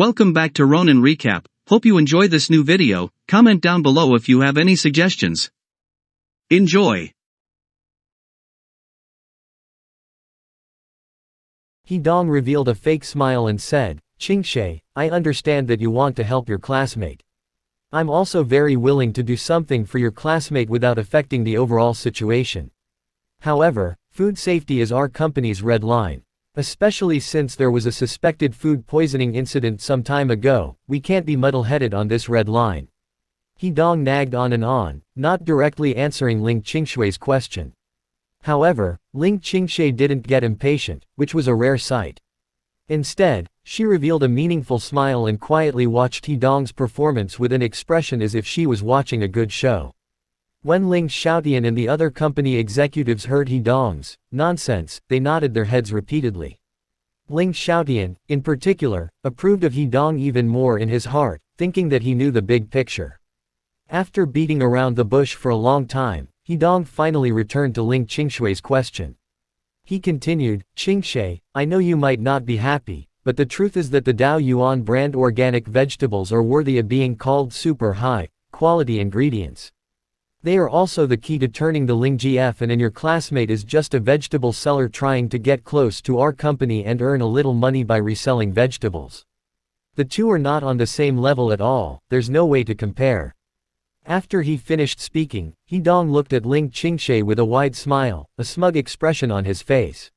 Welcome back to Ronin Recap. Hope you enjoy this new video. Comment down below if you have any suggestions. Enjoy! Hidong revealed a fake smile and said, "Qingxie, I understand that you want to help your classmate. I'm also very willing to do something for your classmate without affecting the overall situation. However, food safety is our company's red line. Especially since there was a suspected food poisoning incident some time ago, we can't be muddle-headed on this red line." Hidong nagged on and on, not directly answering Ling Qingshui's question. However, Ling Qingshui didn't get impatient, which was a rare sight. Instead, she revealed a meaningful smile and quietly watched Hidong's performance with an expression as if she was watching a good show. When Ling Xiaotian and the other company executives heard Hidong's nonsense, they nodded their heads repeatedly. Ling Xiaotian, in particular, approved of Hidong even more in his heart, thinking that he knew the big picture. After beating around the bush for a long time, Hidong finally returned to Ling Qingshui's question. He continued, "Qingxie, I know you might not be happy, but the truth is that the Dao Yuan brand organic vegetables are worthy of being called super high-quality ingredients. They are also the key to turning the Ling GF, and your classmate is just a vegetable seller trying to get close to our company and earn a little money by reselling vegetables. The two are not on the same level at all, there's no way to compare." After he finished speaking, Hidong looked at Ling Qingshui with a wide smile, a smug expression on his face.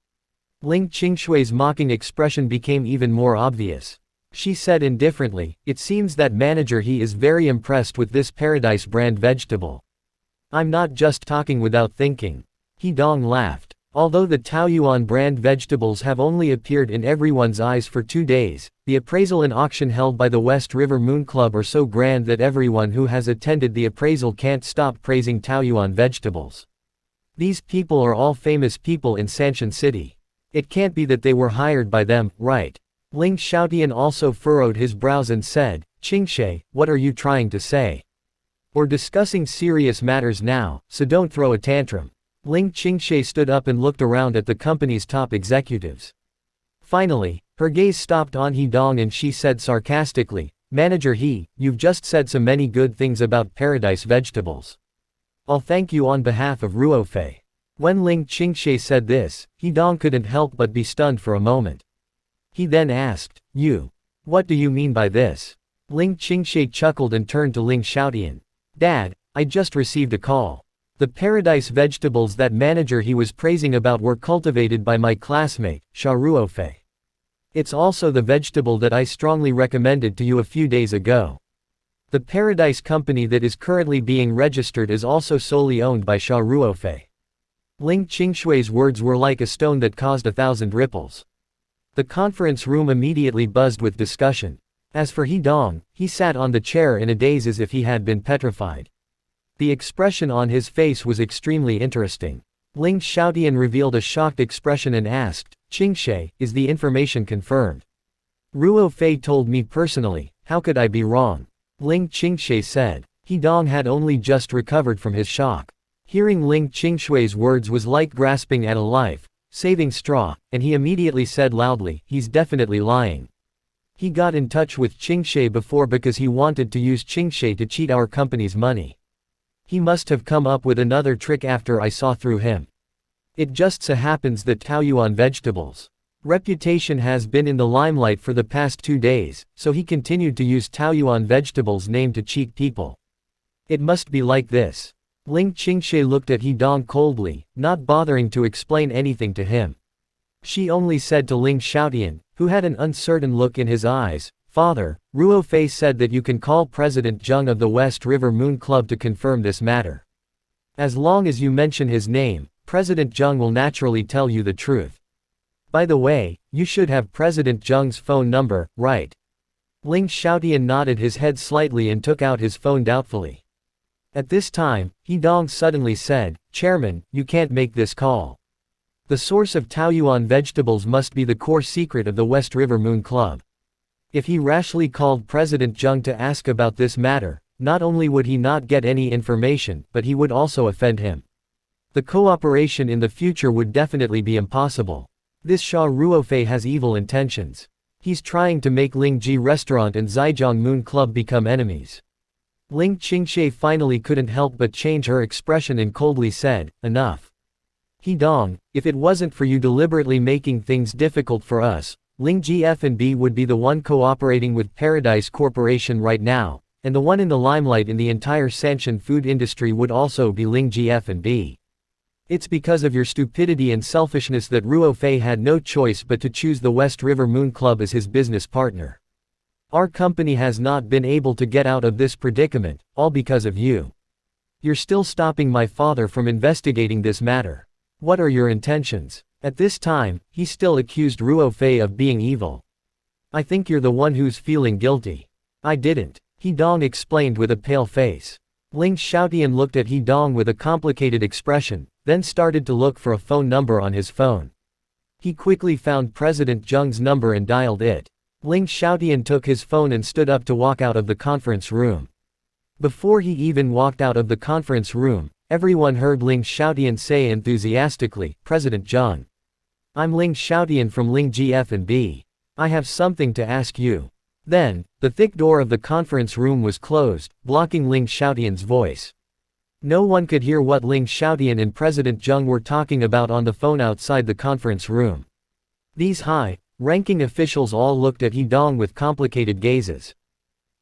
Ling Qingshui's mocking expression became even more obvious. She said indifferently, "It seems that manager he is very impressed with this Paradise brand vegetable. I'm not just talking without thinking." Hidong laughed. Although the Taoyuan brand vegetables have only appeared in everyone's eyes for 2 days, the appraisal and auction held by the West River Moon Club are so grand that everyone who has attended the appraisal can't stop praising Taoyuan vegetables. These people are all famous people in Sanshan City. It can't be that they were hired by them, right? Ling Xiaotian also furrowed his brows and said, "Qingxie, what are you trying to say? We're discussing serious matters now, so don't throw a tantrum." Ling Qingshui stood up and looked around at the company's top executives. Finally, her gaze stopped on Hidong and she said sarcastically, "Manager He, you've just said so many good things about Paradise vegetables. I'll thank you on behalf of Ruofei." When Ling Qingshui said this, Hidong couldn't help but be stunned for a moment. He then asked, What do you mean by this?" Ling Qingshui chuckled and turned to Ling Xiaotian. "Dad, I just received a call. The Paradise vegetables that manager he was praising about were cultivated by my classmate, Xia Ruofei. It's also the vegetable that I strongly recommended to you a few days ago. The Paradise company that is currently being registered is also solely owned by Xia Ruofei." Ling Qingshui's words were like a stone that caused 1,000 ripples. The conference room immediately buzzed with discussion. As for Hidong, he sat on the chair in a daze as if he had been petrified. The expression on his face was extremely interesting. Ling Xiaotian revealed a shocked expression and asked, "Qingxie, is the information confirmed?" "Ruofei told me personally, how could I be wrong?" Ling Qingshui said. Hidong had only just recovered from his shock. Hearing Ling Qingshui's words was like grasping at a life-saving straw, and he immediately said loudly, "He's definitely lying. He got in touch with Qingxie before because he wanted to use Qingxie to cheat our company's money. He must have come up with another trick after I saw through him. It just so happens that Taoyuan vegetables' reputation has been in the limelight for the past 2 days, so he continued to use Taoyuan vegetables' name to cheat people. It must be like this." Ling Qingshui looked at Hidong coldly, not bothering to explain anything to him. She only said to Ling Xiaotian, who had an uncertain look in his eyes, "Father, Ruofei said that you can call President Zheng of the West River Moon Club to confirm this matter. As long as you mention his name, President Zheng will naturally tell you the truth. By the way, you should have President Zheng's phone number, right?" Ling Xiaotian nodded his head slightly and took out his phone doubtfully. At this time, Hidong suddenly said, "Chairman, you can't make this call. The source of Taoyuan vegetables must be the core secret of the West River Moon Club. If he rashly called President Zheng to ask about this matter, not only would he not get any information, but he would also offend him. The cooperation in the future would definitely be impossible. This Xia Ruofei has evil intentions. He's trying to make Lingji Restaurant and Zaijiang Moon Club become enemies. Ling Qingshe finally couldn't help but change her expression and coldly said, enough. Hidong, if it wasn't for you deliberately making things difficult for us, Lingji F&B would be the one cooperating with Paradise Corporation right now, and the one in the limelight in the entire Sanshan food industry would also be Lingji F&B. It's because of your stupidity and selfishness that Ruofei had no choice but to choose the West River Moon Club as his business partner. Our company has not been able to get out of this predicament, all because of you. You're still stopping my father from investigating this matter. What are your intentions? At this time, he still accused Ruofei of being evil. I think you're the one who's feeling guilty. I didn't, Hidong explained with a pale face. Ling Xiaotian looked at Hidong with a complicated expression, then started to look for a phone number on his phone. He quickly found President Zheng's number and dialed it. Ling Xiaotian took his phone and stood up to walk out of the conference room. Before he even walked out of the conference room, everyone heard Ling Xiaotian say enthusiastically, President Zheng. I'm Ling Xiaotian from Lingji F&B. I have something to ask you. Then, the thick door of the conference room was closed, blocking Ling Xiaotian's voice. No one could hear what Ling Xiaotian and President Zheng were talking about on the phone outside the conference room. These high-ranking officials all looked at Hidong with complicated gazes.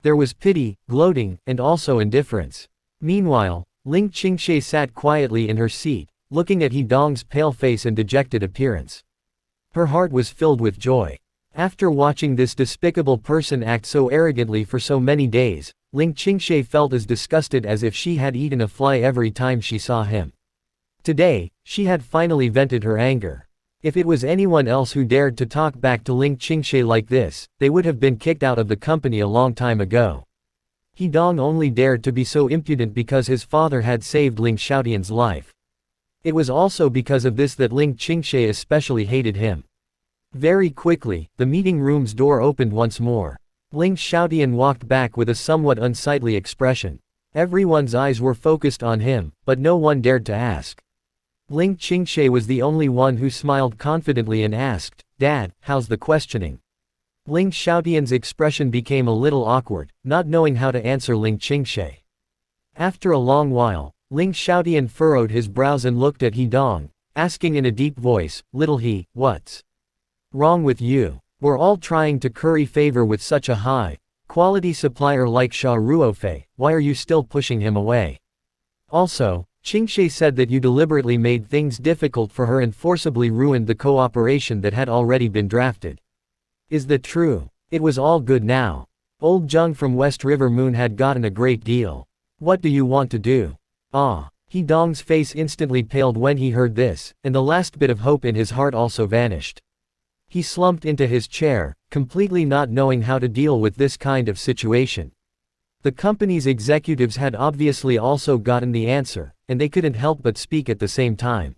There was pity, gloating, and also indifference. Meanwhile, Ling Qingshe sat quietly in her seat, looking at Hidong's pale face and dejected appearance. Her heart was filled with joy. After watching this despicable person act so arrogantly for so many days, Ling Qingshe felt as disgusted as if she had eaten a fly every time she saw him. Today, she had finally vented her anger. If it was anyone else who dared to talk back to Ling Qingshe like this, they would have been kicked out of the company a long time ago. Hidong only dared to be so impudent because his father had saved Ling Xiaotian's life. It was also because of this that Ling Qingshe especially hated him. Very quickly, the meeting room's door opened once more. Ling Xiaotian walked back with a somewhat unsightly expression. Everyone's eyes were focused on him, but no one dared to ask. Ling Qingshe was the only one who smiled confidently and asked, Dad, how's the questioning? Ling Xiaotian's expression became a little awkward, not knowing how to answer Ling Qingshe. After a long while, Ling Xiaotian furrowed his brows and looked at Hidong, asking in a deep voice, Little he, what's wrong with you? We're all trying to curry favor with such a high-quality supplier like Xia Ruofei, why are you still pushing him away? Also, Qingshe said that you deliberately made things difficult for her and forcibly ruined the cooperation that had already been drafted. Is that true? It was all good now. Old Zheng from West River Moon had gotten a great deal. What do you want to do? Hidong's face instantly paled when he heard this, and the last bit of hope in his heart also vanished. He slumped into his chair, completely not knowing how to deal with this kind of situation. The company's executives had obviously also gotten the answer, and they couldn't help but speak at the same time.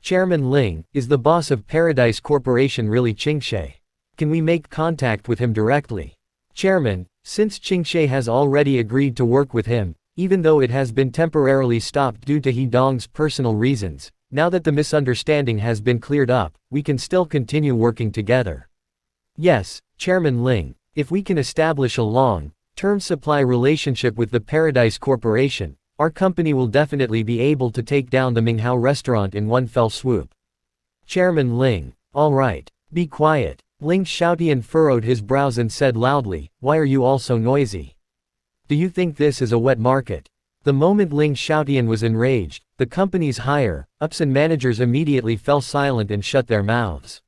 Chairman Ling, is the boss of Paradise Corporation really Qingshe? Can we make contact with him directly? Chairman, since Qingshe has already agreed to work with him, even though it has been temporarily stopped due to Hidong's personal reasons, now that the misunderstanding has been cleared up, we can still continue working together. Yes, Chairman Ling, if we can establish a long-term supply relationship with the Paradise Corporation, our company will definitely be able to take down the Minghao restaurant in one fell swoop. Chairman Ling, all right, be quiet. Ling Xiaotian furrowed his brows and said loudly, why are you all so noisy? Do you think this is a wet market? The moment Ling Xiaotian was enraged, the company's higher-ups and managers immediately fell silent and shut their mouths.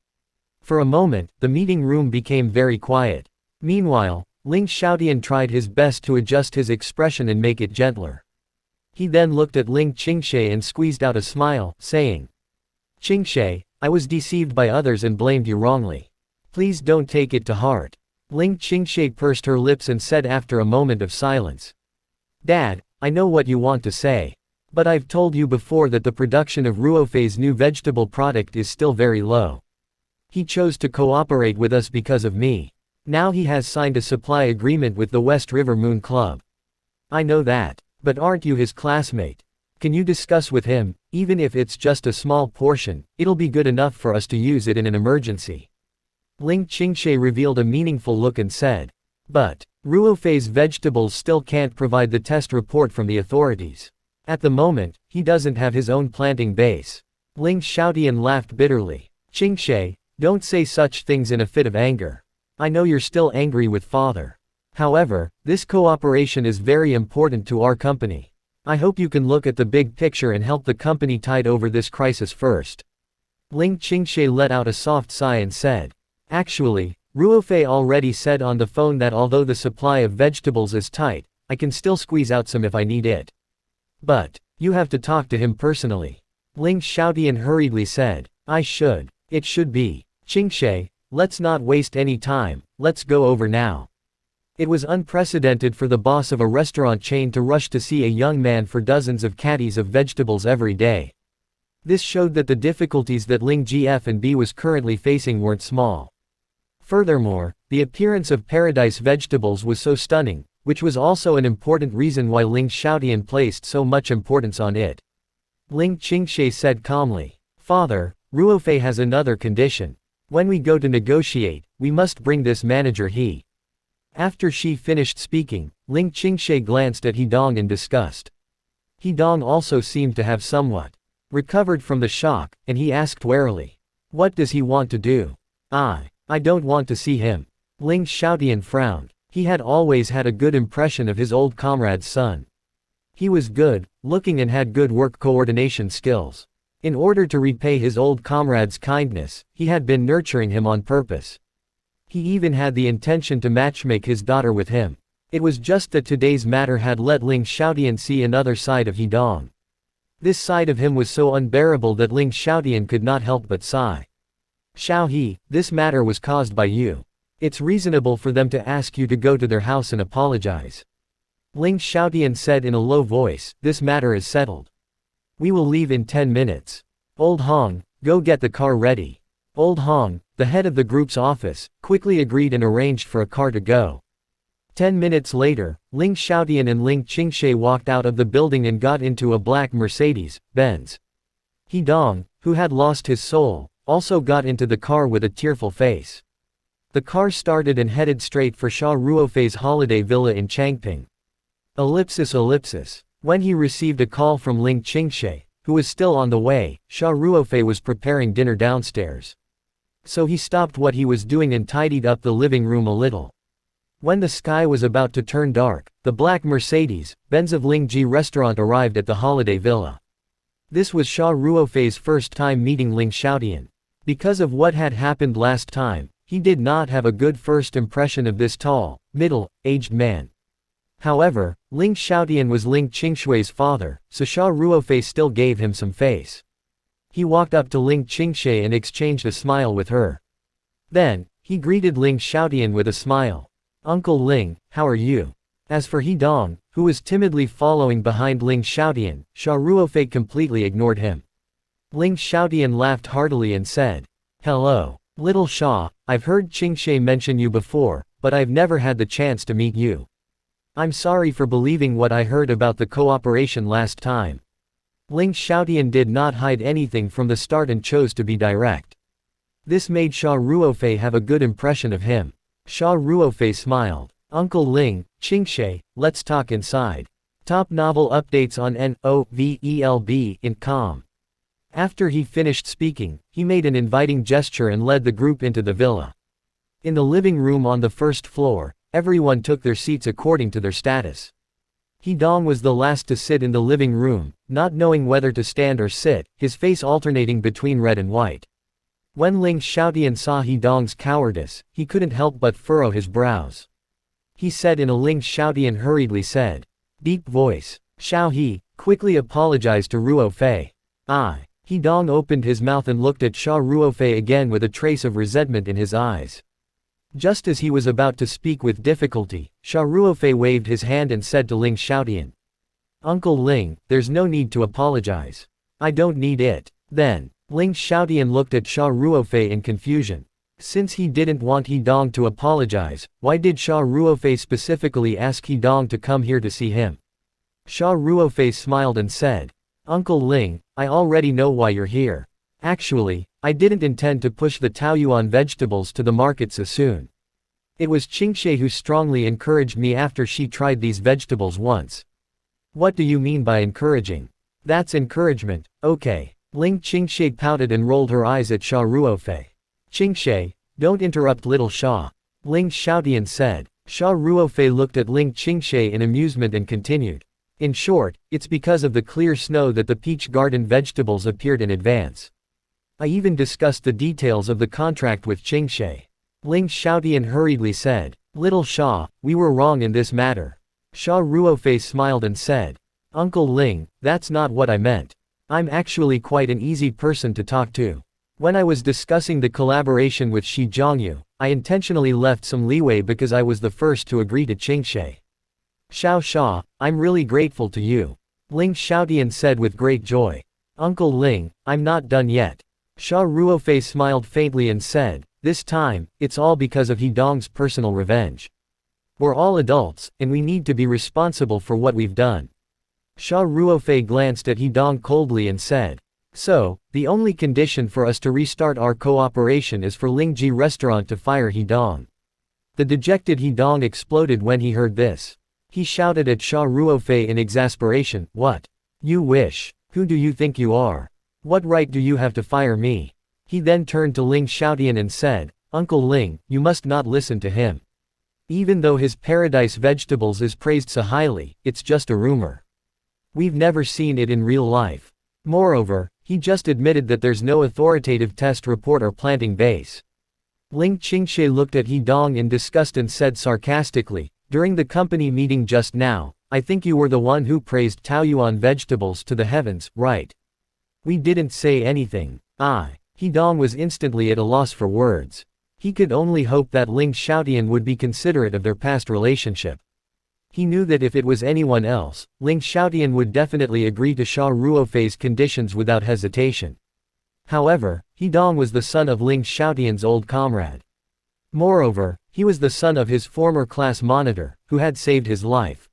For a moment, the meeting room became very quiet. Meanwhile, Ling Xiaotian tried his best to adjust his expression and make it gentler. He then looked at Ling Qingshe and squeezed out a smile, saying, Qingshe, I was deceived by others and blamed you wrongly. Please don't take it to heart. Ling Qingshe pursed her lips and said after a moment of silence. Dad, I know what you want to say. But I've told you before that the production of Ruofei's new vegetable product is still very low. He chose to cooperate with us because of me. Now he has signed a supply agreement with the West River Moon Club. I know that. But aren't you his classmate? Can you discuss with him, even if it's just a small portion, it'll be good enough for us to use it in an emergency. Ling Qingshe revealed a meaningful look and said. But, Ruofei's vegetables still can't provide the test report from the authorities. At the moment, he doesn't have his own planting base. Ling Xiaotian laughed bitterly. Qingshe, don't say such things in a fit of anger. I know you're still angry with father. However, this cooperation is very important to our company. I hope you can look at the big picture and help the company tide over this crisis first. Ling Qingshe let out a soft sigh and said. Actually, Ruofei already said on the phone that although the supply of vegetables is tight, I can still squeeze out some if I need it. But, you have to talk to him personally. Ling Xiaotian hurriedly said. I should. It should be. Qingshe, let's not waste any time, let's go over now. It was unprecedented for the boss of a restaurant chain to rush to see a young man for dozens of caddies of vegetables every day. This showed that the difficulties that Ling Gf&B was currently facing weren't small. Furthermore, the appearance of paradise vegetables was so stunning, which was also an important reason why Ling Xiaotian placed so much importance on it. Ling Qingshe said calmly. Father, Ruofei has another condition. When we go to negotiate, we must bring this manager he. After she finished speaking, Ling Qingshe glanced at Hedong in disgust. Hedong also seemed to have somewhat recovered from the shock, and he asked warily. What does he want to do? I don't want to see him. Ling Xiaotian frowned. He had always had a good impression of his old comrade's son. He was good looking and had good work coordination skills. In order to repay his old comrade's kindness, he had been nurturing him on purpose. He even had the intention to matchmake his daughter with him. It was just that today's matter had let Ling Xiaotian see another side of Hedong. This side of him was so unbearable that Ling Xiaotian could not help but sigh. Xiao He, this matter was caused by you. It's reasonable for them to ask you to go to their house and apologize. Ling Xiaotian said in a low voice, this matter is settled. We will leave in 10 minutes. Old Hong, go get the car ready. Old Hong, the head of the group's office, quickly agreed and arranged for a car to go. 10 minutes later, Ling Xiaotian and Ling Qingshe walked out of the building and got into a black Mercedes-Benz. Hedong, who had lost his soul, also got into the car with a tearful face. The car started and headed straight for Xia Ruofei's holiday villa in Changping. When he received a call from Ling Qingshe, who was still on the way, Xia Ruofei was preparing dinner downstairs. So he stopped what he was doing and tidied up the living room a little. When the sky was about to turn dark, the black Mercedes-Benz of Ling Ji restaurant arrived at the holiday villa. This was Xia Ruofei's first time meeting Ling Xiaotian. Because of what had happened last time, he did not have a good first impression of this tall, middle-aged man. However, Ling Xiaotian was Ling Qingshui's father, so Xia Ruofei still gave him some face. He walked up to Ling Qingshe and exchanged a smile with her. Then, he greeted Ling Xiaotian with a smile. Uncle Ling, how are you? As for Hedong, who was timidly following behind Ling Xiaotian, Xia Ruofei completely ignored him. Ling Xiaotian laughed heartily and said, Hello, little Xia, I've heard Qingshe mention you before, but I've never had the chance to meet you. I'm sorry for believing what I heard about the cooperation last time. Ling Xiaotian did not hide anything from the start and chose to be direct. This made Xia Ruofei have a good impression of him. Xia Ruofei smiled. Uncle Ling, Qingshe, let's talk inside. Top novel updates on NOVELB in com. After he finished speaking, he made an inviting gesture and led the group into the villa. In the living room on the first floor, everyone took their seats according to their status. Hedong was the last to sit in the living room, not knowing whether to stand or sit, his face alternating between red and white. When Ling Xiaotian saw Hedong's cowardice, he couldn't help but furrow his brows. He said in a Ling Xiaotian hurriedly said. Deep voice. Xiao He, quickly apologized to Ruofei. Hedong opened his mouth and looked at Xia Ruofei again with a trace of resentment in his eyes. Just as he was about to speak with difficulty, Xia Ruofei waved his hand and said to Ling Xiaotian. Uncle Ling, there's no need to apologize. I don't need it. Then, Ling Xiaotian looked at Xia Ruofei in confusion. Since he didn't want Hedong to apologize, why did Xia Ruofei specifically ask Hedong to come here to see him? Xia Ruofei smiled and said. Uncle Ling, I already know why you're here. Actually, I didn't intend to push the Taoyuan vegetables to the market so soon. It was Qingxie who strongly encouraged me after she tried these vegetables once. What do you mean by encouraging? That's encouragement, okay. Ling Qingxie pouted and rolled her eyes at Xia Ruofei. Qingxie, don't interrupt little Xia. Ling Xiaotian said. Xia Ruofei looked at Ling Qingxie in amusement and continued. In short, it's because of the clear snow that the peach garden vegetables appeared in advance. I even discussed the details of the contract with Qingxie. Ling Xiaotian hurriedly said. Little Xia, we were wrong in this matter. Xia Ruofei smiled and said. Uncle Ling, that's not what I meant. I'm actually quite an easy person to talk to. When I was discussing the collaboration with Shi Zhongyu, I intentionally left some leeway because I was the first to agree to Qingxie. Xiao Xia, I'm really grateful to you. Ling Xiaotian said with great joy. Uncle Ling, I'm not done yet. Xia Ruofei smiled faintly and said, this time, it's all because of Hedong's personal revenge. We're all adults, and we need to be responsible for what we've done. Xia Ruofei glanced at Hedong coldly and said, so, the only condition for us to restart our cooperation is for Lingji Restaurant to fire Hedong. The dejected Hedong exploded when he heard this. He shouted at Xia Ruofei in exasperation, what? You wish? Who do you think you are? What right do you have to fire me? He then turned to Ling Xiaotian and said, Uncle Ling, you must not listen to him. Even though his paradise vegetables is praised so highly, it's just a rumor. We've never seen it in real life. Moreover, he just admitted that there's no authoritative test report or planting base. Ling Qingxie looked at Hedong in disgust and said sarcastically, during the company meeting just now, I think you were the one who praised Taoyuan vegetables to the heavens, right? We didn't say anything. Hedong was instantly at a loss for words. He could only hope that Ling Xiaotian would be considerate of their past relationship. He knew that if it was anyone else, Ling Xiaotian would definitely agree to Xia Ruofei's conditions without hesitation. However, Hedong was the son of Ling Xiaotian's old comrade. Moreover, he was the son of his former class monitor, who had saved his life.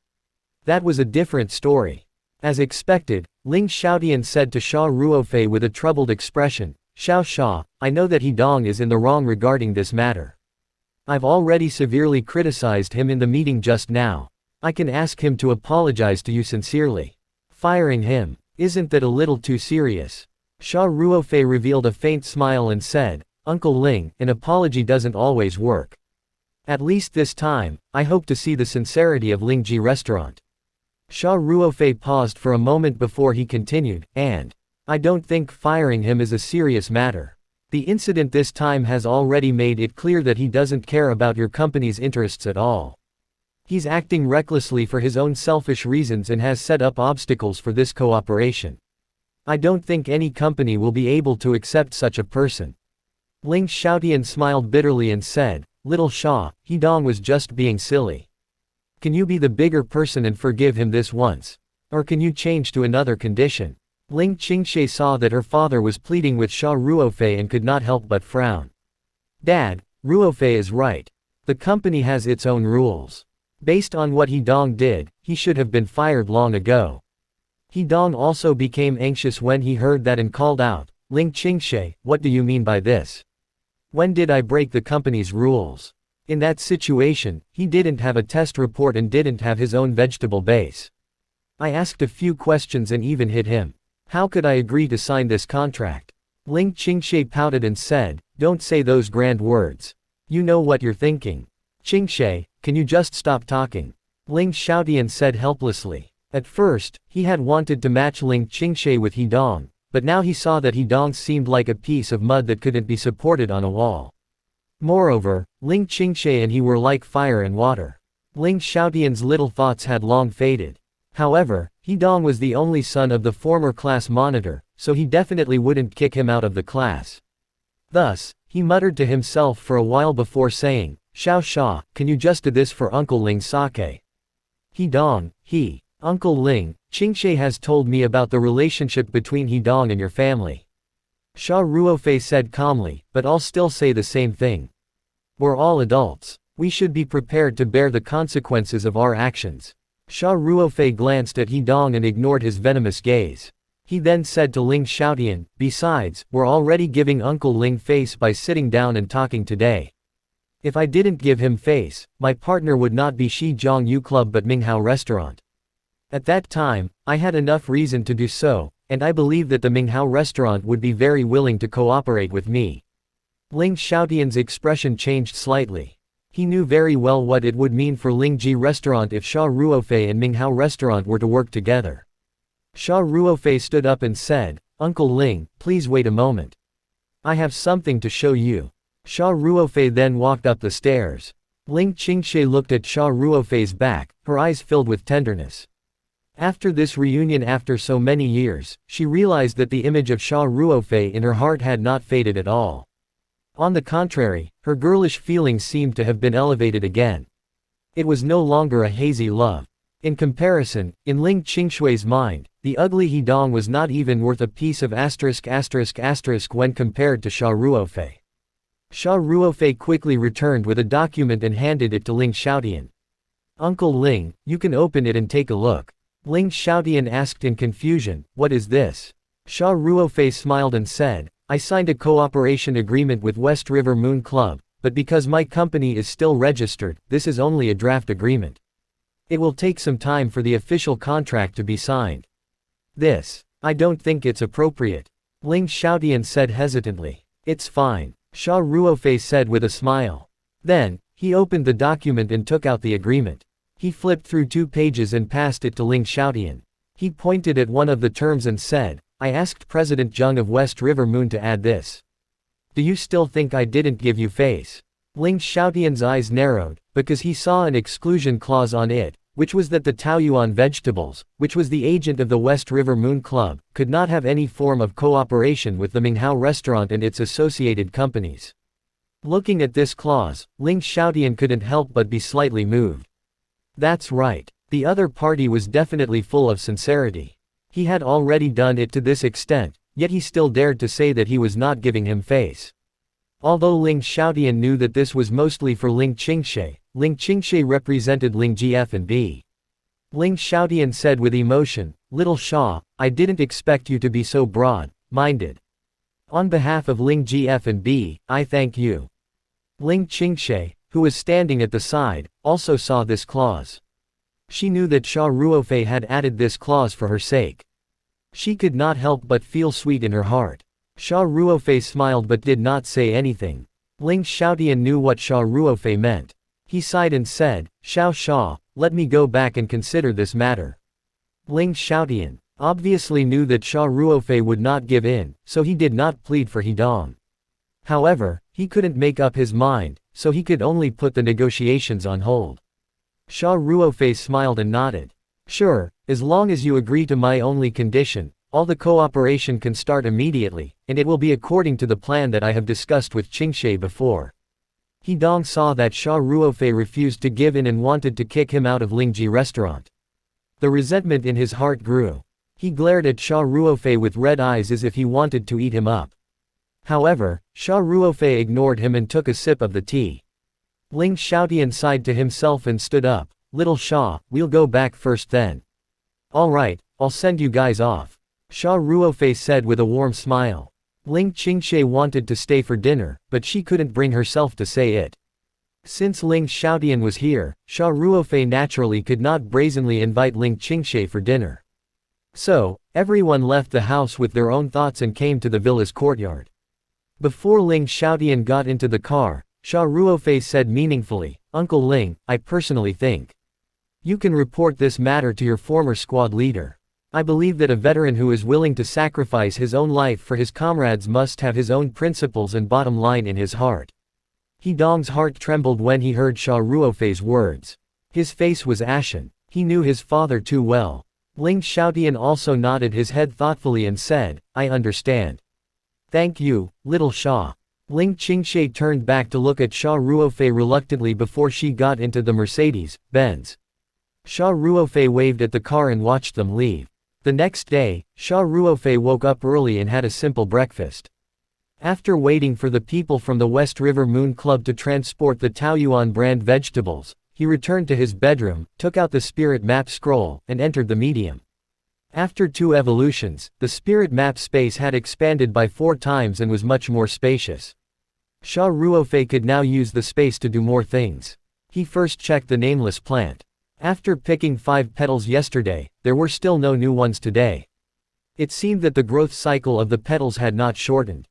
That was a different story. As expected, Ling Xiaotian said to Xia Ruofei with a troubled expression, Xiao Xia, I know that Hedong is in the wrong regarding this matter. I've already severely criticized him in the meeting just now. I can ask him to apologize to you sincerely. Firing him, isn't that a little too serious? Xia Ruofei revealed a faint smile and said, Uncle Ling, an apology doesn't always work. At least this time, I hope to see the sincerity of Lingji Restaurant. Xia Ruofei paused for a moment before he continued, and I don't think firing him is a serious matter. The incident this time has already made it clear that he doesn't care about your company's interests at all. He's acting recklessly for his own selfish reasons and has set up obstacles for this cooperation. I don't think any company will be able to accept such a person. Ling Xiaotian smiled bitterly and said, Little Xia, Hedong was just being silly. Can you be the bigger person and forgive him this once? Or can you change to another condition? Ling Qingxie saw that her father was pleading with Xia Ruofei and could not help but frown. Dad, Ruofei is right. The company has its own rules. Based on what Hedong did, he should have been fired long ago. Hedong also became anxious when he heard that and called out, Ling Qingxie, what do you mean by this? When did I break the company's rules? In that situation, he didn't have a test report and didn't have his own vegetable base. I asked a few questions and even hit him. How could I agree to sign this contract? Ling Qingxie pouted and said, don't say those grand words. You know what you're thinking. Qingxie, can you just stop talking? Ling Xiaotian said helplessly. At first, he had wanted to match Ling Qingxie with Hedong, but now he saw that Hedong seemed like a piece of mud that couldn't be supported on a wall. Moreover, Ling Qingxie and he were like fire and water. Ling Xiaotian's little thoughts had long faded. However, Hedong was the only son of the former class monitor, so he definitely wouldn't kick him out of the class. Thus, he muttered to himself for a while before saying, Xiao Xia, can you just do this for Uncle Ling's sake? Hedong, Uncle Ling, Qingxie has told me about the relationship between Hedong and your family. Xia Ruofei said calmly, but I'll still say the same thing. We're all adults. We should be prepared to bear the consequences of our actions. Xia Ruofei glanced at Hedong and ignored his venomous gaze. He then said to Ling Xiaotian, "Besides, we're already giving Uncle Ling face by sitting down and talking today. If I didn't give him face, my partner would not be Shi Jiang Yu Club but Minghao Restaurant. At that time, I had enough reason to do so, and I believe that the Minghao Restaurant would be very willing to cooperate with me." Ling Xiaotian's expression changed slightly. He knew very well what it would mean for Lingji Restaurant if Xia Ruofei and Minghao Restaurant were to work together. Xia Ruofei stood up and said, "Uncle Ling, please wait a moment. I have something to show you." Xia Ruofei then walked up the stairs. Ling Qingshe looked at Xia Ruofei's back, her eyes filled with tenderness. After this reunion after so many years, she realized that the image of Xia Ruofei in her heart had not faded at all. On the contrary, her girlish feelings seemed to have been elevated again. It was no longer a hazy love. In comparison, in Ling Qingshui's mind, the ugly Hidong was not even worth a piece of **** when compared to Xia Ruofei. Xia Ruofei quickly returned with a document and handed it to Ling Xiaotian. "Uncle Ling, you can open it and take a look." Ling Xiaotian asked in confusion, "What is this?" Xia Ruofei smiled and said, "I signed a cooperation agreement with West River Moon Club, but because my company is still registered, this is only a draft agreement. It will take some time for the official contract to be signed." I don't think it's appropriate," Ling Xiaotian said hesitantly. "It's fine," Xia Ruofei said with a smile. Then, he opened the document and took out the agreement. He flipped through 2 pages and passed it to Ling Xiaotian. He pointed at one of the terms and said, "I asked President Zheng of West River Moon to add this. Do you still think I didn't give you face?" Ling Xiaotian's eyes narrowed, because he saw an exclusion clause on it, which was that the Taoyuan Vegetables, which was the agent of the West River Moon Club, could not have any form of cooperation with the Minghao Restaurant and its associated companies. Looking at this clause, Ling Xiaotian couldn't help but be slightly moved. That's right. The other party was definitely full of sincerity. He had already done it to this extent, yet he still dared to say that he was not giving him face. Although Ling Xiaotian knew that this was mostly for Ling Qingshe represented Ling F&B. Ling Xiaotian said with emotion, "Little Xia, I didn't expect you to be so broad-minded. On behalf of Ling F&B, I thank you." Ling Qingshe, who was standing at the side, also saw this clause. She knew that Xia Ruofei had added this clause for her sake. She could not help but feel sweet in her heart. Xia Ruofei smiled but did not say anything. Ling Xiaotian knew what Xia Ruofei meant. He sighed and said, Xia, let me go back and consider this matter." Ling Xiaotian obviously knew that Xia Ruofei would not give in, so he did not plead for Hidong. However, he couldn't make up his mind, so he could only put the negotiations on hold. Xia Ruofei smiled and nodded. "Sure, as long as you agree to my only condition, all the cooperation can start immediately, and it will be according to the plan that I have discussed with Qingshe before." Hidong saw that Xia Ruofei refused to give in and wanted to kick him out of Lingji Restaurant. The resentment in his heart grew. He glared at Xia Ruofei with red eyes as if he wanted to eat him up. However, Xia Ruofei ignored him and took a sip of the tea. Ling Xiaotian sighed to himself and stood up. "Little Xia, we'll go back first then." "Alright, I'll send you guys off," Xia Ruofei said with a warm smile. Ling Qingshe wanted to stay for dinner, but she couldn't bring herself to say it. Since Ling Xiaotian was here, Xia Ruofei naturally could not brazenly invite Ling Qingshe for dinner. So, everyone left the house with their own thoughts and came to the villa's courtyard. Before Ling Xiaotian got into the car, Xia Ruofei said meaningfully, "Uncle Ling, I personally think you can report this matter to your former squad leader. I believe that a veteran who is willing to sacrifice his own life for his comrades must have his own principles and bottom line in his heart." Hidong's heart trembled when he heard Xia Ruofei's words. His face was ashen. He knew his father too well. Ling Xiaotian also nodded his head thoughtfully and said, "I understand. Thank you, little Xia." Ling Qingshe turned back to look at Xia Ruofei reluctantly before she got into the Mercedes-Benz. Xia Ruofei waved at the car and watched them leave. The next day, Xia Ruofei woke up early and had a simple breakfast. After waiting for the people from the West River Moon Club to transport the Taoyuan brand vegetables, he returned to his bedroom, took out the spirit map scroll, and entered the medium. After 2 evolutions, the spirit map space had expanded by 4 times and was much more spacious. Xia Ruofei could now use the space to do more things. He first checked the nameless plant. After picking 5 petals yesterday, there were still no new ones today. It seemed that the growth cycle of the petals had not shortened.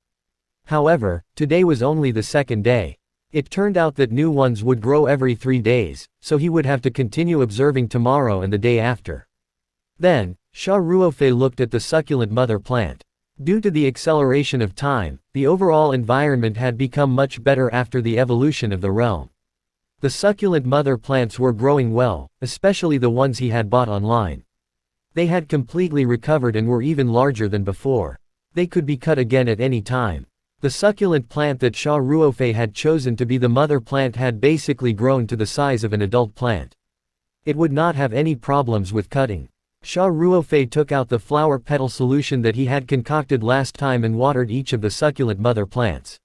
However, today was only the 2nd day. It turned out that new ones would grow every 3 days, so he would have to continue observing tomorrow and the day after. Then, Xia Ruofei looked at the succulent mother plant. Due to the acceleration of time, the overall environment had become much better after the evolution of the realm. The succulent mother plants were growing well, especially the ones he had bought online. They had completely recovered and were even larger than before. They could be cut again at any time. The succulent plant that Xia Ruofei had chosen to be the mother plant had basically grown to the size of an adult plant. It would not have any problems with cutting. Xia Ruofei took out the flower petal solution that he had concocted last time and watered each of the succulent mother plants.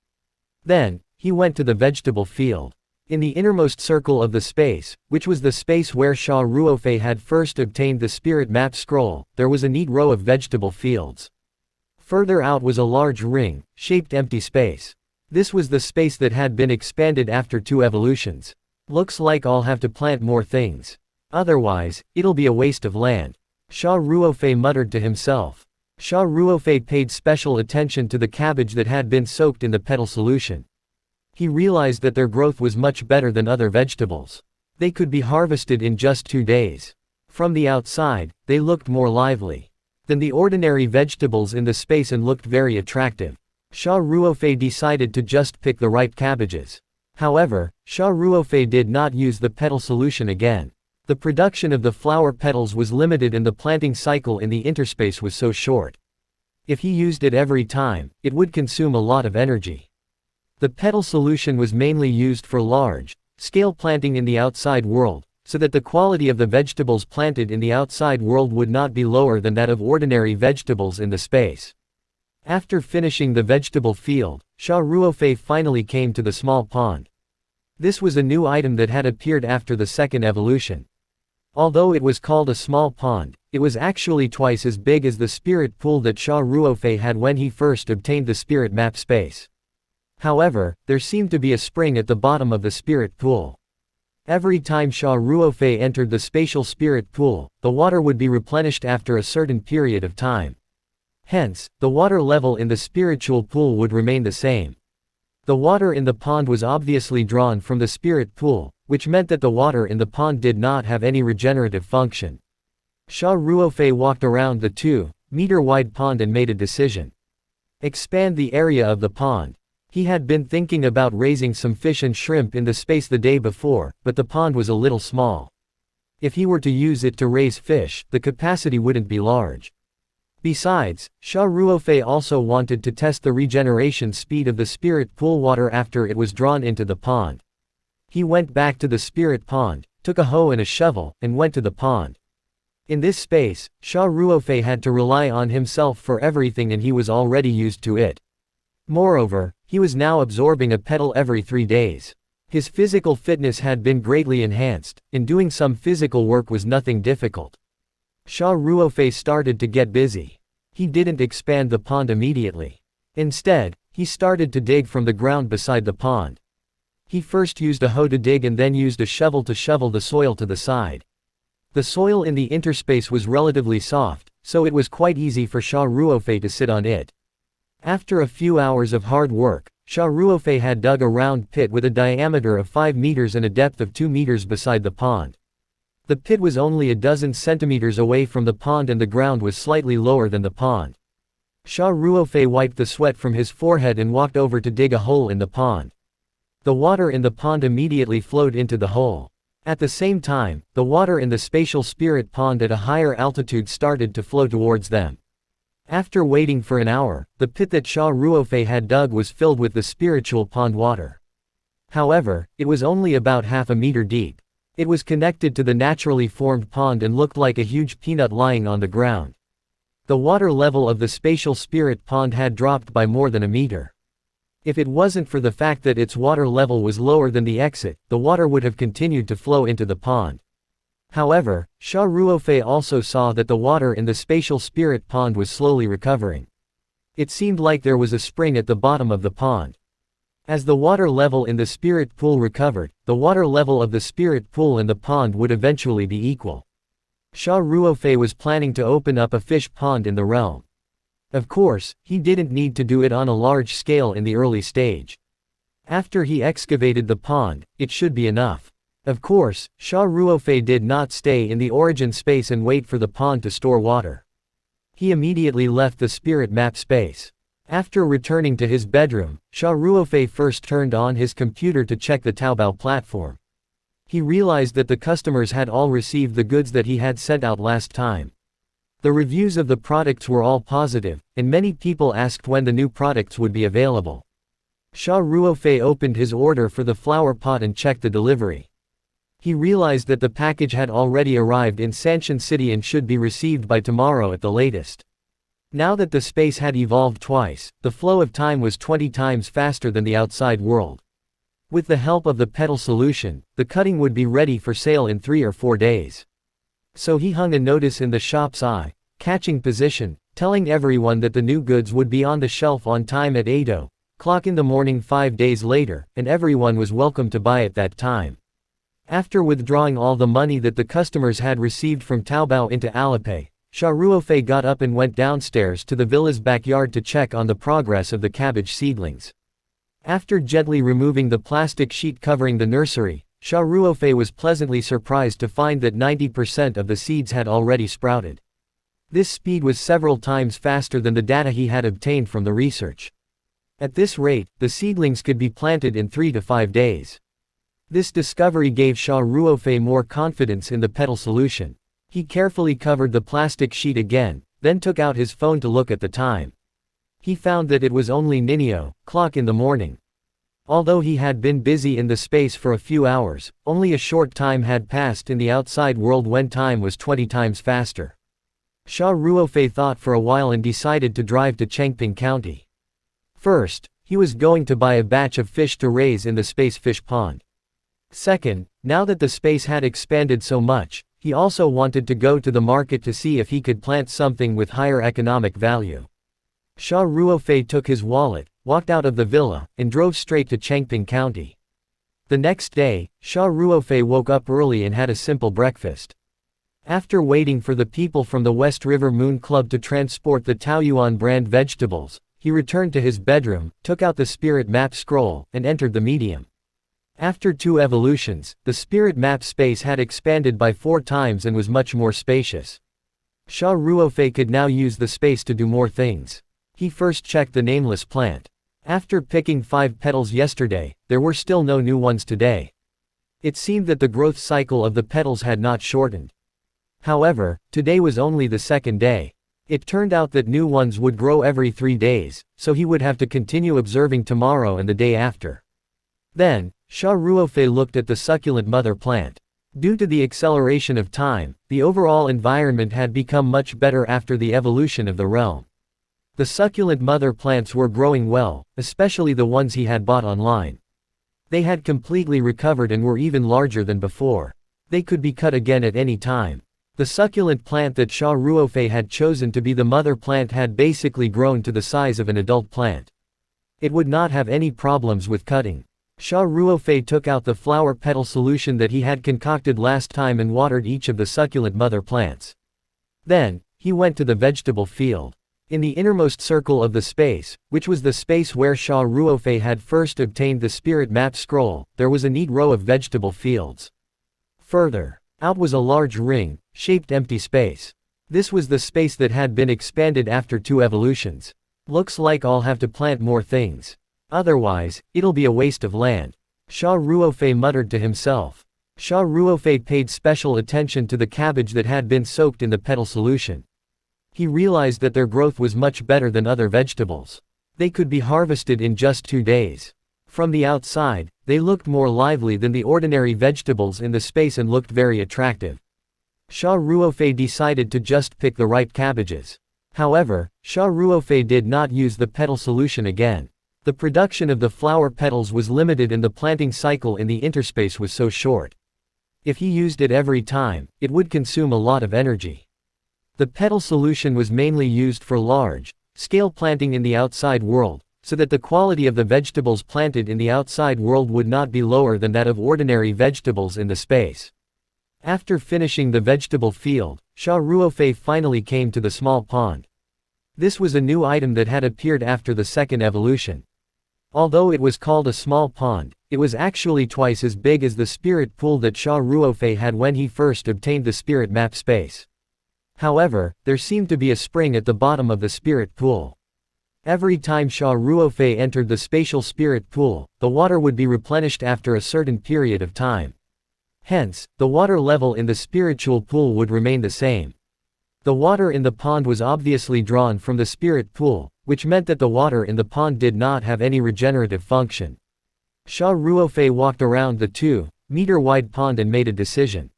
Then, he went to the vegetable field. In the innermost circle of the space, which was the space where Xia Ruofei had first obtained the spirit map scroll, there was a neat row of vegetable fields. Further out was a large ring-shaped empty space. This was the space that had been expanded after 2 evolutions. Looks like I'll have to plant more things. Otherwise, it'll be a waste of land. Xia Ruofei muttered to himself. Xia Ruofei paid special attention to the cabbage that had been soaked in the petal solution. He realized that their growth was much better than other vegetables. They could be harvested in just 2 days. From the outside, they looked more lively than the ordinary vegetables in the space and looked very attractive. Xia Ruofei decided to just pick the ripe cabbages. However, Xia Ruofei did not use the petal solution again. The production of the flower petals was limited and the planting cycle in the interspace was so short. If he used it every time, it would consume a lot of energy. The petal solution was mainly used for large-scale planting in the outside world, so that the quality of the vegetables planted in the outside world would not be lower than that of ordinary vegetables in the space. After finishing the vegetable field, Xia Ruofei finally came to the small pond. This was a new item that had appeared after the 2nd evolution. Although it was called a small pond, it was actually twice as big as the spirit pool that Xia Ruofei had when he first obtained the spirit map space. However, there seemed to be a spring at the bottom of the spirit pool. Every time Xia Ruofei entered the spatial spirit pool, the water would be replenished after a certain period of time. Hence, the water level in the spiritual pool would remain the same. The water in the pond was obviously drawn from the spirit pool, which meant that the water in the pond did not have any regenerative function. Xia Ruofei walked around the 2-meter-wide pond and made a decision. Expand the area of the pond. He had been thinking about raising some fish and shrimp in the space the day before, but the pond was a little small. If he were to use it to raise fish, the capacity wouldn't be large. Besides, Xia Ruofei also wanted to test the regeneration speed of the spirit pool water after it was drawn into the pond. He went back to the spirit pond, took a hoe and a shovel, and went to the pond. In this space, Xia Ruofei had to rely on himself for everything and he was already used to it. Moreover, he was now absorbing a petal every 3 days. His physical fitness had been greatly enhanced, and doing some physical work was nothing difficult. Xia Ruofei started to get busy. He didn't expand the pond immediately. Instead, he started to dig from the ground beside the pond. He first used a hoe to dig and then used a shovel to shovel the soil to the side. The soil in the interspace was relatively soft, so it was quite easy for Xia Ruofei to sit on it. After a few hours of hard work, Xia Ruofei had dug a round pit with a diameter of 5 meters and a depth of 2 meters beside the pond. The pit was only a dozen centimeters away from the pond and the ground was slightly lower than the pond. Xia Ruofei wiped the sweat from his forehead and walked over to dig a hole in the pond. The water in the pond immediately flowed into the hole. At the same time, the water in the spatial spirit pond at a higher altitude started to flow towards them. After waiting for an hour, the pit that Xia Ruofei had dug was filled with the spiritual pond water. However, it was only about half a meter deep. It was connected to the naturally formed pond and looked like a huge peanut lying on the ground. The water level of the spatial spirit pond had dropped by more than a meter. If it wasn't for the fact that its water level was lower than the exit, the water would have continued to flow into the pond. However, Xia Ruofei also saw that the water in the spatial spirit pond was slowly recovering. It seemed like there was a spring at the bottom of the pond. As the water level in the spirit pool recovered, the water level of the spirit pool in the pond would eventually be equal. Xia Ruofei was planning to open up a fish pond in the realm. Of course, he didn't need to do it on a large scale in the early stage. After he excavated the pond, it should be enough. Of course, Xia Ruofei did not stay in the origin space and wait for the pond to store water. He immediately left the spirit map space. After returning to his bedroom, Xia Ruofei first turned on his computer to check the Taobao platform. He realized that the customers had all received the goods that he had sent out last time. The reviews of the products were all positive, and many people asked when the new products would be available. Xia Ruofei opened his order for the flower pot and checked the delivery. He realized that the package had already arrived in Sanshan City and should be received by tomorrow at the latest. Now that the space had evolved twice, the flow of time was 20 times faster than the outside world. With the help of the petal solution, the cutting would be ready for sale in 3 or 4 days. So he hung a notice in the shop's eye, catching position, telling everyone that the new goods would be on the shelf on time at 8:00 in the morning 5 days later, and everyone was welcome to buy at that time. After withdrawing all the money that the customers had received from Taobao into Alipay, Xia Ruofei got up and went downstairs to the villa's backyard to check on the progress of the cabbage seedlings. After gently removing the plastic sheet covering the nursery, Xia Ruofei was pleasantly surprised to find that 90% of the seeds had already sprouted. This speed was several times faster than the data he had obtained from the research. At this rate, the seedlings could be planted in 3 to 5 days. This discovery gave Xia Ruofei more confidence in the petal solution. He carefully covered the plastic sheet again, then took out his phone to look at the time. He found that it was only 9:00 in the morning. Although he had been busy in the space for a few hours, only a short time had passed in the outside world when time was 20 times faster. Xia Ruofei thought for a while and decided to drive to Chengping County. First, he was going to buy a batch of fish to raise in the space fish pond. Second, now that the space had expanded so much, he also wanted to go to the market to see if he could plant something with higher economic value. Xia Ruofei took his wallet, walked out of the villa, and drove straight to Chengping County. The next day, Xia Ruofei woke up early and had a simple breakfast. After waiting for the people from the West River Moon Club to transport the Taoyuan brand vegetables, he returned to his bedroom, took out the spirit map scroll, and entered the medium. After 2 evolutions, the spirit map space had expanded by 4 times and was much more spacious. Xia Ruofei could now use the space to do more things. He first checked the nameless plant. After picking 5 petals yesterday, there were still no new ones today. It seemed that the growth cycle of the petals had not shortened. However, today was only the 2nd day. It turned out that new ones would grow every 3 days, so he would have to continue observing tomorrow and the day after. Then, Xia Ruofei looked at the succulent mother plant. Due to the acceleration of time, the overall environment had become much better after the evolution of the realm. The succulent mother plants were growing well, especially the ones he had bought online. They had completely recovered and were even larger than before. They could be cut again at any time. The succulent plant that Xia Ruofei had chosen to be the mother plant had basically grown to the size of an adult plant. It would not have any problems with cutting. Xia Ruofei took out the flower petal solution that he had concocted last time and watered each of the succulent mother plants. Then, he went to the vegetable field. In the innermost circle of the space, which was the space where Xia Ruofei had first obtained the spirit map scroll, there was a neat row of vegetable fields. Further out was a large ring-shaped empty space. This was the space that had been expanded after 2 evolutions. Looks like I'll have to plant more things. Otherwise, it'll be a waste of land. Xia Ruofei muttered to himself. Xia Ruofei paid special attention to the cabbage that had been soaked in the petal solution. He realized that their growth was much better than other vegetables. They could be harvested in just 2 days. From the outside, they looked more lively than the ordinary vegetables in the space and looked very attractive. Xia Ruofei decided to just pick the ripe cabbages. However, Xia Ruofei did not use the petal solution again. The production of the flower petals was limited and the planting cycle in the interspace was so short. If he used it every time, it would consume a lot of energy. The petal solution was mainly used for large-scale planting in the outside world, so that the quality of the vegetables planted in the outside world would not be lower than that of ordinary vegetables in the space. After finishing the vegetable field, Xia Ruofei finally came to the small pond. This was a new item that had appeared after the second evolution. Although it was called a small pond, it was actually twice as big as the spirit pool that Xia Ruofei had when he first obtained the spirit map space. However, there seemed to be a spring at the bottom of the spirit pool. Every time Xia Ruofei entered the spatial spirit pool, the water would be replenished after a certain period of time. Hence, the water level in the spiritual pool would remain the same. The water in the pond was obviously drawn from the spirit pool, which meant that the water in the pond did not have any regenerative function. Xia Ruofei walked around the 2-meter-wide pond and made a decision.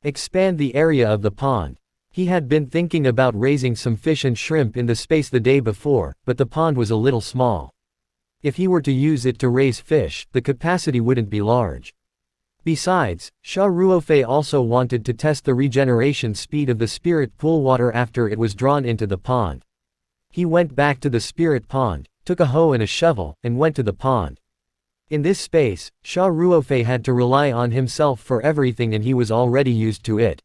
Expand the area of the pond. He had been thinking about raising some fish and shrimp in the space the day before, but the pond was a little small. If he were to use it to raise fish, the capacity wouldn't be large. Besides, Xia Ruofei also wanted to test the regeneration speed of the spirit pool water after it was drawn into the pond. He went back to the spirit pond, took a hoe and a shovel, and went to the pond. In this space, Xia Ruofei had to rely on himself for everything and he was already used to it.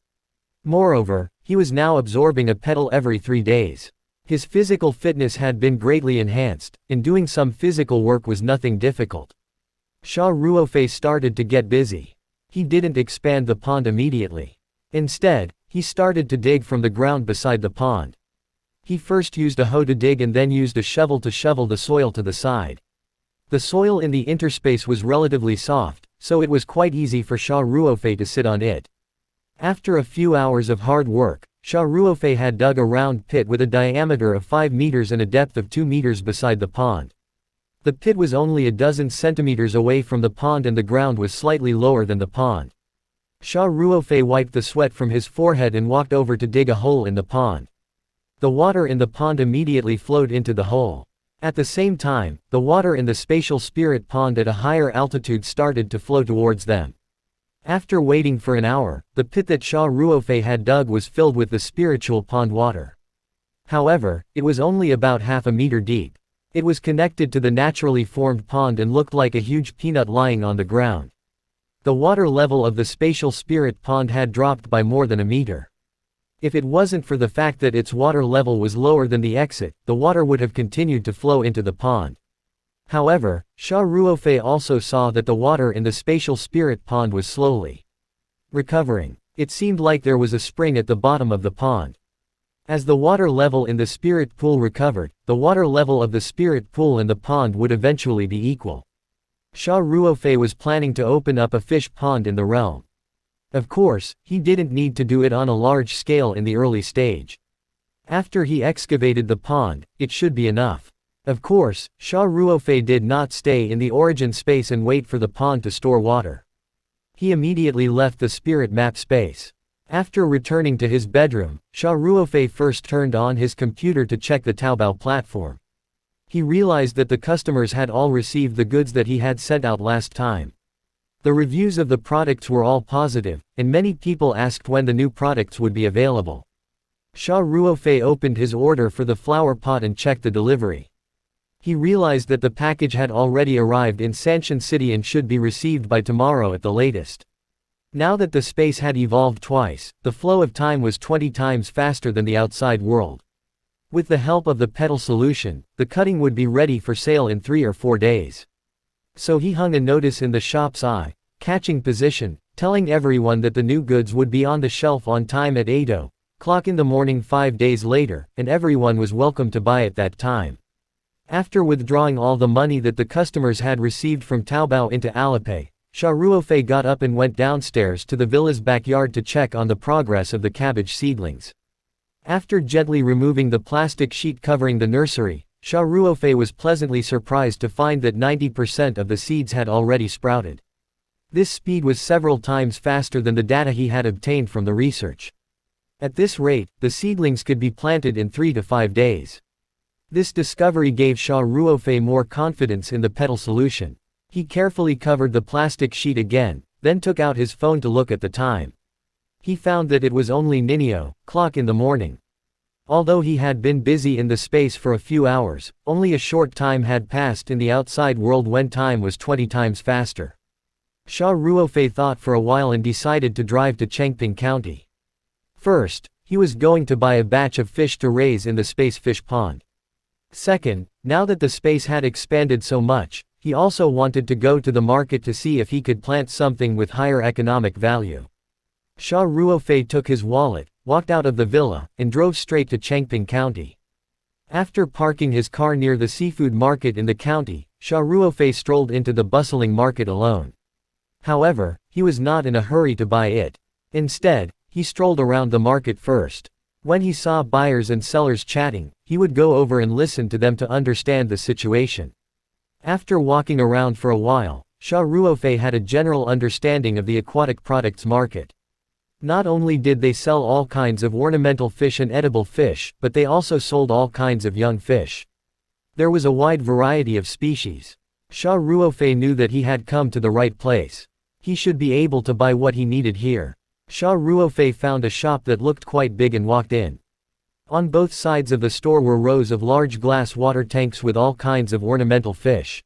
Moreover, he was now absorbing a petal every 3 days. His physical fitness had been greatly enhanced, and doing some physical work was nothing difficult. Xia Ruofei started to get busy. He didn't expand the pond immediately. Instead, he started to dig from the ground beside the pond. He first used a hoe to dig and then used a shovel to shovel the soil to the side. The soil in the interspace was relatively soft, so it was quite easy for Xia Ruofei to sit on it. After a few hours of hard work, Xia Ruofei had dug a round pit with a diameter of 5 meters and a depth of 2 meters beside the pond. The pit was only a dozen centimeters away from the pond and the ground was slightly lower than the pond. Xia Ruofei wiped the sweat from his forehead and walked over to dig a hole in the pond. The water in the pond immediately flowed into the hole. At the same time, the water in the spatial spirit pond at a higher altitude started to flow towards them. After waiting for an hour, the pit that Xia Ruofei had dug was filled with the spiritual pond water. However, it was only about half a meter deep. It was connected to the naturally formed pond and looked like a huge peanut lying on the ground. The water level of the spatial spirit pond had dropped by more than a meter. If it wasn't for the fact that its water level was lower than the exit, the water would have continued to flow into the pond. However, Xia Ruofei also saw that the water in the spatial spirit pond was slowly recovering. It seemed like there was a spring at the bottom of the pond. As the water level in the spirit pool recovered, the water level of the spirit pool and the pond would eventually be equal. Xia Ruofei was planning to open up a fish pond in the realm. Of course, he didn't need to do it on a large scale in the early stage. After he excavated the pond, it should be enough. Of course, Xia Ruofei did not stay in the origin space and wait for the pond to store water. He immediately left the spirit map space. After returning to his bedroom, Xia Ruofei first turned on his computer to check the Taobao platform. He realized that the customers had all received the goods that he had sent out last time. The reviews of the products were all positive, and many people asked when the new products would be available. Xia Ruofei opened his order for the flower pot and checked the delivery. He realized that the package had already arrived in Sanshan City and should be received by tomorrow at the latest. Now that the space had evolved twice, the flow of time was 20 times faster than the outside world. With the help of the petal solution, the cutting would be ready for sale in 3 or 4 days. So he hung a notice in the shop's eye-catching position, telling everyone that the new goods would be on the shelf on time at 8:00 in the morning 5 days later, and everyone was welcome to buy at that time. After withdrawing all the money that the customers had received from Taobao into Alipay, Xia Ruofei got up and went downstairs to the villa's backyard to check on the progress of the cabbage seedlings. After gently removing the plastic sheet covering the nursery, Xia Ruofei was pleasantly surprised to find that 90% of the seeds had already sprouted. This speed was several times faster than the data he had obtained from the research. At this rate, the seedlings could be planted in 3 to 5 days. This discovery gave Xia Ruofei more confidence in the petal solution. He carefully covered the plastic sheet again, then took out his phone to look at the time. He found that it was only o'clock in the morning. Although he had been busy in the space for a few hours, only a short time had passed in the outside world when time was 20 times faster. Xia Ruofei thought for a while and decided to drive to Chengping County. First, he was going to buy a batch of fish to raise in the space fish pond. Second, now that the space had expanded so much, he also wanted to go to the market to see if he could plant something with higher economic value. Xia Ruofei took his wallet, walked out of the villa, and drove straight to Chengping County. After parking his car near the seafood market in the county, Xia Ruofei strolled into the bustling market alone. However, he was not in a hurry to buy it. Instead, he strolled around the market first. When he saw buyers and sellers chatting, he would go over and listen to them to understand the situation. After walking around for a while, Xia Ruofei had a general understanding of the aquatic products market. Not only did they sell all kinds of ornamental fish and edible fish, but they also sold all kinds of young fish. There was a wide variety of species. Xia Ruofei knew that he had come to the right place. He should be able to buy what he needed here. Xia Ruofei found a shop that looked quite big and walked in. On both sides of the store were rows of large glass water tanks with all kinds of ornamental fish.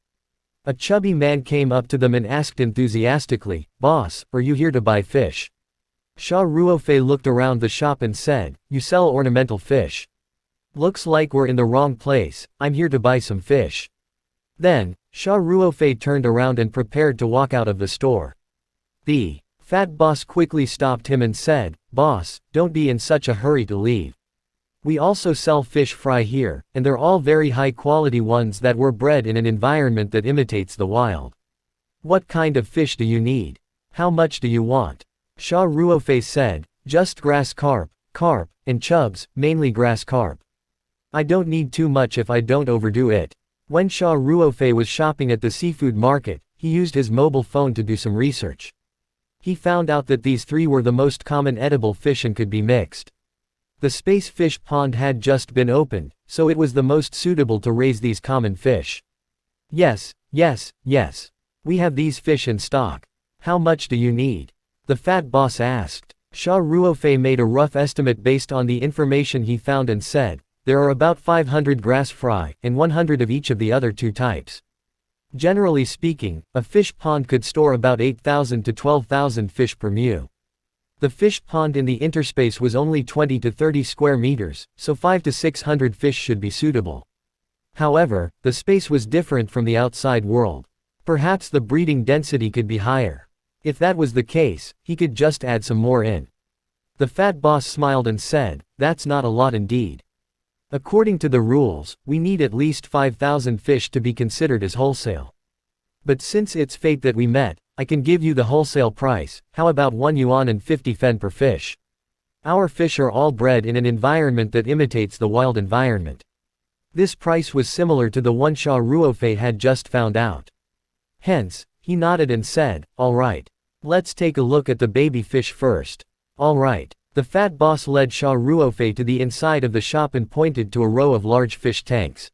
A chubby man came up to them and asked enthusiastically, "Boss, are you here to buy fish?" Xia Ruofei looked around the shop and said, "You sell ornamental fish? Looks like we're in the wrong place, I'm here to buy some fish." Then, Xia Ruofei turned around and prepared to walk out of the store. The fat boss quickly stopped him and said, "Boss, don't be in such a hurry to leave. We also sell fish fry here, and they're all very high quality ones that were bred in an environment that imitates the wild. What kind of fish do you need? How much do you want?" Xia Ruofei said, "Just grass carp, and chubs, mainly grass carp. I don't need too much if I don't overdo it." When Xia Ruofei was shopping at the seafood market, he used his mobile phone to do some research. He found out that these three were the most common edible fish and could be mixed. The space fish pond had just been opened, so it was the most suitable to raise these common fish. Yes. We have these fish in stock. How much do you need?" the fat boss asked. Xia Ruofei made a rough estimate based on the information he found and said, "There are about 500 grass fry, and 100 of each of the other two types. Generally speaking, a fish pond could store about 8,000 to 12,000 fish per mew. The fish pond in the interspace was only 20 to 30 square meters, so 500 to 600 fish should be suitable. However, the space was different from the outside world. Perhaps the breeding density could be higher. If that was the case, he could just add some more in." The fat boss smiled and said, "That's not a lot indeed. According to the rules, we need at least 5,000 fish to be considered as wholesale. But since it's fate that we met, I can give you the wholesale price. How about 1 yuan and 50 fen per fish? Our fish are all bred in an environment that imitates the wild environment." This price was similar to the one Xia Ruofei had just found out. Hence, he nodded and said, "All right. Let's take a look at the baby fish first." "All right." The fat boss led Xia Ruofei to the inside of the shop and pointed to a row of large fish tanks.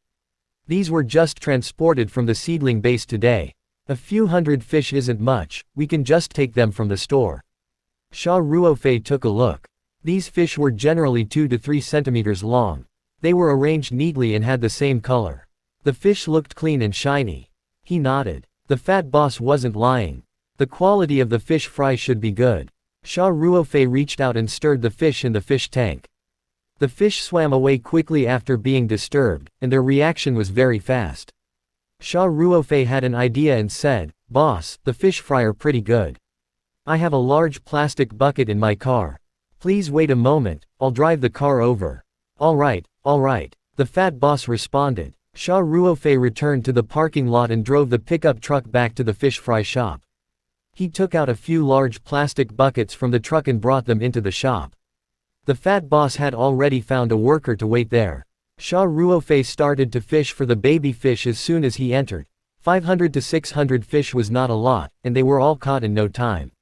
These were just transported from the seedling base today. "A few hundred fish isn't much, we can just take them from the store." Xia Ruofei took a look. These fish were generally 2 to 3 centimeters long. They were arranged neatly and had the same color. The fish looked clean and shiny. He nodded. The fat boss wasn't lying. The quality of the fish fry should be good. Xia Ruofei reached out and stirred the fish in the fish tank. The fish swam away quickly after being disturbed, and their reaction was very fast. Xia Ruofei had an idea and said, "Boss, the fish fry are pretty good. I have a large plastic bucket in my car. Please wait a moment, I'll drive the car over." All right, the fat boss responded. Xia Ruofei returned to the parking lot and drove the pickup truck back to the fish fry shop. He took out a few large plastic buckets from the truck and brought them into the shop. The fat boss had already found a worker to wait there. Xia Ruofei started to fish for the baby fish as soon as he entered. 500 to 600 fish was not a lot, and they were all caught in no time.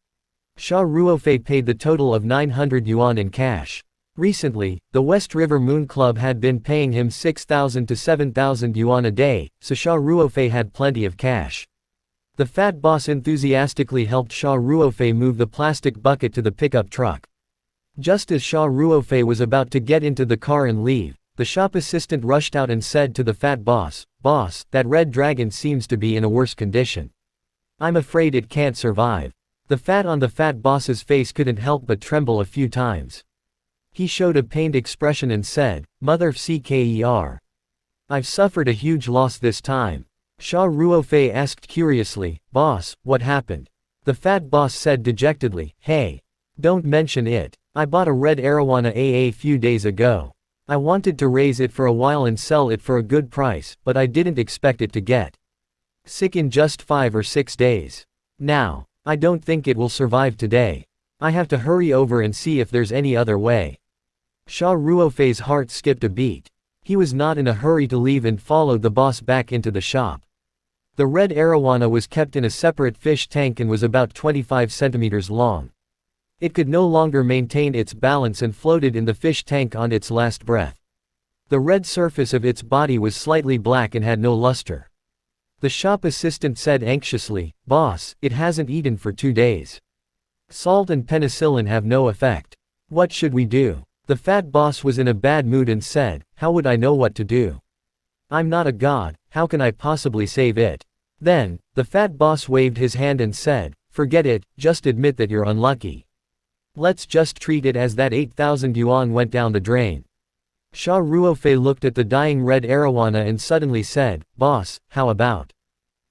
Xia Ruofei paid the total of 900 yuan in cash. Recently, the West River Moon Club had been paying him 6,000 to 7,000 yuan a day, so Xia Ruofei had plenty of cash. The fat boss enthusiastically helped Xia Ruofei move the plastic bucket to the pickup truck. Just as Xia Ruofei was about to get into the car and leave, the shop assistant rushed out and said to the fat boss, "Boss, that red dragon seems to be in a worse condition. I'm afraid it can't survive." The fat on the fat boss's face couldn't help but tremble a few times. He showed a pained expression and said, "Mother Fcker. I've suffered a huge loss this time." Xia Ruofei asked curiously, "Boss, what happened?" The fat boss said dejectedly, "Hey. Don't mention it. I bought a red arowana a few days ago. I wanted to raise it for a while and sell it for a good price, but I didn't expect it to get sick in just 5 or 6 days. Now, I don't think it will survive today. I have to hurry over and see if there's any other way." Xia Ruofei's heart skipped a beat. He was not in a hurry to leave and followed the boss back into the shop. The red arowana was kept in a separate fish tank and was about 25 centimeters long. It could no longer maintain its balance and floated in the fish tank on its last breath. The red surface of its body was slightly black and had no luster. The shop assistant said anxiously, "Boss, it hasn't eaten for 2 days. Salt and penicillin have no effect. What should we do?" The fat boss was in a bad mood and said, "How would I know what to do? I'm not a god, how can I possibly save it?" Then, the fat boss waved his hand and said, "Forget it, just admit that you're unlucky. Let's just treat it as that 8,000 yuan went down the drain." Xia Ruofei looked at the dying red arowana and suddenly said, "Boss, how about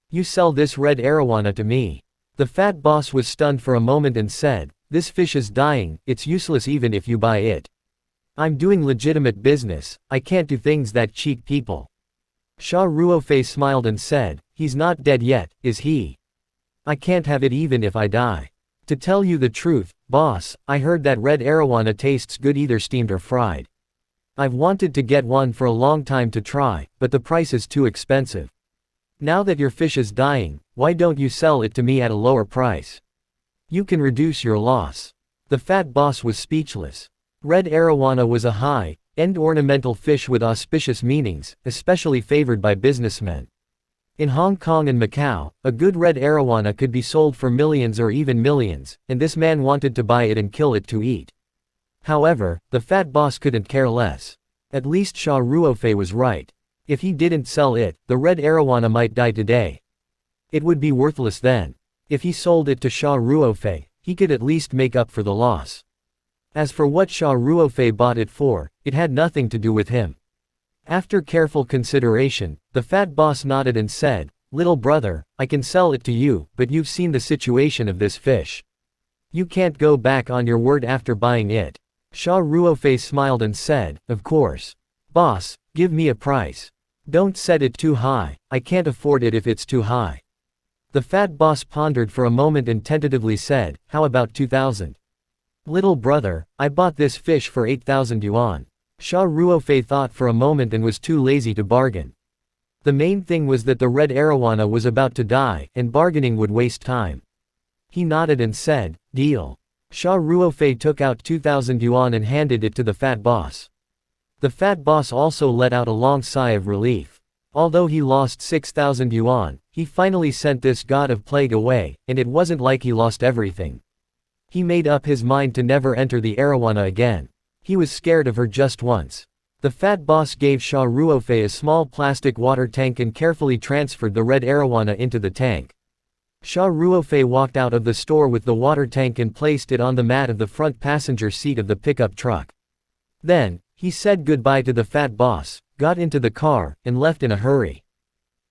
you sell this red arowana to me?" The fat boss was stunned for a moment and said, "This fish is dying, it's useless even if you buy it. I'm doing legitimate business, I can't do things that cheat people." Xia Ruofei smiled and said, "He's not dead yet, is he? I can't have it even if I die. To tell you the truth, boss, I heard that red arowana tastes good either steamed or fried. I've wanted to get one for a long time to try, but the price is too expensive. Now that your fish is dying, why don't you sell it to me at a lower price? You can reduce your loss." The fat boss was speechless. Red arowana was a high-end ornamental fish with auspicious meanings, especially favored by businessmen. In Hong Kong and Macau, a good red arowana could be sold for millions or even millions, and this man wanted to buy it and kill it to eat. However, the fat boss couldn't care less. At least Xia Ruofei was right. If he didn't sell it, the red arowana might die today. It would be worthless then. If he sold it to Xia Ruofei, he could at least make up for the loss. As for what Xia Ruofei bought it for, it had nothing to do with him. After careful consideration, the fat boss nodded and said, "Little brother, I can sell it to you, but you've seen the situation of this fish. You can't go back on your word after buying it." Xia Ruofei smiled and said, "Of course. Boss, give me a price. Don't set it too high, I can't afford it if it's too high." The fat boss pondered for a moment and tentatively said, "How about 2,000? Little brother, I bought this fish for 8,000 yuan. Xia Ruofei thought for a moment and was too lazy to bargain. The main thing was that the red arowana was about to die, and bargaining would waste time. He nodded and said, "Deal." Xia Ruofei took out 2,000 yuan and handed it to the fat boss. The fat boss also let out a long sigh of relief. Although he lost 6,000 yuan, he finally sent this god of plague away, and it wasn't like he lost everything. He made up his mind to never enter the arowana again. He was scared of her just once. The fat boss gave Xia Ruofei a small plastic water tank and carefully transferred the red arowana into the tank. Xia Ruofei walked out of the store with the water tank and placed it on the mat of the front passenger seat of the pickup truck. Then, he said goodbye to the fat boss, got into the car, and left in a hurry.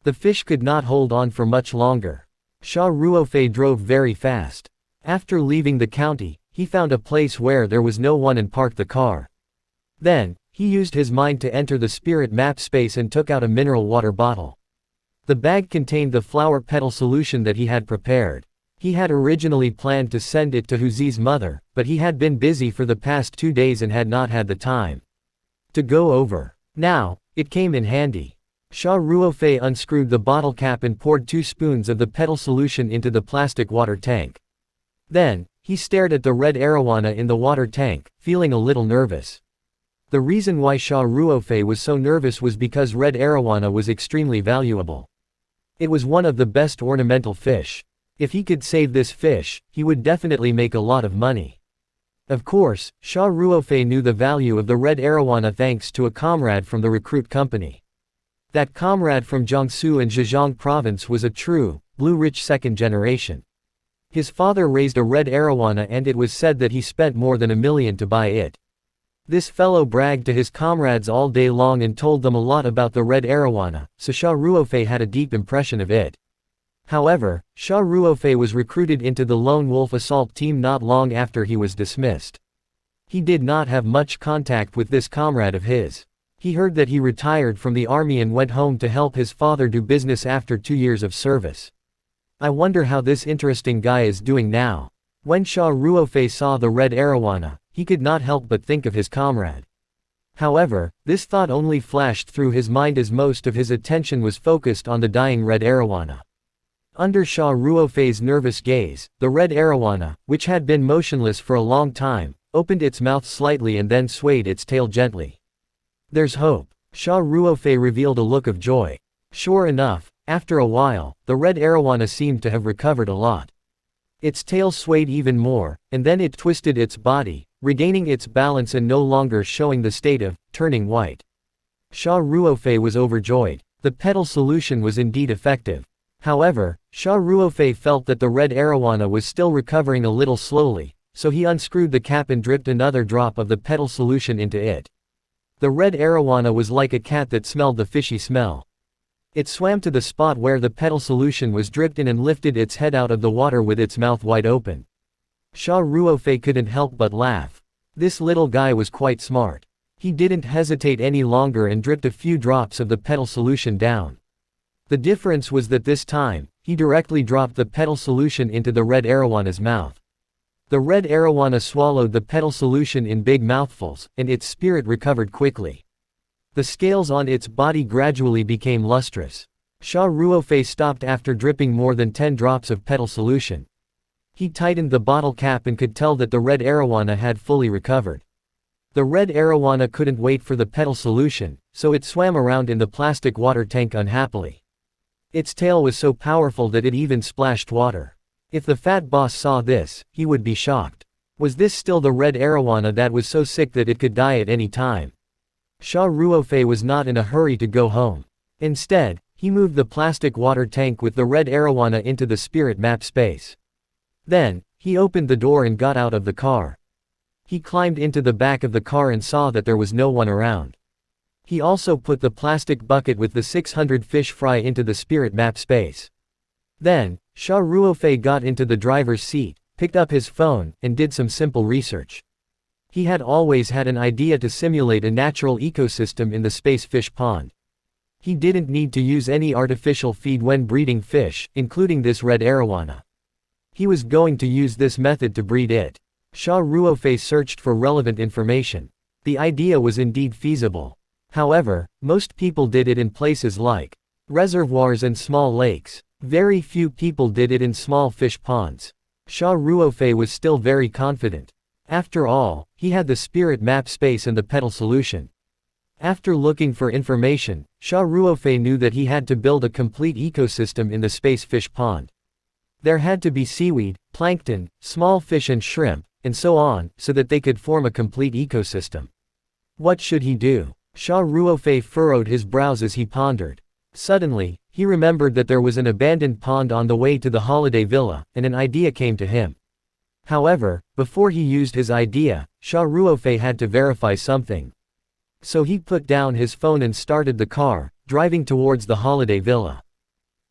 The fish could not hold on for much longer. Xia Ruofei drove very fast. After leaving the county, he found a place where there was no one and parked the car. Then, he used his mind to enter the spirit map space and took out a mineral water bottle. The bag contained the flower petal solution that he had prepared. He had originally planned to send it to Huzi's mother, but he had been busy for the past 2 days and had not had the time to go over. Now, it came in handy. Xia Ruofei unscrewed the bottle cap and poured 2 spoons of the petal solution into the plastic water tank. Then, he stared at the red arowana in the water tank, feeling a little nervous. The reason why Xia Ruofei was so nervous was because red arowana was extremely valuable. It was one of the best ornamental fish. If he could save this fish, he would definitely make a lot of money. Of course, Xia Ruofei knew the value of the red arowana thanks to a comrade from the recruit company. That comrade from Jiangsu and Zhejiang province was a true, blue-rich second generation. His father raised a red arowana and it was said that he spent more than $1 million to buy it. This fellow bragged to his comrades all day long and told them a lot about the red arowana, so Xia Ruofei had a deep impression of it. However, Xia Ruofei was recruited into the Lone Wolf assault team not long after he was dismissed. He did not have much contact with this comrade of his. He heard that he retired from the army and went home to help his father do business after 2 years of service. I wonder how this interesting guy is doing now. When Xia Ruofei saw the red arowana, he could not help but think of his comrade. However, this thought only flashed through his mind as most of his attention was focused on the dying red arowana. Under Xia Ruofei's nervous gaze, the red arowana, which had been motionless for a long time, opened its mouth slightly and then swayed its tail gently. There's hope. Xia Ruofei revealed a look of joy. Sure enough, after a while, the red arowana seemed to have recovered a lot. Its tail swayed even more, and then it twisted its body, regaining its balance and no longer showing the state of turning white. Xia Ruofei was overjoyed. The petal solution was indeed effective. However, Xia Ruofei felt that the red arowana was still recovering a little slowly, so he unscrewed the cap and dripped another drop of the petal solution into it. The red arowana was like a cat that smelled the fishy smell. It swam to the spot where the petal solution was dripped in and lifted its head out of the water with its mouth wide open. Xia Ruofei couldn't help but laugh. This little guy was quite smart. He didn't hesitate any longer and dripped a few drops of the petal solution down. The difference was that this time, he directly dropped the petal solution into the red arowana's mouth. The red arowana swallowed the petal solution in big mouthfuls, and its spirit recovered quickly. The scales on its body gradually became lustrous. Xia Ruofei stopped after dripping more than 10 drops of petal solution. He tightened the bottle cap and could tell that the red arowana had fully recovered. The red arowana couldn't wait for the petal solution, so it swam around in the plastic water tank unhappily. Its tail was so powerful that it even splashed water. If the fat boss saw this, he would be shocked. Was this still the red arowana that was so sick that it could die at any time? Xia Ruofei was not in a hurry to go home. Instead, he moved the plastic water tank with the red arowana into the spirit map space. Then, he opened the door and got out of the car. He climbed into the back of the car and saw that there was no one around. He also put the plastic bucket with the 600 fish fry into the spirit map space. Then, Xia Ruofei got into the driver's seat, picked up his phone, and did some simple research. He had always had an idea to simulate a natural ecosystem in the space fish pond. He didn't need to use any artificial feed when breeding fish, including this red arowana. He was going to use this method to breed it. Xia Ruofei searched for relevant information. The idea was indeed feasible. However, most people did it in places like reservoirs and small lakes. Very few people did it in small fish ponds. Xia Ruofei was still very confident. After all, he had the spirit map space and the petal solution. After looking for information, Xia Ruofei knew that he had to build a complete ecosystem in the space fish pond. There had to be seaweed, plankton, small fish and shrimp, and so on, so that they could form a complete ecosystem. What should he do? Xia Ruofei furrowed his brows as he pondered. Suddenly, he remembered that there was an abandoned pond on the way to the holiday villa, and an idea came to him. However, before he used his idea, Xia Ruofei had to verify something. So he put down his phone and started the car, driving towards the holiday villa.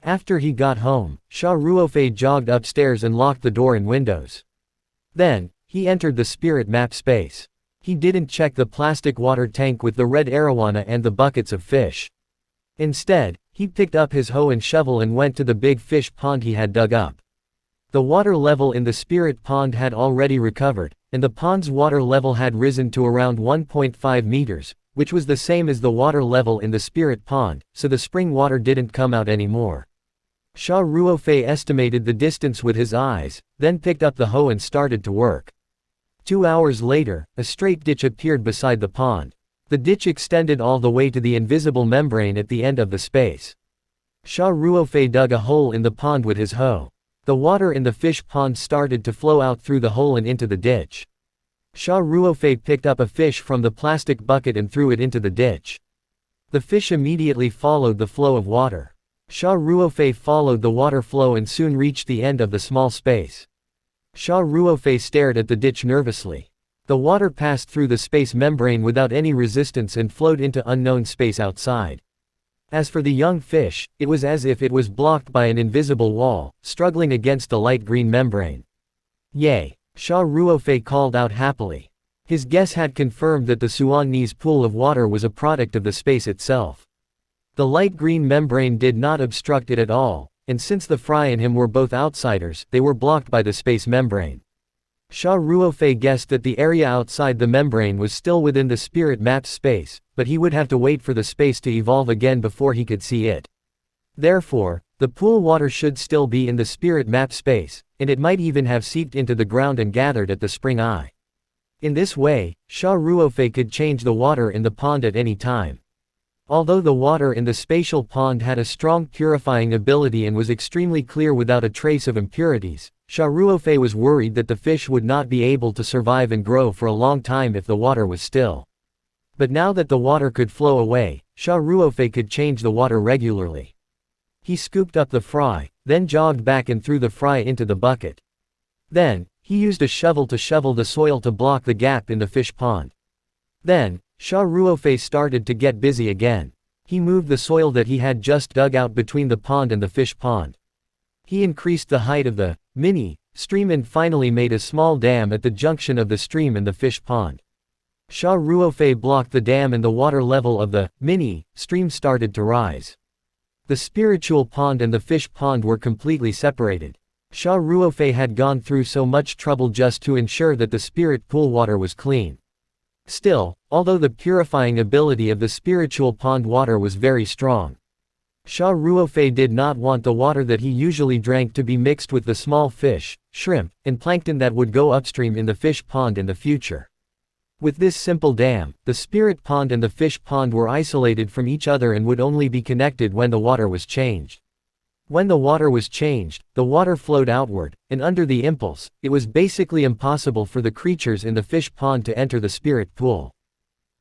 After he got home, Xia Ruofei jogged upstairs and locked the door and windows. Then, he entered the spirit map space. He didn't check the plastic water tank with the red arowana and the buckets of fish. Instead, he picked up his hoe and shovel and went to the big fish pond he had dug up. The water level in the spirit pond had already recovered, and the pond's water level had risen to around 1.5 meters, which was the same as the water level in the spirit pond, so the spring water didn't come out anymore. Xia Ruofei estimated the distance with his eyes, then picked up the hoe and started to work. 2 hours later, a straight ditch appeared beside the pond. The ditch extended all the way to the invisible membrane at the end of the space. Xia Ruofei dug a hole in the pond with his hoe. The water in the fish pond started to flow out through the hole and into the ditch. Xia Ruofei picked up a fish from the plastic bucket and threw it into the ditch. The fish immediately followed the flow of water. Xia Ruofei followed the water flow and soon reached the end of the small space. Xia Ruofei stared at the ditch nervously. The water passed through the space membrane without any resistance and flowed into unknown space outside. As for the young fish, it was as if it was blocked by an invisible wall, struggling against the light green membrane. Yay! Xia Ruofei called out happily. His guess had confirmed that the Suanese pool of water was a product of the space itself. The light green membrane did not obstruct it at all, and since the Fry and him were both outsiders, they were blocked by the space membrane. Xia Ruofei guessed that the area outside the membrane was still within the spirit map's space, but he would have to wait for the space to evolve again before he could see it. Therefore, the pool water should still be in the spirit map space, and it might even have seeped into the ground and gathered at the spring eye. In this way, Xia Ruofei could change the water in the pond at any time. Although the water in the spatial pond had a strong purifying ability and was extremely clear without a trace of impurities, Xia Ruofei was worried that the fish would not be able to survive and grow for a long time if the water was still. But now that the water could flow away, Xia Ruofei could change the water regularly. He scooped up the fry, then jogged back and threw the fry into the bucket. Then, he used a shovel to shovel the soil to block the gap in the fish pond. Then, Xia Ruofei started to get busy again. He moved the soil that he had just dug out between the pond and the fish pond. He increased the height of the mini stream and finally made a small dam at the junction of the stream and the fish pond. Xia Ruofei blocked the dam and the water level of the mini stream started to rise. The spiritual pond and the fish pond were completely separated. Xia Ruofei had gone through so much trouble just to ensure that the spirit pool water was clean. Still, although the purifying ability of the spiritual pond water was very strong, Xia Ruofei did not want the water that he usually drank to be mixed with the small fish, shrimp, and plankton that would go upstream in the fish pond in the future. With this simple dam, the spirit pond and the fish pond were isolated from each other and would only be connected when the water was changed. When the water was changed, the water flowed outward, and under the impulse, it was basically impossible for the creatures in the fish pond to enter the spirit pool.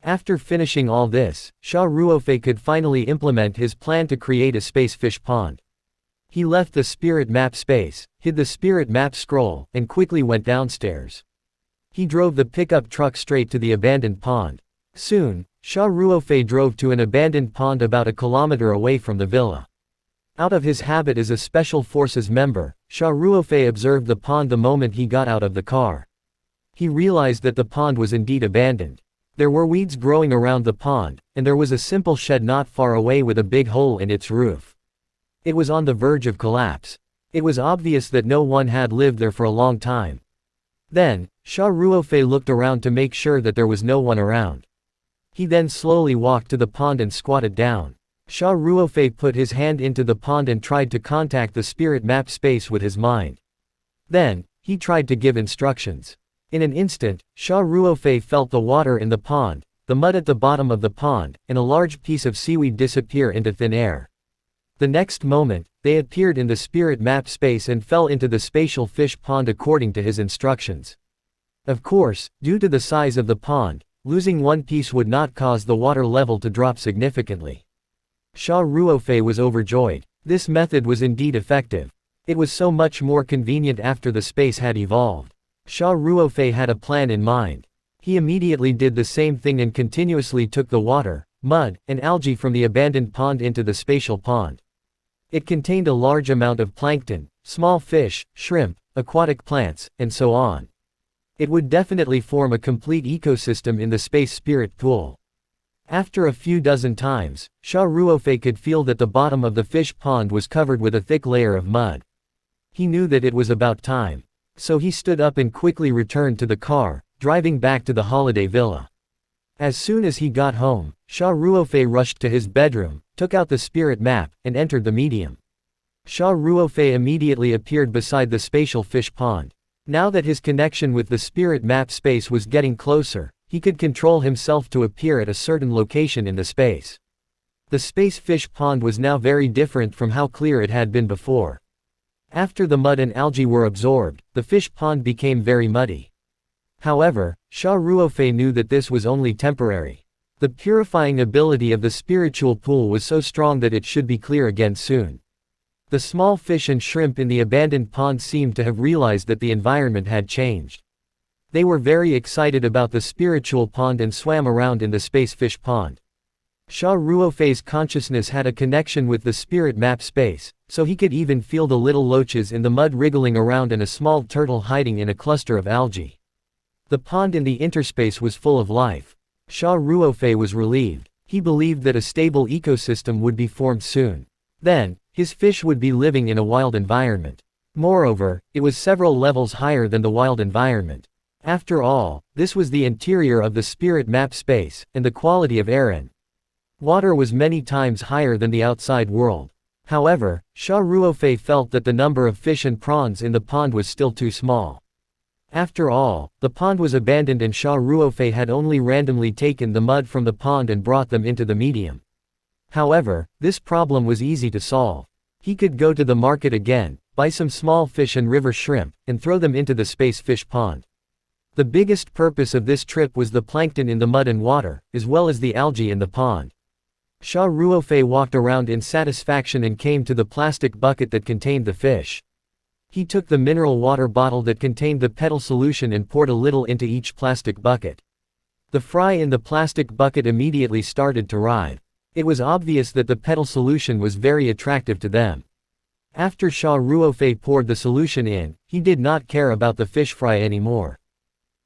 After finishing all this, Xia Ruofei could finally implement his plan to create a space fish pond. He left the spirit map space, hid the spirit map scroll, and quickly went downstairs. He drove the pickup truck straight to the abandoned pond. Soon, Xia Ruofei drove to an abandoned pond about a kilometer away from the villa. Out of his habit as a special forces member, Xia Ruofei observed the pond the moment he got out of the car. He realized that the pond was indeed abandoned. There were weeds growing around the pond, and there was a simple shed not far away with a big hole in its roof. It was on the verge of collapse. It was obvious that no one had lived there for a long time. Then, Xia Ruofei looked around to make sure that there was no one around. He then slowly walked to the pond and squatted down. Xia Ruofei put his hand into the pond and tried to contact the spirit map space with his mind. Then, he tried to give instructions. In an instant, Xia Ruofei felt the water in the pond, the mud at the bottom of the pond, and a large piece of seaweed disappear into thin air. The next moment, they appeared in the spirit map space and fell into the spatial fish pond according to his instructions. Of course, due to the size of the pond, losing one piece would not cause the water level to drop significantly. Xia Ruofei was overjoyed. This method was indeed effective. It was so much more convenient after the space had evolved. Xia Ruofei had a plan in mind. He immediately did the same thing and continuously took the water, mud, and algae from the abandoned pond into the spatial pond. It contained a large amount of plankton, small fish, shrimp, aquatic plants, and so on. It would definitely form a complete ecosystem in the space spirit pool. After a few dozen times, Xia Ruofei could feel that the bottom of the fish pond was covered with a thick layer of mud. He knew that it was about time. So he stood up and quickly returned to the car, driving back to the holiday villa. As soon as he got home, Xia Ruofei rushed to his bedroom, took out the spirit map, and entered the medium. Xia Ruofei immediately appeared beside the spatial fish pond. Now that his connection with the spirit map space was getting closer, he could control himself to appear at a certain location in the space. The space fish pond was now very different from how clear it had been before. After the mud and algae were absorbed, the fish pond became very muddy. However, Xia Ruofei knew that this was only temporary. The purifying ability of the spiritual pool was so strong that it should be clear again soon. The small fish and shrimp in the abandoned pond seemed to have realized that the environment had changed. They were very excited about the spiritual pond and swam around in the space fish pond. Xia Ruofei's consciousness had a connection with the spirit map space, so he could even feel the little loaches in the mud wriggling around and a small turtle hiding in a cluster of algae. The pond in the interspace was full of life. Xia Ruofei was relieved. He believed that a stable ecosystem would be formed soon. Then, his fish would be living in a wild environment. Moreover, it was several levels higher than the wild environment. After all, this was the interior of the spirit map space, and the quality of air and water was many times higher than the outside world. However, Xia Ruofei felt that the number of fish and prawns in the pond was still too small. After all, the pond was abandoned and Xia Ruofei had only randomly taken the mud from the pond and brought them into the medium. However, this problem was easy to solve. He could go to the market again, buy some small fish and river shrimp, and throw them into the space fish pond. The biggest purpose of this trip was the plankton in the mud and water, as well as the algae in the pond. Xia Ruofei walked around in satisfaction and came to the plastic bucket that contained the fish. He took the mineral water bottle that contained the petal solution and poured a little into each plastic bucket. The fry in the plastic bucket immediately started to writhe. It was obvious that the petal solution was very attractive to them. After Xia Ruofei poured the solution in, he did not care about the fish fry anymore.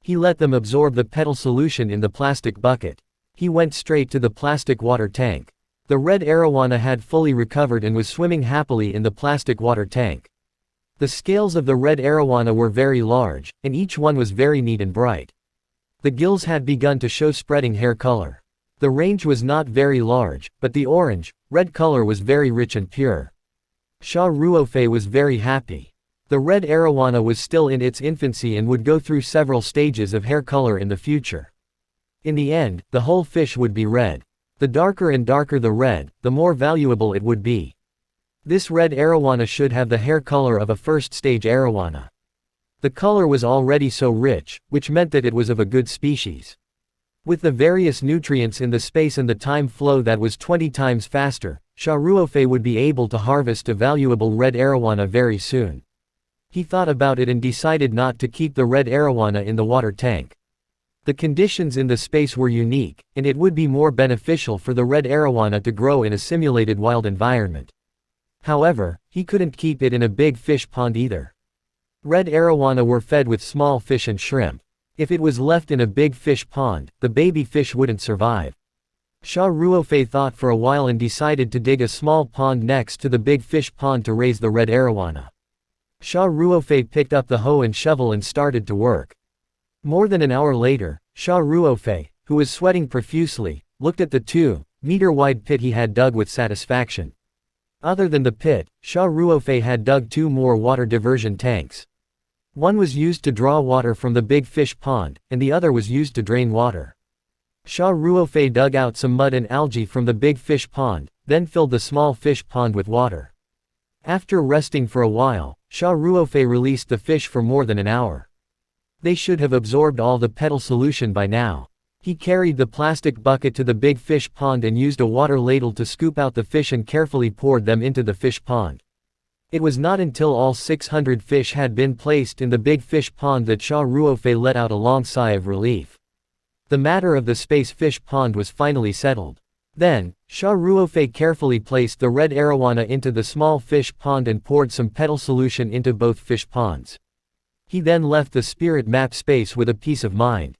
He let them absorb the petal solution in the plastic bucket. He went straight to the plastic water tank. The red arowana had fully recovered and was swimming happily in the plastic water tank. The scales of the red arowana were very large, and each one was very neat and bright. The gills had begun to show spreading hair color. The range was not very large, but the orange, red color was very rich and pure. Xia Ruofei was very happy. The red arowana was still in its infancy and would go through several stages of hair color in the future. In the end, the whole fish would be red. The darker and darker the red, the more valuable it would be. This red arowana should have the hair color of a first-stage arowana. The color was already so rich, which meant that it was of a good species. With the various nutrients in the space and the time flow that was 20 times faster, Xia Ruofei would be able to harvest a valuable red arowana very soon. He thought about it and decided not to keep the red arowana in the water tank. The conditions in the space were unique, and it would be more beneficial for the red arowana to grow in a simulated wild environment. However, he couldn't keep it in a big fish pond either. Red arowana were fed with small fish and shrimp. If it was left in a big fish pond, the baby fish wouldn't survive. Xia Ruofei thought for a while and decided to dig a small pond next to the big fish pond to raise the red arowana. Xia Ruofei picked up the hoe and shovel and started to work. More than an hour later, Xia Ruofei, who was sweating profusely, looked at the 2-meter-wide pit he had dug with satisfaction. Other than the pit, Xia Ruofei had dug 2 more water diversion tanks. One was used to draw water from the big fish pond, and the other was used to drain water. Xia Ruofei dug out some mud and algae from the big fish pond, then filled the small fish pond with water. After resting for a while, Xia Ruofei released the fish for more than an hour. They should have absorbed all the petal solution by now. He carried the plastic bucket to the big fish pond and used a water ladle to scoop out the fish and carefully poured them into the fish pond. It was not until all 600 fish had been placed in the big fish pond that Xia Ruofei let out a long sigh of relief. The matter of the space fish pond was finally settled. Then, Xia Ruofei carefully placed the red arowana into the small fish pond and poured some petal solution into both fish ponds. He then left the spirit map space with a peace of mind.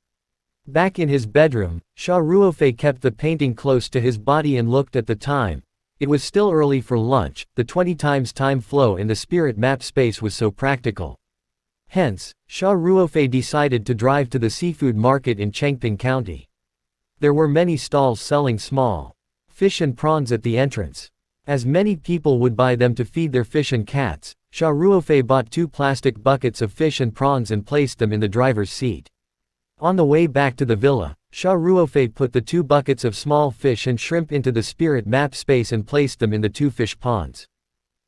Back in his bedroom, Xia Ruofei kept the painting close to his body and looked at the time. It was still early for lunch. The 20 times time flow in the spirit map space was so practical. Hence, Xia Ruofei decided to drive to the seafood market in Changping County. There were many stalls selling small fish and prawns at the entrance. As many people would buy them to feed their fish and cats, Xia Ruofei bought 2 plastic buckets of fish and prawns and placed them in the driver's seat. On the way back to the villa, Xia Ruofei put the 2 buckets of small fish and shrimp into the spirit map space and placed them in the 2 fish ponds.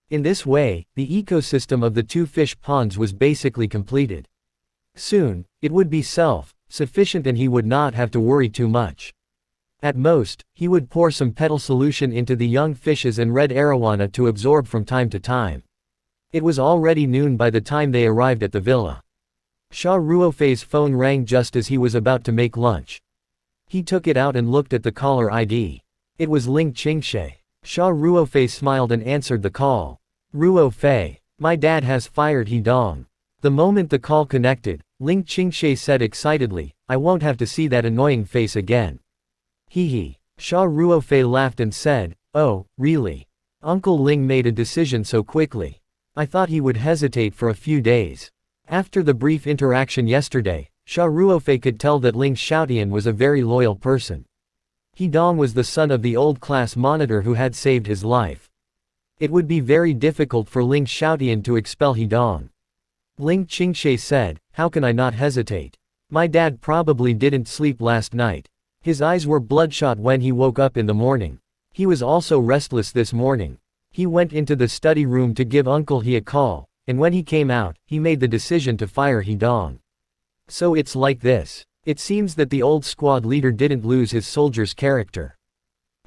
In this way, the ecosystem of the 2 fish ponds was basically completed. Soon, it would be self-sufficient and he would not have to worry too much. At most, he would pour some petal solution into the young fishes and red arowana to absorb from time to time. It was already noon by the time they arrived at the villa. Xia Ruofei's phone rang just as he was about to make lunch. He took it out and looked at the caller ID. It was Ling Qingshe. Xia Ruofei smiled and answered the call. Ruofei, my dad has fired He Dong. The moment the call connected, Ling Qingshe said excitedly, I won't have to see that annoying face again. Hee. Xia Ruofei laughed and said, oh, really? Uncle Ling made a decision so quickly. I thought he would hesitate for a few days. After the brief interaction yesterday, Xia Ruofei could tell that Ling Xiaotian was a very loyal person. He Dong was the son of the old class monitor who had saved his life. It would be very difficult for Ling Xiaotian to expel He Dong. Ling Qingshe said, how can I not hesitate? My dad probably didn't sleep last night. His eyes were bloodshot when he woke up in the morning. He was also restless this morning. He went into the study room to give Uncle He a call, and when he came out, he made the decision to fire He Dong. So it's like this. It seems that the old squad leader didn't lose his soldier's character.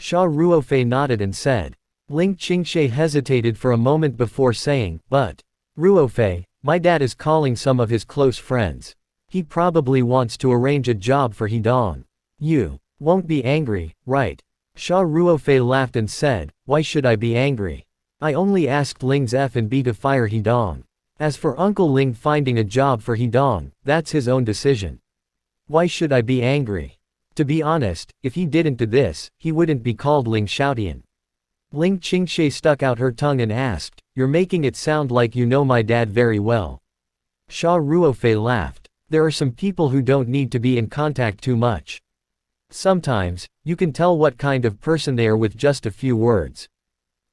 Xia Ruofei nodded and said. Ling Qingshe hesitated for a moment before saying, but, Ruofei, my dad is calling some of his close friends. He probably wants to arrange a job for He Dong. You won't be angry, right? Xia Ruofei laughed and said, why should I be angry? I only asked Ling's F&B to fire He Dong. As for Uncle Ling finding a job for He Dong, that's his own decision. Why should I be angry? To be honest, if he didn't do this, he wouldn't be called Ling Xiaotian. Ling Qingshe stuck out her tongue and asked, you're making it sound like you know my dad very well. Xia Ruofei laughed. There are some people who don't need to be in contact too much. Sometimes, you can tell what kind of person they are with just a few words.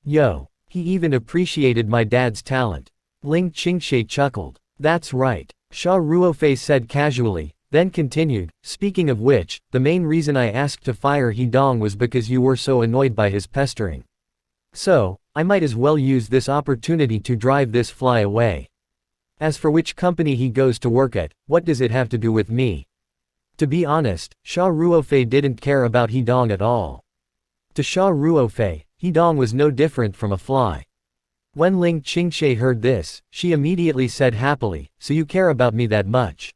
Yo, he even appreciated my dad's talent. Ling Qingshe chuckled. That's right. Xia Ruofei said casually, then continued, speaking of which, the main reason I asked to fire He Dong was because you were so annoyed by his pestering. So, I might as well use this opportunity to drive this fly away. As for which company he goes to work at, what does it have to do with me? To be honest, Xia Ruofei didn't care about He Dong at all. To Xia Ruofei, He Dong was no different from a fly. When Ling Qingshe heard this, she immediately said happily, so you care about me that much?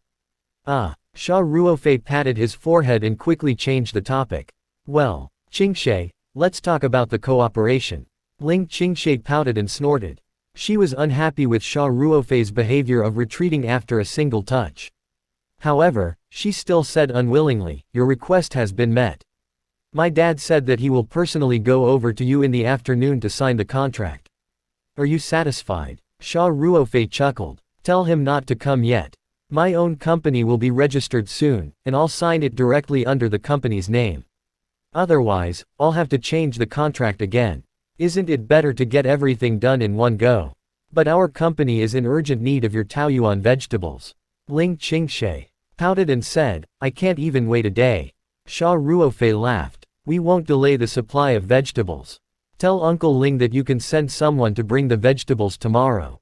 Ah, Xia Ruofei patted his forehead and quickly changed the topic. Well, Qingshe, let's talk about the cooperation. Ling Qingshe pouted and snorted. She was unhappy with Xia Ruofei's behavior of retreating after a single touch. However, she still said unwillingly, your request has been met. My dad said that he will personally go over to you in the afternoon to sign the contract. Are you satisfied? Xia Ruofei chuckled. Tell him not to come yet. My own company will be registered soon, and I'll sign it directly under the company's name. Otherwise, I'll have to change the contract again. Isn't it better to get everything done in one go? But our company is in urgent need of your Taoyuan vegetables. Ling Qingshe pouted and said, I can't even wait a day. Xia Ruofei laughed. We won't delay the supply of vegetables. Tell Uncle Ling that you can send someone to bring the vegetables tomorrow.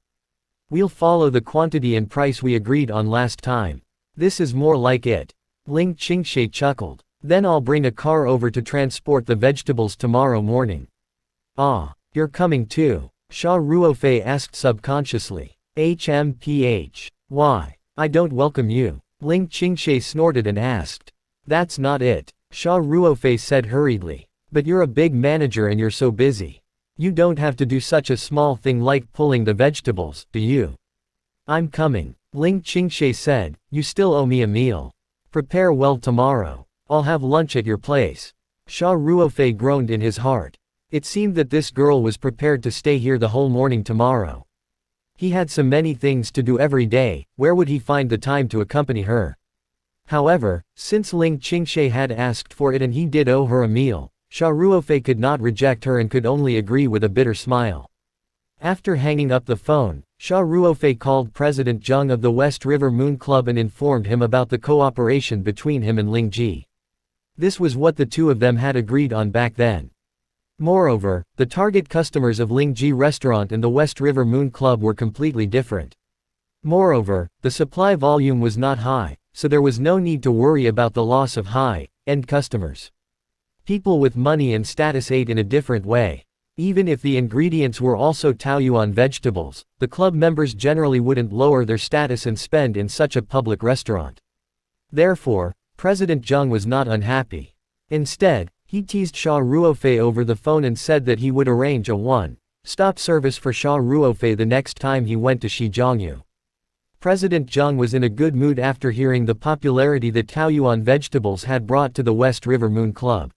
We'll follow the quantity and price we agreed on last time. This is more like it. Ling Qingshe chuckled. Then I'll bring a car over to transport the vegetables tomorrow morning. Ah, you're coming too? Xia Ruofei asked subconsciously. Why? I don't welcome you. Ling Qingshe snorted and asked. That's not it. Xia Ruofei said hurriedly. But you're a big manager and you're so busy. You don't have to do such a small thing like pulling the vegetables, do you? I'm coming. Ling Qingshe said, you still owe me a meal. Prepare well tomorrow. I'll have lunch at your place. Xia Ruofei groaned in his heart. It seemed that this girl was prepared to stay here the whole morning tomorrow. He had so many things to do every day, where would he find the time to accompany her? However, since Ling Qingshe had asked for it and he did owe her a meal, Xia Ruofei could not reject her and could only agree with a bitter smile. After hanging up the phone, Xia Ruofei called President Zheng of the West River Moon Club and informed him about the cooperation between him and Ling Ji. This was what the two of them had agreed on back then. Moreover, the target customers of Lingji Restaurant and the West River Moon Club were completely different. Moreover, the supply volume was not high, so there was no need to worry about the loss of high-end customers. People with money and status ate in a different way. Even if the ingredients were also Taoyuan vegetables, the club members generally wouldn't lower their status and spend in such a public restaurant. Therefore, President Zheng was not unhappy. Instead, he teased Xia Ruofei over the phone and said that he would arrange a one-stop service for Xia Ruofei the next time he went to Shijiangyu. President Zheng was in a good mood after hearing the popularity that Taoyuan vegetables had brought to the West River Moon Club.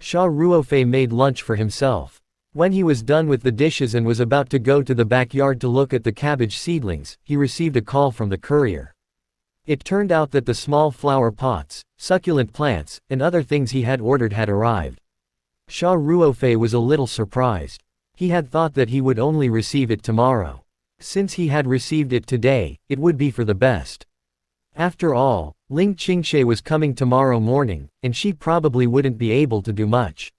Xia Ruofei made lunch for himself. When he was done with the dishes and was about to go to the backyard to look at the cabbage seedlings, he received a call from the courier. It turned out that the small flower pots, succulent plants, and other things he had ordered had arrived. Xia Ruofei was a little surprised. He had thought that he would only receive it tomorrow. Since he had received it today, it would be for the best. After all, Ling Qingshe was coming tomorrow morning, and she probably wouldn't be able to do much.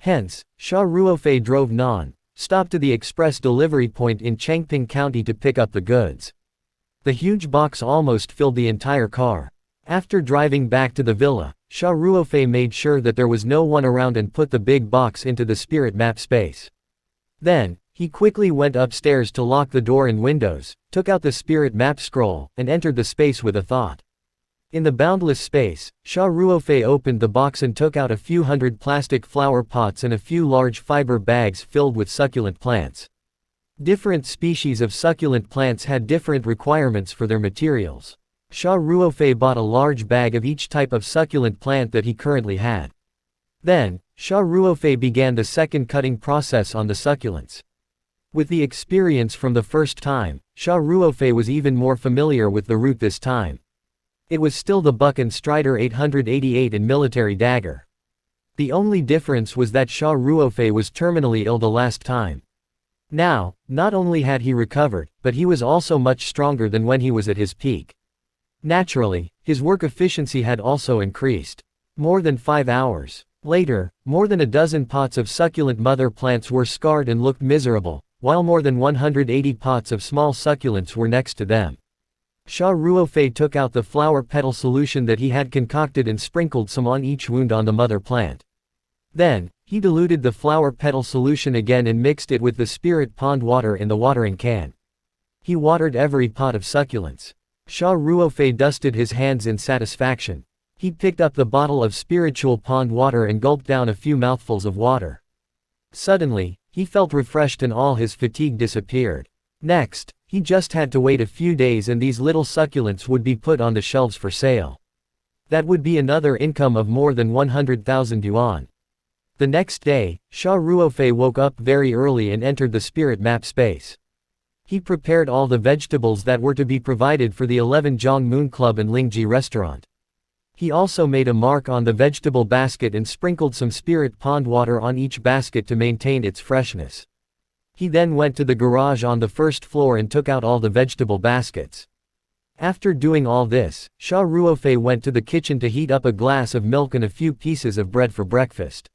Hence, Xia Ruofei drove non-stop to the express delivery point in Changping County to pick up the goods. The huge box almost filled the entire car. After driving back to the villa, Xia Ruofei made sure that there was no one around and put the big box into the spirit map space. Then, he quickly went upstairs to lock the door and windows, took out the spirit map scroll, and entered the space with a thought. In the boundless space, Xia Ruofei opened the box and took out a few hundred plastic flower pots and a few large fiber bags filled with succulent plants. Different species of succulent plants had different requirements for their materials. Xia Ruofei bought a large bag of each type of succulent plant that he currently had. Then, Xia Ruofei began the second cutting process on the succulents. With the experience from the first time, Xia Ruofei was even more familiar with the route this time. It was still the Buck and Strider 888 and military dagger. The only difference was that Xia Ruofei was terminally ill the last time. Now, not only had he recovered, but he was also much stronger than when he was at his peak. Naturally, his work efficiency had also increased. More than 5 hours later, more than a dozen pots of succulent mother plants were scarred and looked miserable, while more than 180 pots of small succulents were next to them. Xia Ruofei took out the flower petal solution that he had concocted and sprinkled some on each wound on the mother plant. Then, he diluted the flower petal solution again and mixed it with the spirit pond water in the watering can. He watered every pot of succulents. Xia Ruofei dusted his hands in satisfaction. He picked up the bottle of spiritual pond water and gulped down a few mouthfuls of water. Suddenly, he felt refreshed and all his fatigue disappeared. Next, he just had to wait a few days and these little succulents would be put on the shelves for sale. That would be another income of more than 100,000 yuan. The next day, Xia Ruofei woke up very early and entered the spirit map space. He prepared all the vegetables that were to be provided for the 11 Zhang Moon Club and Lingji Restaurant. He also made a mark on the vegetable basket and sprinkled some spirit pond water on each basket to maintain its freshness. He then went to the garage on the first floor and took out all the vegetable baskets. After doing all this, Xia Ruofei went to the kitchen to heat up a glass of milk and a few pieces of bread for breakfast.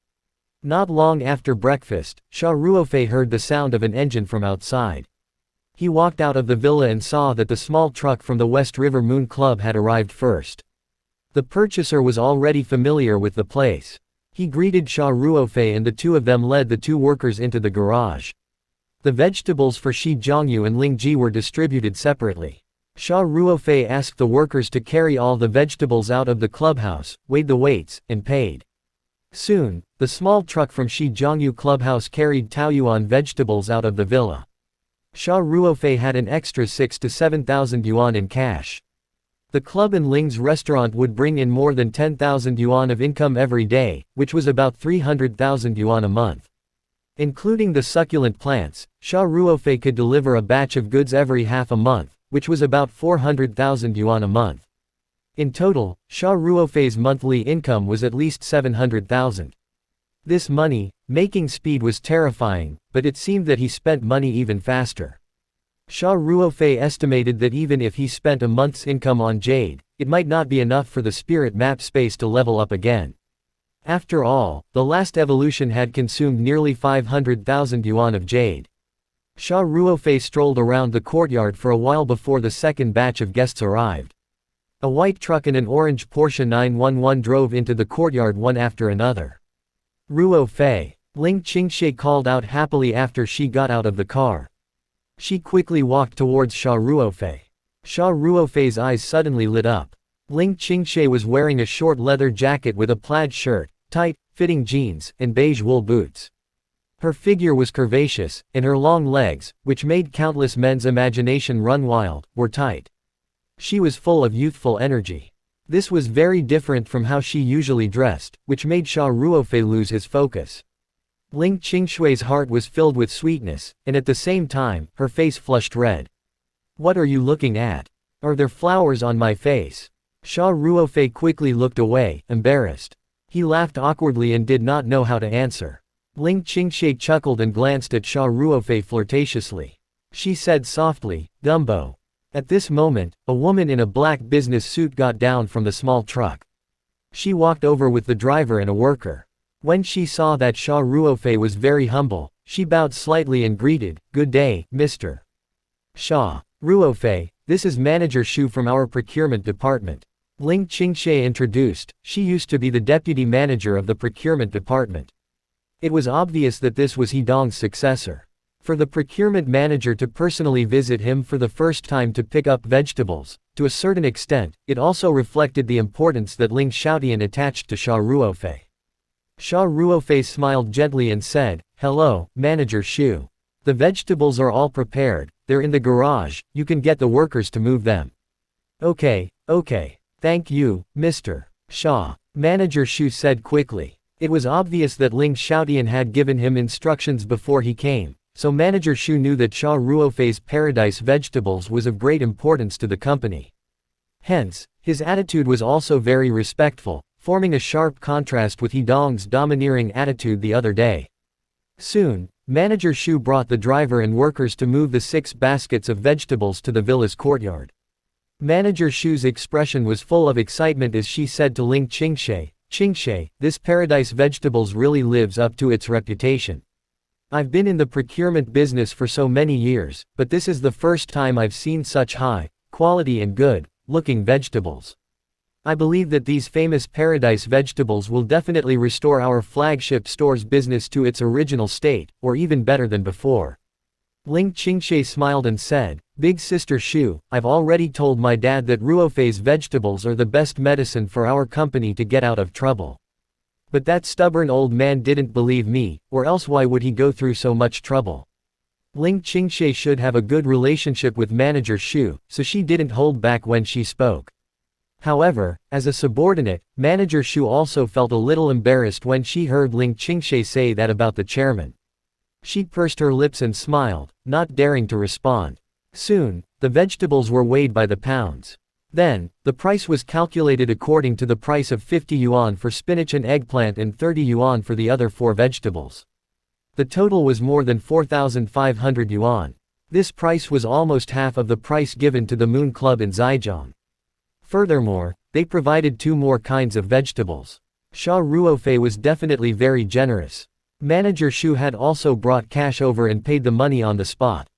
Not long after breakfast, Xia Ruofei heard the sound of an engine from outside. He walked out of the villa and saw that the small truck from the West River Moon Club had arrived first. The purchaser was already familiar with the place. He greeted Xia Ruofei and the two of them led the two workers into the garage. The vegetables for Shijiangyu and Lingji were distributed separately. Xia Ruofei asked the workers to carry all the vegetables out of the clubhouse, weighed the weights, and paid. Soon, the small truck from Shijiangyu clubhouse carried Taoyuan vegetables out of the villa. Xia Ruofei had an extra 6,000 to 7,000 yuan in cash. The club and Ling's restaurant would bring in more than 10,000 yuan of income every day, which was about 300,000 yuan a month. Including the succulent plants, Xia Ruofei could deliver a batch of goods every half a month, which was about 400,000 yuan a month. In total, Xia Ruofei's monthly income was at least 700,000. This money-making speed was terrifying, but it seemed that he spent money even faster. Xia Ruofei estimated that even if he spent a month's income on jade, it might not be enough for the spirit map space to level up again. After all, the last evolution had consumed nearly 500,000 yuan of jade. Xia Ruofei strolled around the courtyard for a while before the second batch of guests arrived. A white truck and an orange Porsche 911 drove into the courtyard one after another. Ruofei. Ling Qingshe called out happily after she got out of the car. She quickly walked towards Xia Ruofei. Xia Ruofei's eyes suddenly lit up. Ling Qingshe was wearing a short leather jacket with a plaid shirt, tight, fitting jeans, and beige wool boots. Her figure was curvaceous, and her long legs, which made countless men's imagination run wild, were tight. She was full of youthful energy. This was very different from how she usually dressed, which made Xia Ruofei lose his focus. Ling Qingshui's heart was filled with sweetness, and at the same time, her face flushed red. "What are you looking at? Are there flowers on my face?" Xia Ruofei quickly looked away, embarrassed. He laughed awkwardly and did not know how to answer. Ling Qingshe chuckled and glanced at Xia Ruofei flirtatiously. She said softly, "Dumbo." At this moment, a woman in a black business suit got down from the small truck. She walked over with the driver and a worker. When she saw that Xia Ruofei was very humble, she bowed slightly and greeted, "Good day, Mr. Xia Ruofei, this is Manager Xu from our procurement department." Ling Qingshe introduced. She used to be the deputy manager of the procurement department. It was obvious that this was Hedong's successor. For the procurement manager to personally visit him for the first time to pick up vegetables, to a certain extent, it also reflected the importance that Ling Xiaotian attached to Xia Ruofei. Xia Ruofei smiled gently and said, "Hello, Manager Xu. The vegetables are all prepared, they're in the garage, you can get the workers to move them." Okay. Thank you, Mr. Xia. Manager Xu said quickly. It was obvious that Ling Xiaotian had given him instructions before he came, so Manager Xu knew that Xia Ruofei's paradise vegetables was of great importance to the company. Hence, his attitude was also very respectful, forming a sharp contrast with Hedong's domineering attitude the other day. Soon, Manager Xu brought the driver and workers to move the 6 baskets of vegetables to the villa's courtyard. Manager Xu's expression was full of excitement as she said to Ling Qingshe, "Qingshe, this paradise vegetables really lives up to its reputation. I've been in the procurement business for so many years, but this is the first time I've seen such high quality and good-looking vegetables. I believe that these famous paradise vegetables will definitely restore our flagship store's business to its original state, or even better than before." Ling Qingshe smiled and said, "Big Sister Xu, I've already told my dad that Ruofei's vegetables are the best medicine for our company to get out of trouble. But that stubborn old man didn't believe me, or else why would he go through so much trouble?" Ling Qingshe should have a good relationship with Manager Xu, so she didn't hold back when she spoke. However, as a subordinate, Manager Xu also felt a little embarrassed when she heard Ling Qingshe say that about the chairman. She pursed her lips and smiled, not daring to respond. Soon, the vegetables were weighed by the pounds. Then, the price was calculated according to the price of 50 yuan for spinach and eggplant and 30 yuan for the other 4 vegetables. The total was more than 4,500 yuan. This price was almost half of the price given to the Moon Club in Zhejiang. Furthermore, they provided 2 more kinds of vegetables. Xia Ruofei was definitely very generous. Manager Xu had also brought cash over and paid the money on the spot.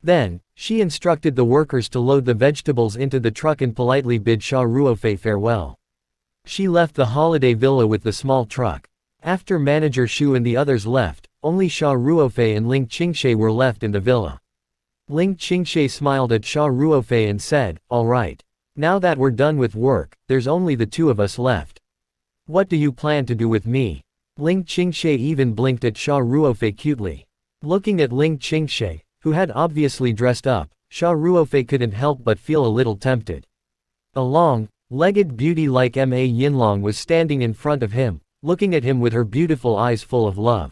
Then, she instructed the workers to load the vegetables into the truck and politely bid Xia Ruofei farewell. She left the holiday villa with the small truck. After Manager Xu and the others left, only Xia Ruofei and Ling Qingshe were left in the villa. Ling Qingshe smiled at Xia Ruofei and said, "All right. Now that we're done with work, there's only the 2 of us left. What do you plan to do with me?" Ling Qingshe even blinked at Xia Ruofei cutely. Looking at Ling Qingshe, who had obviously dressed up, Xia Ruofei couldn't help but feel a little tempted. A long-legged beauty like Ma Yinlong was standing in front of him, looking at him with her beautiful eyes full of love.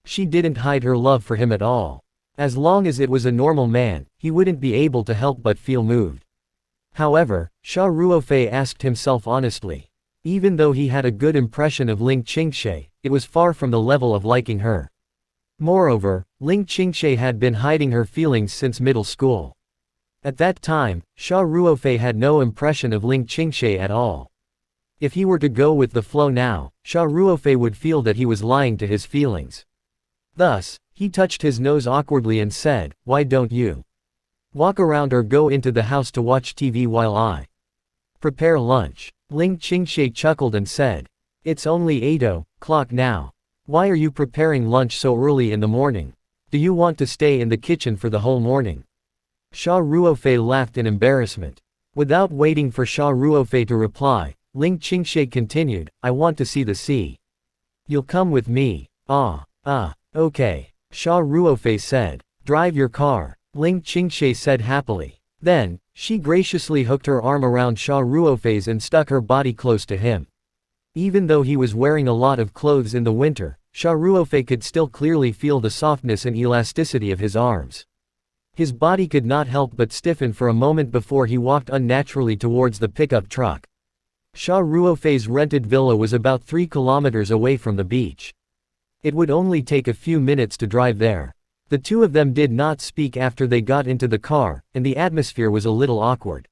She didn't hide her love for him at all. As long as it was a normal man, he wouldn't be able to help but feel moved. However, Xia Ruofei asked himself honestly. Even though he had a good impression of Ling Qingshe, it was far from the level of liking her. Moreover, Ling Qingshe had been hiding her feelings since middle school. At that time, Xia Ruofei had no impression of Ling Qingshe at all. If he were to go with the flow now, Xia Ruofei would feel that he was lying to his feelings. Thus, he touched his nose awkwardly and said, "Why don't you walk around or go into the house to watch TV while I prepare lunch?" Ling Qingshe chuckled and said, "It's only 8 o'clock now. Why are you preparing lunch so early in the morning? Do you want to stay in the kitchen for the whole morning?" Xia Ruofei laughed in embarrassment. Without waiting for Xia Ruofei to reply, Ling Qingshe continued, "I want to see the sea. You'll come with me?" Okay. Xia Ruofei said. "Drive your car," Ling Qingshe said happily. Then, she graciously hooked her arm around Xia Ruofei's and stuck her body close to him. Even though he was wearing a lot of clothes in the winter, Xia Ruofei could still clearly feel the softness and elasticity of his arms. His body could not help but stiffen for a moment before he walked unnaturally towards the pickup truck. Xia Ruofei's rented villa was about 3 kilometers away from the beach. It would only take a few minutes to drive there. The two of them did not speak after they got into the car, and the atmosphere was a little awkward.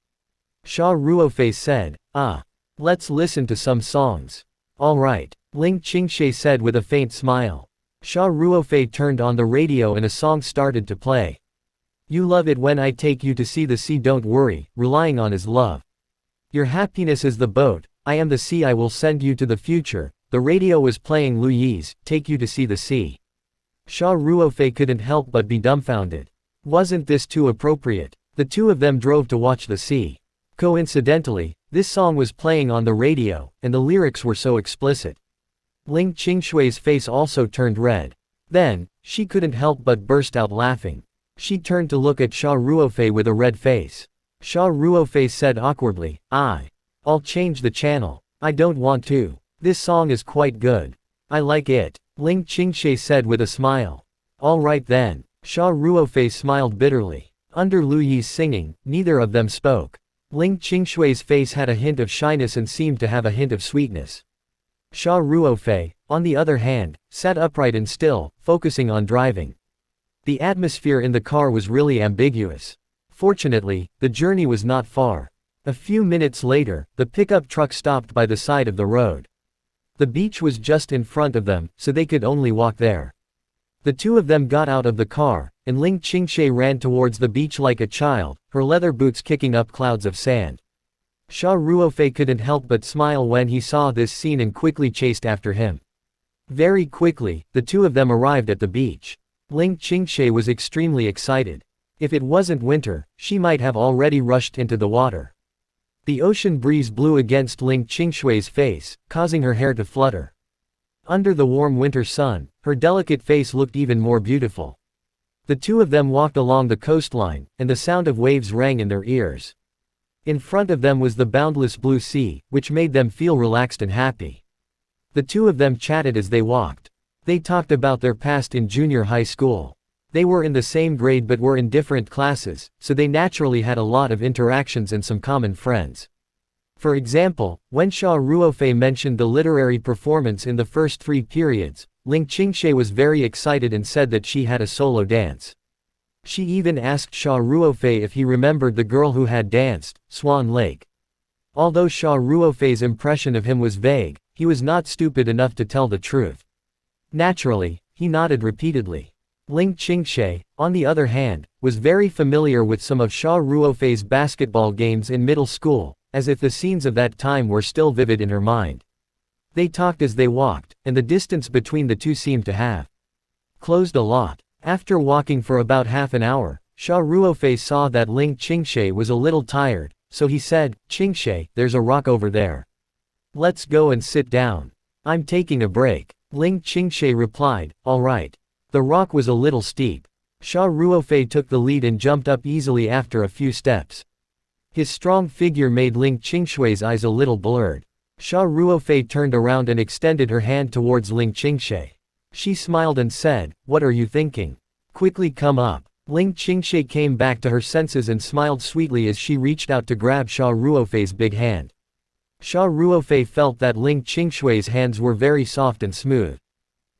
Xia Ruofei said, let's listen to some songs." "All right," Ling Qingshe said with a faint smile. Xia Ruofei turned on the radio and a song started to play. "You love it when I take you to see the sea, don't worry, relying on his love. Your happiness is the boat, I am the sea, I will send you to the future." The radio was playing Lu Yi's "Take You to See the Sea." Xia Ruofei couldn't help but be dumbfounded. Wasn't this too appropriate? The two of them drove to watch the sea. Coincidentally, this song was playing on the radio, and the lyrics were so explicit. Ling Qingshui's face also turned red. Then, she couldn't help but burst out laughing. She turned to look at Xia Ruofei with a red face. Xia Ruofei said awkwardly, "I'll change the channel. I don't want to. This song is quite good. I like it," Ling Qingshe said with a smile. "All right then." Xia Ruofei smiled bitterly. Under Lu Yi's singing, neither of them spoke. Ling Qingshui's face had a hint of shyness and seemed to have a hint of sweetness. Xia Ruofei, on the other hand, sat upright and still, focusing on driving. The atmosphere in the car was really ambiguous. Fortunately, the journey was not far. A few minutes later, the pickup truck stopped by the side of the road. The beach was just in front of them, so they could only walk there. The two of them got out of the car, and Ling Qingshe ran towards the beach like a child, her leather boots kicking up clouds of sand. Xia Ruofei couldn't help but smile when he saw this scene and quickly chased after him. Very quickly, the two of them arrived at the beach. Ling Qingshe was extremely excited. If it wasn't winter, she might have already rushed into the water. The ocean breeze blew against Ling Qingshui's face, causing her hair to flutter. Under the warm winter sun, her delicate face looked even more beautiful. The two of them walked along the coastline, and the sound of waves rang in their ears. In front of them was the boundless blue sea, which made them feel relaxed and happy. The two of them chatted as they walked. They talked about their past in junior high school. They were in the same grade but were in different classes, so they naturally had a lot of interactions and some common friends. For example, when Xia Ruofei mentioned the literary performance in the first 3 periods, Ling Qingshe was very excited and said that she had a solo dance. She even asked Xia Ruofei if he remembered the girl who had danced, Swan Lake. Although Xia Ruofei's impression of him was vague, he was not stupid enough to tell the truth. Naturally, he nodded repeatedly. Ling Qingshe, on the other hand, was very familiar with some of Xia Ruofei's basketball games in middle school, as if the scenes of that time were still vivid in her mind. They talked as they walked, and the distance between the two seemed to have closed a lot. After walking for about half an hour, Xia Ruofei saw that Ling Qingshe was a little tired, so he said, "Qingshe, there's a rock over there. Let's go and sit down. I'm taking a break." Ling Qingshe replied, "All right." The rock was a little steep. Xia Ruofei took the lead and jumped up easily after a few steps. His strong figure made Ling Qingshui's eyes a little blurred. Xia Ruofei turned around and extended her hand towards Ling Qingshe. She smiled and said, "What are you thinking? Quickly come up." Ling Qingshe came back to her senses and smiled sweetly as she reached out to grab Xia Ruofei's big hand. Xia Ruofei felt that Ling Qingshui's hands were very soft and smooth.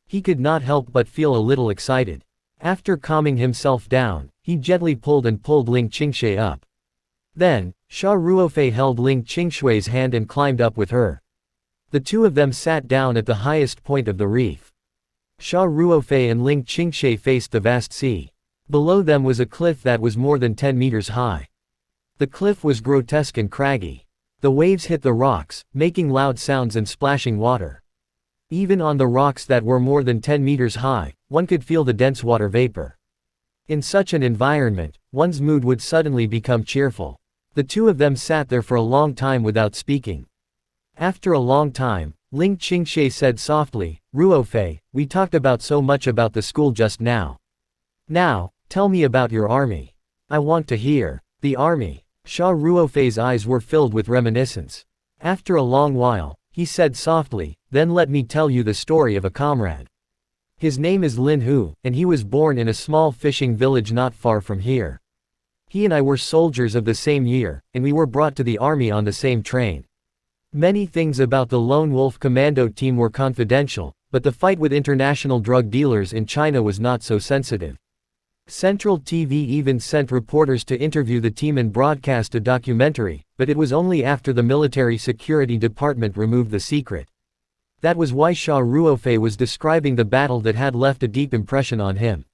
He could not help but feel a little excited. After calming himself down, he gently pulled Ling Qingshe up. Then, Xia Ruofei held Ling Qingshui's hand and climbed up with her. The two of them sat down at the highest point of the reef. Xia Ruofei and Ling Qingshe faced the vast sea. Below them was a cliff that was more than 10 meters high. The cliff was grotesque and craggy. The waves hit the rocks, making loud sounds and splashing water. Even on the rocks that were more than 10 meters high, one could feel the dense water vapor. In such an environment, one's mood would suddenly become cheerful. The two of them sat there for a long time without speaking. After a long time, Ling Qingshe said softly, "Ruofei, we talked about so much about the school just now. Now, tell me about your army. I want to hear." The army. Xia Ruofei's eyes were filled with reminiscence. After a long while, he said softly, "Then let me tell you the story of a comrade. His name is Lin Hu, and he was born in a small fishing village not far from here. He and I were soldiers of the same year, and we were brought to the army on the same train. Many things about the Lone Wolf Commando team were confidential, but the fight with international drug dealers in China was not so sensitive. Central TV even sent reporters to interview the team and broadcast a documentary, but it was only after the military security department removed the secret. That was why Xia Ruofei was describing the battle that had left a deep impression on him.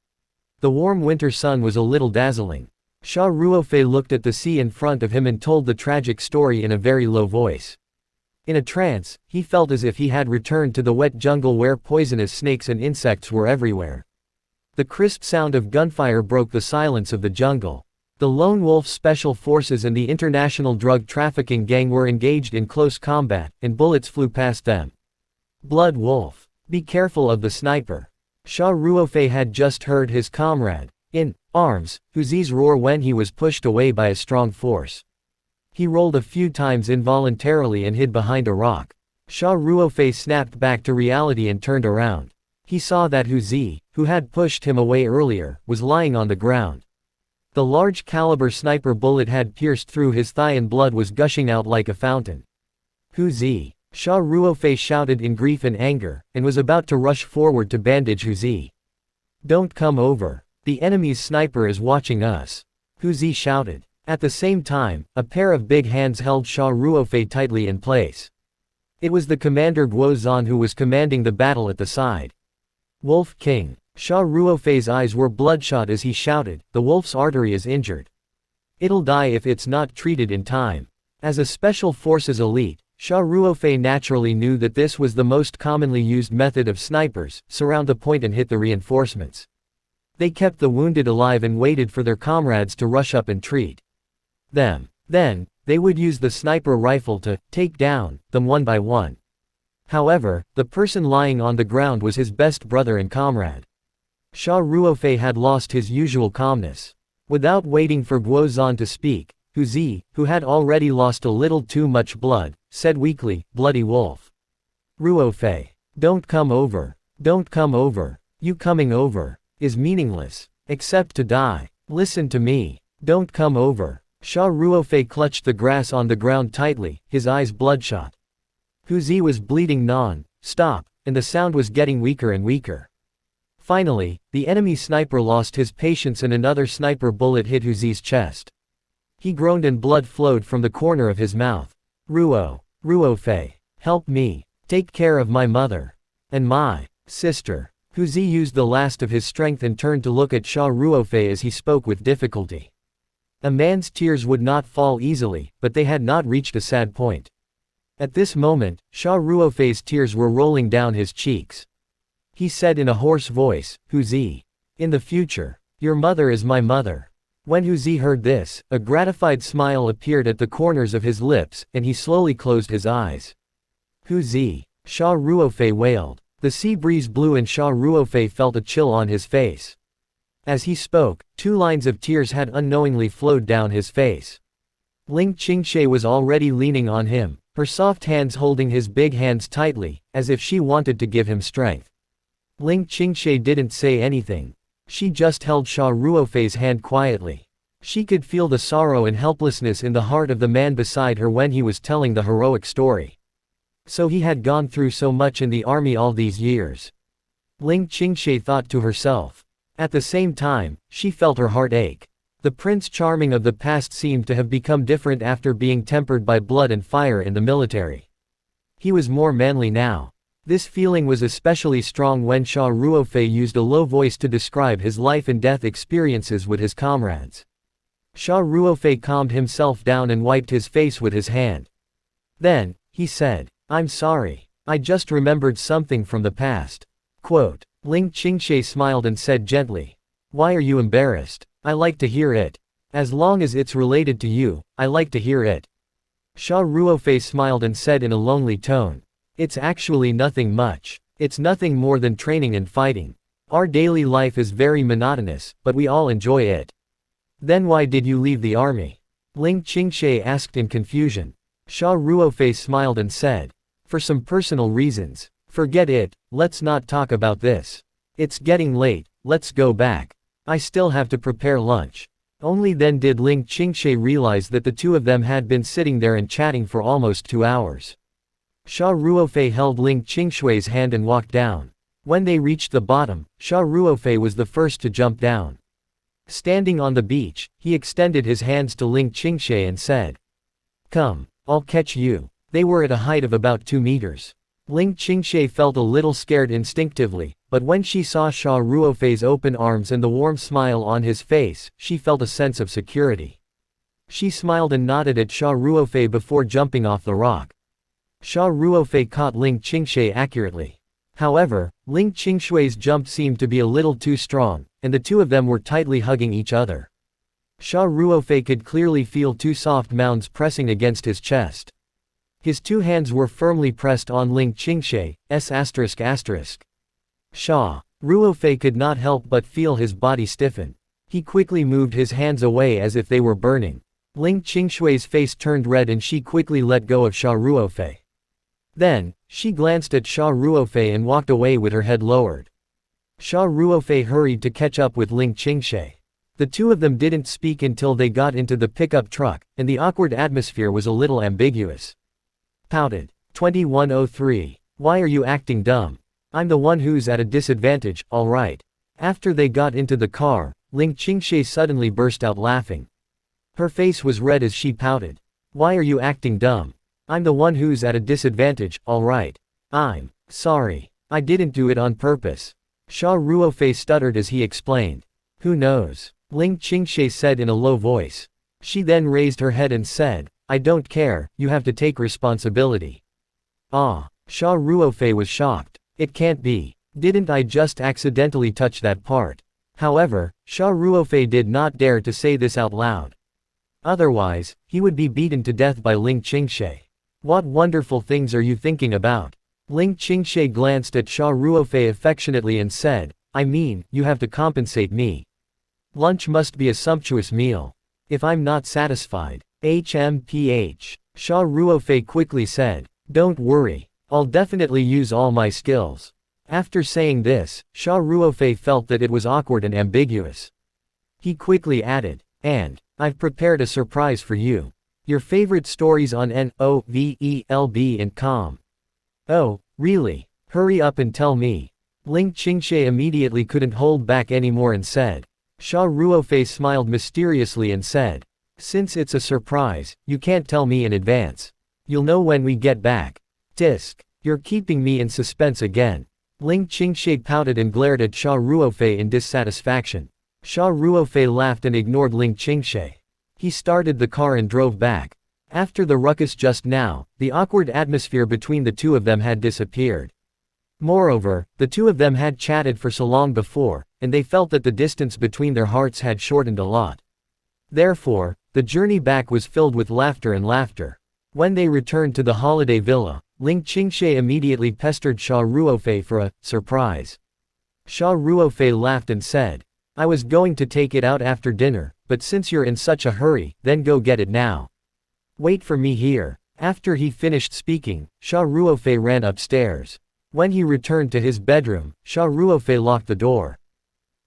The warm winter sun was a little dazzling. Xia Ruofei looked at the sea in front of him and told the tragic story in a very low voice. In a trance, he felt as if he had returned to the wet jungle where poisonous snakes and insects were everywhere. The crisp sound of gunfire broke the silence of the jungle. The Lone Wolf Special Forces and the international drug trafficking gang were engaged in close combat, and bullets flew past them. "Blood Wolf. Be careful of the sniper." Xia Ruofei had just heard his comrade, in arms, Huzi's roar when he was pushed away by a strong force. He rolled a few times involuntarily and hid behind a rock. Xia Ruofei snapped back to reality and turned around. He saw that Huzi, who had pushed him away earlier, was lying on the ground. The large caliber sniper bullet had pierced through his thigh and blood was gushing out like a fountain. "Huzi!" Xia Ruofei shouted in grief and anger, and was about to rush forward to bandage Huzi. "Don't come over. The enemy's sniper is watching us," Huzi shouted. At the same time, a pair of big hands held Xia Ruofei tightly in place. It was the commander Guo Zan who was commanding the battle at the side. "Wolf King." Xia Ruofei's eyes were bloodshot as he shouted, "The wolf's artery is injured. It'll die if it's not treated in time." As a special forces elite, Xia Ruofei naturally knew that this was the most commonly used method of snipers: surround the point and hit the reinforcements. They kept the wounded alive and waited for their comrades to rush up and treat them. Then, they would use the sniper rifle to take down them one by one. However, the person lying on the ground was his best brother and comrade. Xia Ruofei had lost his usual calmness. Without waiting for Guo Zan to speak, Huzi, who had already lost a little too much blood, said weakly, "Bloody wolf. Ruofei. Don't come over. Don't come over. You coming over is meaningless. Except to die. Listen to me. Don't come over." Xia Ruofei clutched the grass on the ground tightly, his eyes bloodshot. Huzi was bleeding non-stop, and the sound was getting weaker and weaker. Finally, the enemy sniper lost his patience and another sniper bullet hit Huzi's chest. He groaned and blood flowed from the corner of his mouth. Ruofei. Help me. Take care of my mother. And my sister." Huzi used the last of his strength and turned to look at Xia Ruofei as he spoke with difficulty. A man's tears would not fall easily, but they had not reached a sad point. At this moment, Xia Ruofei's tears were rolling down his cheeks. He said in a hoarse voice, "Huzi. In the future, your mother is my mother." When Huzi heard this, a gratified smile appeared at the corners of his lips, and he slowly closed his eyes. "Huzi." Xia Ruofei wailed. The sea breeze blew and Xia Ruofei felt a chill on his face. As he spoke, 2 lines of tears had unknowingly flowed down his face. Ling Qingshe was already leaning on him, her soft hands holding his big hands tightly, as if she wanted to give him strength. Ling Qingshe didn't say anything. She just held Xia Ruofei's hand quietly. She could feel the sorrow and helplessness in the heart of the man beside her when he was telling the heroic story. So he had gone through so much in the army all these years. Ling Qingshe thought to herself. At the same time, she felt her heart ache. The Prince Charming of the past seemed to have become different after being tempered by blood and fire in the military. He was more manly now. This feeling was especially strong when Xia Ruofei used a low voice to describe his life and death experiences with his comrades. Xia Ruofei calmed himself down and wiped his face with his hand. Then, he said, "I'm sorry. I just remembered something from the past." Quote. Ling Qingshe smiled and said gently, "Why are you embarrassed? I like to hear it. As long as it's related to you, I like to hear it." Xia Ruofei smiled and said in a lonely tone, "It's actually nothing much. It's nothing more than training and fighting. Our daily life is very monotonous, but we all enjoy it." "Then why did you leave the army?" Ling Qingshe asked in confusion. Xia Ruofei smiled and said, "For some personal reasons. Forget it, let's not talk about this. It's getting late, let's go back. I still have to prepare lunch." Only then did Ling Qingshe realize that the two of them had been sitting there and chatting for almost 2 hours. Xia Ruofei held Ling Qingshui's hand and walked down. When they reached the bottom, Xia Ruofei was the first to jump down. Standing on the beach, he extended his hands to Ling Qingshe and said, "Come, I'll catch you." They were at a height of about 2 meters. Ling Qingshe felt a little scared instinctively, but when she saw Xia Ruofei's open arms and the warm smile on his face, she felt a sense of security. She smiled and nodded at Xia Ruofei before jumping off the rock. Xia Ruofei caught Ling Qingshe accurately. However, Ling Qingshui's jump seemed to be a little too strong, and the two of them were tightly hugging each other. Xia Ruofei could clearly feel 2 soft mounds pressing against his chest. His 2 hands were firmly pressed on Ling Qingshe's ***. Xia Ruofei could not help but feel his body stiffen. He quickly moved his hands away as if they were burning. Ling Qingshui's face turned red and she quickly let go of Xia Ruofei. Then, she glanced at Xia Ruofei and walked away with her head lowered. Xia Ruofei hurried to catch up with Ling Qingshe. The two of them didn't speak until they got into the pickup truck, and the awkward atmosphere was a little ambiguous. Pouted. 2103. Why are you acting dumb? I'm the one who's at a disadvantage, alright. After they got into the car, Ling Qingshe suddenly burst out laughing. Her face was red as she pouted. Why are you acting dumb? I'm the one who's at a disadvantage, alright. I'm sorry. I didn't do it on purpose. Xia Ruofei stuttered as he explained. Who knows? Ling Qingshe said in a low voice. She then raised her head and said, I don't care, you have to take responsibility. Ah. Xia Ruofei was shocked. It can't be. Didn't I just accidentally touch that part? However, Xia Ruofei did not dare to say this out loud. Otherwise, he would be beaten to death by Ling Qingshe. What wonderful things are you thinking about? Ling Qingshe glanced at Xia Ruofei affectionately and said, I mean, you have to compensate me. Lunch must be a sumptuous meal. If I'm not satisfied. HMPH. Xia Ruofei quickly said, don't worry. I'll definitely use all my skills. After saying this, Xia Ruofei felt that it was awkward and ambiguous. He quickly added, and I've prepared a surprise for you. Your favorite stories on NOVELB and COM. Oh, really? Hurry up and tell me. Ling Qingshe immediately couldn't hold back anymore and said. Xia Ruofei smiled mysteriously and said, since it's a surprise, you can't tell me in advance. You'll know when we get back. Tisk. You're keeping me in suspense again. Ling Qingshe pouted and glared at Xia Ruofei in dissatisfaction. Xia Ruofei laughed and ignored Ling Qingshe. He started the car and drove back. After the ruckus just now, the awkward atmosphere between the two of them had disappeared. Moreover, the two of them had chatted for so long before, and they felt that the distance between their hearts had shortened a lot. Therefore, the journey back was filled with laughter and laughter. When they returned to the holiday villa, Ling Qingshe immediately pestered Xia Ruofei for a surprise. Xia Ruofei laughed and said, I was going to take it out after dinner, but since you're in such a hurry, then go get it now. Wait for me here. After he finished speaking, Xia Ruofei ran upstairs. When he returned to his bedroom, Xia Ruofei locked the door.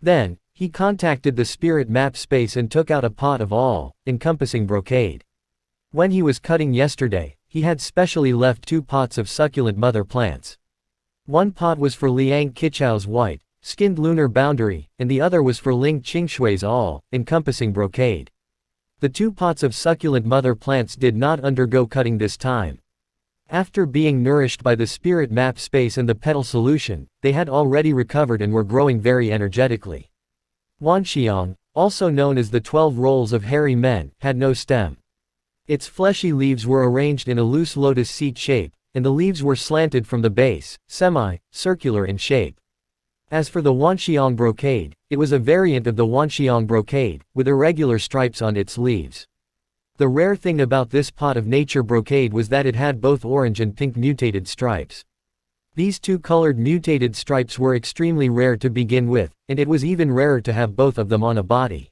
Then, he contacted the spirit map space and took out a pot of all-encompassing brocade. When he was cutting yesterday, he had specially left 2 pots of succulent mother plants. One pot was for Liang Qichao's white-skinned lunar boundary, and the other was for Ling Qingshui's all-encompassing brocade. The 2 pots of succulent mother plants did not undergo cutting this time. After being nourished by the spirit map space and the petal solution, they had already recovered and were growing very energetically. Wanxiang, also known as the 12 rolls of hairy men, had no stem. Its fleshy leaves were arranged in a loose lotus seat shape, and the leaves were slanted from the base, semi-circular in shape. As for the Wanxiang brocade, it was a variant of the Wanxiang brocade, with irregular stripes on its leaves. The rare thing about this pot of nature brocade was that it had both orange and pink mutated stripes. These two colored mutated stripes were extremely rare to begin with, and it was even rarer to have both of them on a body.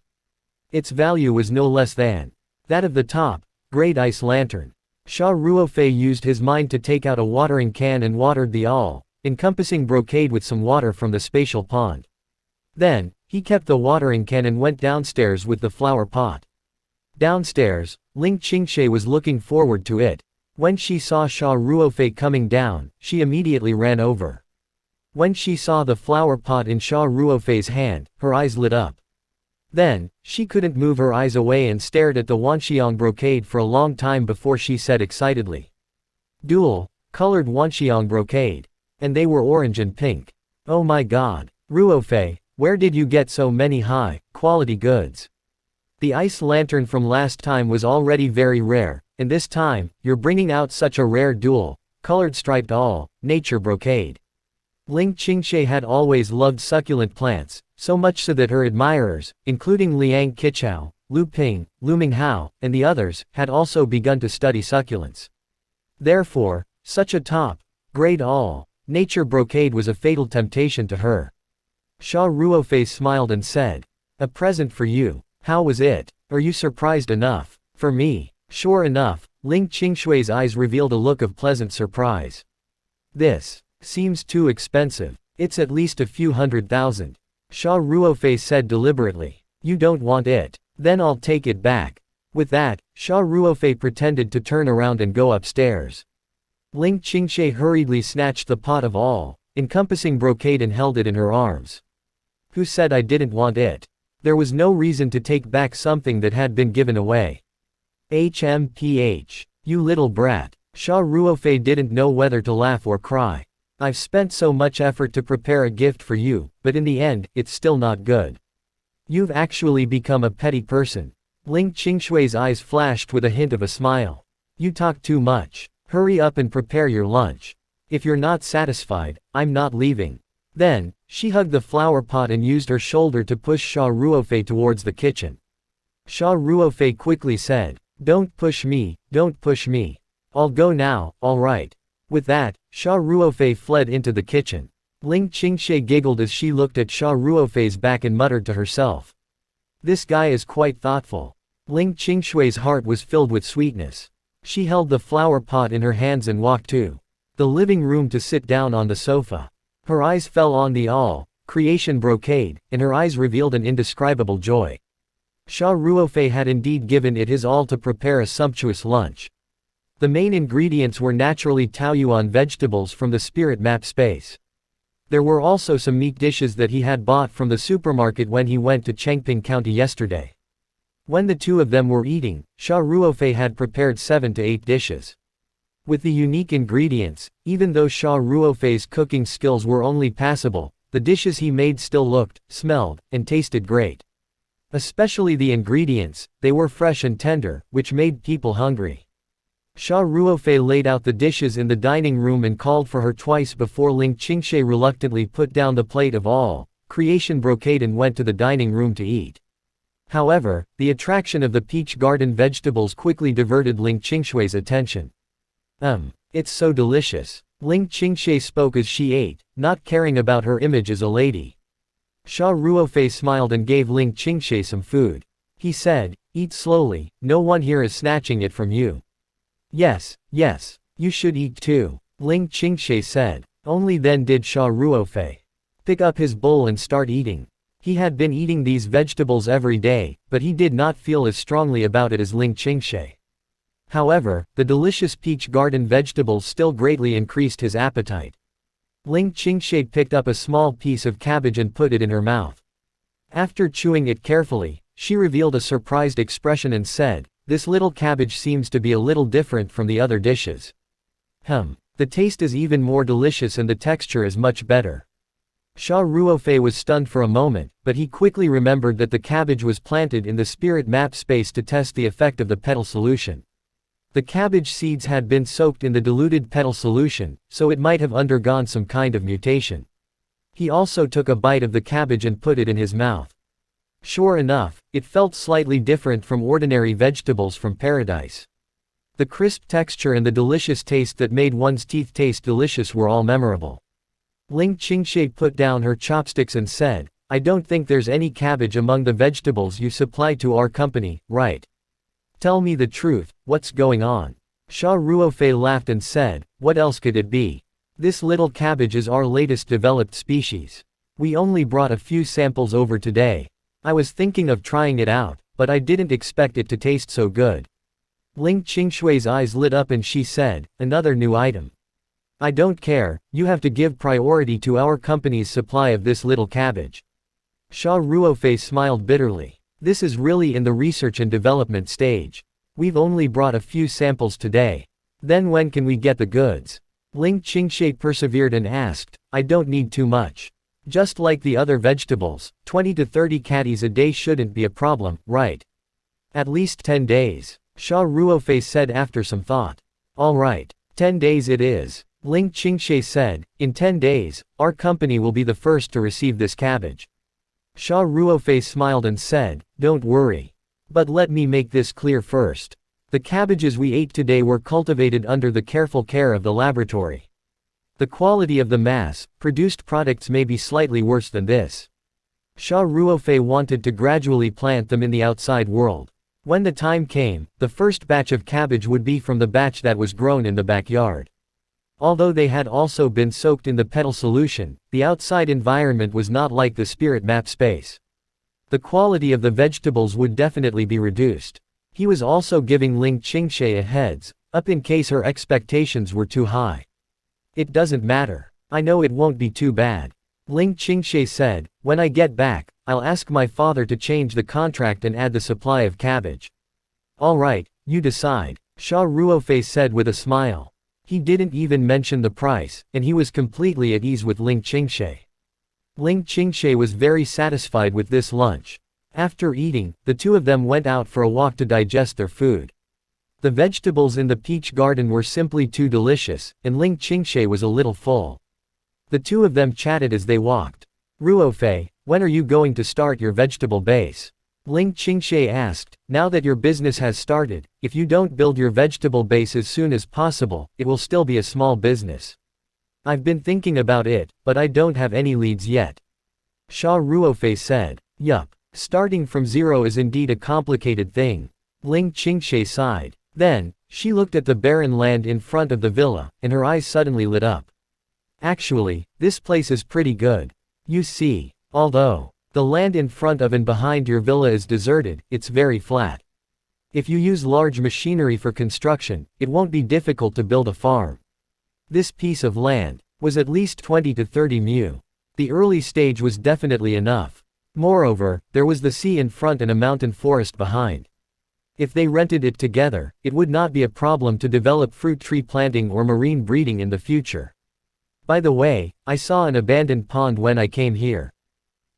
Its value was no less than that of the top, great ice lantern. Xia Ruofei used his mind to take out a watering can and watered the all-encompassing brocade with some water from the spatial pond. Then, he kept the watering can and went downstairs with the flower pot. Downstairs, Ling Qingshe was looking forward to it. When she saw Xia Ruofei coming down, she immediately ran over. When she saw the flower pot in Xia Ruofei's hand, her eyes lit up. Then, she couldn't move her eyes away and stared at the Wanxiang brocade for a long time before she said excitedly, "Dual-colored Wanxiang brocade. And they were orange and pink. Oh my god. Ruofei, where did you get so many high-quality goods? The ice lantern from last time was already very rare, and this time, you're bringing out such a rare dual-colored striped all-nature brocade." Ling Qingshe had always loved succulent plants, so much so that her admirers, including Liang Qichao, Lu Ping, Lu Minghao, and the others, had also begun to study succulents. Therefore, such a top-grade all-nature brocade was a fatal temptation to her. Xia Ruofei smiled and said, "A present for you. How was it? Are you surprised enough? For me?" Sure enough, Ling Qingshui's eyes revealed a look of pleasant surprise. "This seems too expensive. It's at least a few $100,000. Xia Ruofei said deliberately. "You don't want it? Then I'll take it back." With that, Xia Ruofei pretended to turn around and go upstairs. Ling Qingshe hurriedly snatched the pot of all-encompassing brocade and held it in her arms. "Who said I didn't want it? There was no reason to take back something that had been given away. HMPH. You little brat." Xia Ruofei didn't know whether to laugh or cry. "I've spent so much effort to prepare a gift for you, but in the end, it's still not good. You've actually become a petty person." Ling Qingshui's eyes flashed with a hint of a smile. "You talk too much. Hurry up and prepare your lunch. If you're not satisfied, I'm not leaving." Then, she hugged the flower pot and used her shoulder to push Xia Ruofei towards the kitchen. Xia Ruofei quickly said, don't push me, don't push me. I'll go now, alright." With that, Xia Ruofei fled into the kitchen. Ling Qingshe giggled as she looked at Xia Ruofei's back and muttered to herself, "This guy is quite thoughtful." Ling Qingshui's heart was filled with sweetness. She held the flower pot in her hands and walked to the living room to sit down on the sofa. Her eyes fell on the all-creation brocade, and her eyes revealed an indescribable joy. Xia Ruofei had indeed given it his all to prepare a sumptuous lunch. The main ingredients were naturally Taoyuan vegetables from the spirit map space. There were also some meat dishes that he had bought from the supermarket when he went to Chengping County yesterday. When the two of them were eating, Xia Ruofei had prepared 7 to 8 dishes. With the unique ingredients, even though Xia Ruofei's cooking skills were only passable, the dishes he made still looked, smelled, and tasted great. Especially the ingredients, they were fresh and tender, which made people hungry. Xia Ruofei laid out the dishes in the dining room and called for her twice before Ling Qingshe reluctantly put down the plate of all-creation brocade and went to the dining room to eat. However, the attraction of the peach garden vegetables quickly diverted Ling Qingshui's attention. It's so delicious." Ling Qingshe spoke as she ate, not caring about her image as a lady. Xia Ruofei smiled and gave Ling Qingshe some food. He said, "Eat slowly, no one here is snatching it from you." Yes, you should eat too," Ling Qingshe said. Only then did Xia Ruofei pick up his bowl and start eating. He had been eating these vegetables every day, but he did not feel as strongly about it as Ling Qingshe. However, the delicious peach garden vegetables still greatly increased his appetite. Ling Qingshe picked up a small piece of cabbage and put it in her mouth. After chewing it carefully, she revealed a surprised expression and said, "This little cabbage seems to be a little different from the other dishes." The taste is even more delicious and the texture is much better. Xia Ruofei was stunned for a moment, but he quickly remembered that the cabbage was planted in the spirit map space to test the effect of the petal solution. The cabbage seeds had been soaked in the diluted petal solution, so it might have undergone some kind of mutation. He also took a bite of the cabbage and put it in his mouth. Sure enough, it felt slightly different from ordinary vegetables from paradise. The crisp texture and the delicious taste that made one's teeth taste delicious were all memorable. Ling Qingshe put down her chopsticks and said, "I don't think there's any cabbage among the vegetables you supply to our company, right? Tell me the truth, what's going on?" Xia Ruofei laughed and said, "What else could it be? This little cabbage is our latest developed species. We only brought a few samples over today. I was thinking of trying it out, but I didn't expect it to taste so good." Ling Qingshui's eyes lit up and she said, "Another new item. I don't care, you have to give priority to our company's supply of this little cabbage." Xia Ruofei smiled bitterly. "This is really in the research and development stage. We've only brought a few samples today. Then when can we get the goods?" Ling Qingshe persevered and asked, "I don't need too much. Just like the other vegetables, 20 to 30 caddies a day shouldn't be a problem, right? At least 10 days. Xia Ruofei said after some thought. "All right, 10 days it is," Ling Qingshe said. "In 10 days, our company will be the first to receive this cabbage." Xia Ruofei smiled and said, "Don't worry. But let me make this clear first. The cabbages we ate today were cultivated under the careful care of the laboratory. The quality of the mass-produced products may be slightly worse than this." Xia Ruofei wanted to gradually plant them in the outside world. When the time came, the first batch of cabbage would be from the batch that was grown in the backyard. Although they had also been soaked in the petal solution, the outside environment was not like the spirit map space. The quality of the vegetables would definitely be reduced. He was also giving Ling Qingshe a heads up in case her expectations were too high. "It doesn't matter. I know it won't be too bad," Ling Qingshe said. "When I get back, I'll ask my father to change the contract and add the supply of cabbage." "All right, you decide," Xia Ruofei said with a smile. He didn't even mention the price, and he was completely at ease with Ling Qingshe. Ling Qingshe was very satisfied with this lunch. After eating, the two of them went out for a walk to digest their food. The vegetables in the peach garden were simply too delicious, and Ling Qingshe was a little full. The two of them chatted as they walked. "Ruofei, when are you going to start your vegetable base?" Ling Qingshe asked. "Now that your business has started, if you don't build your vegetable base as soon as possible, it will still be a small business." "I've been thinking about it, but I don't have any leads yet," Xia Ruofei said. "Yup, starting from zero is indeed a complicated thing," Ling Qingshe sighed. Then, she looked at the barren land in front of the villa, and her eyes suddenly lit up. "Actually, this place is pretty good. You see, although the land in front of and behind your villa is deserted, it's very flat. If you use large machinery for construction, it won't be difficult to build a farm. This piece of land was at least 20 to 30 mu. The early stage was definitely enough. Moreover, there was the sea in front and a mountain forest behind. If they rented it together, it would not be a problem to develop fruit tree planting or marine breeding in the future. By the way, I saw an abandoned pond when I came here.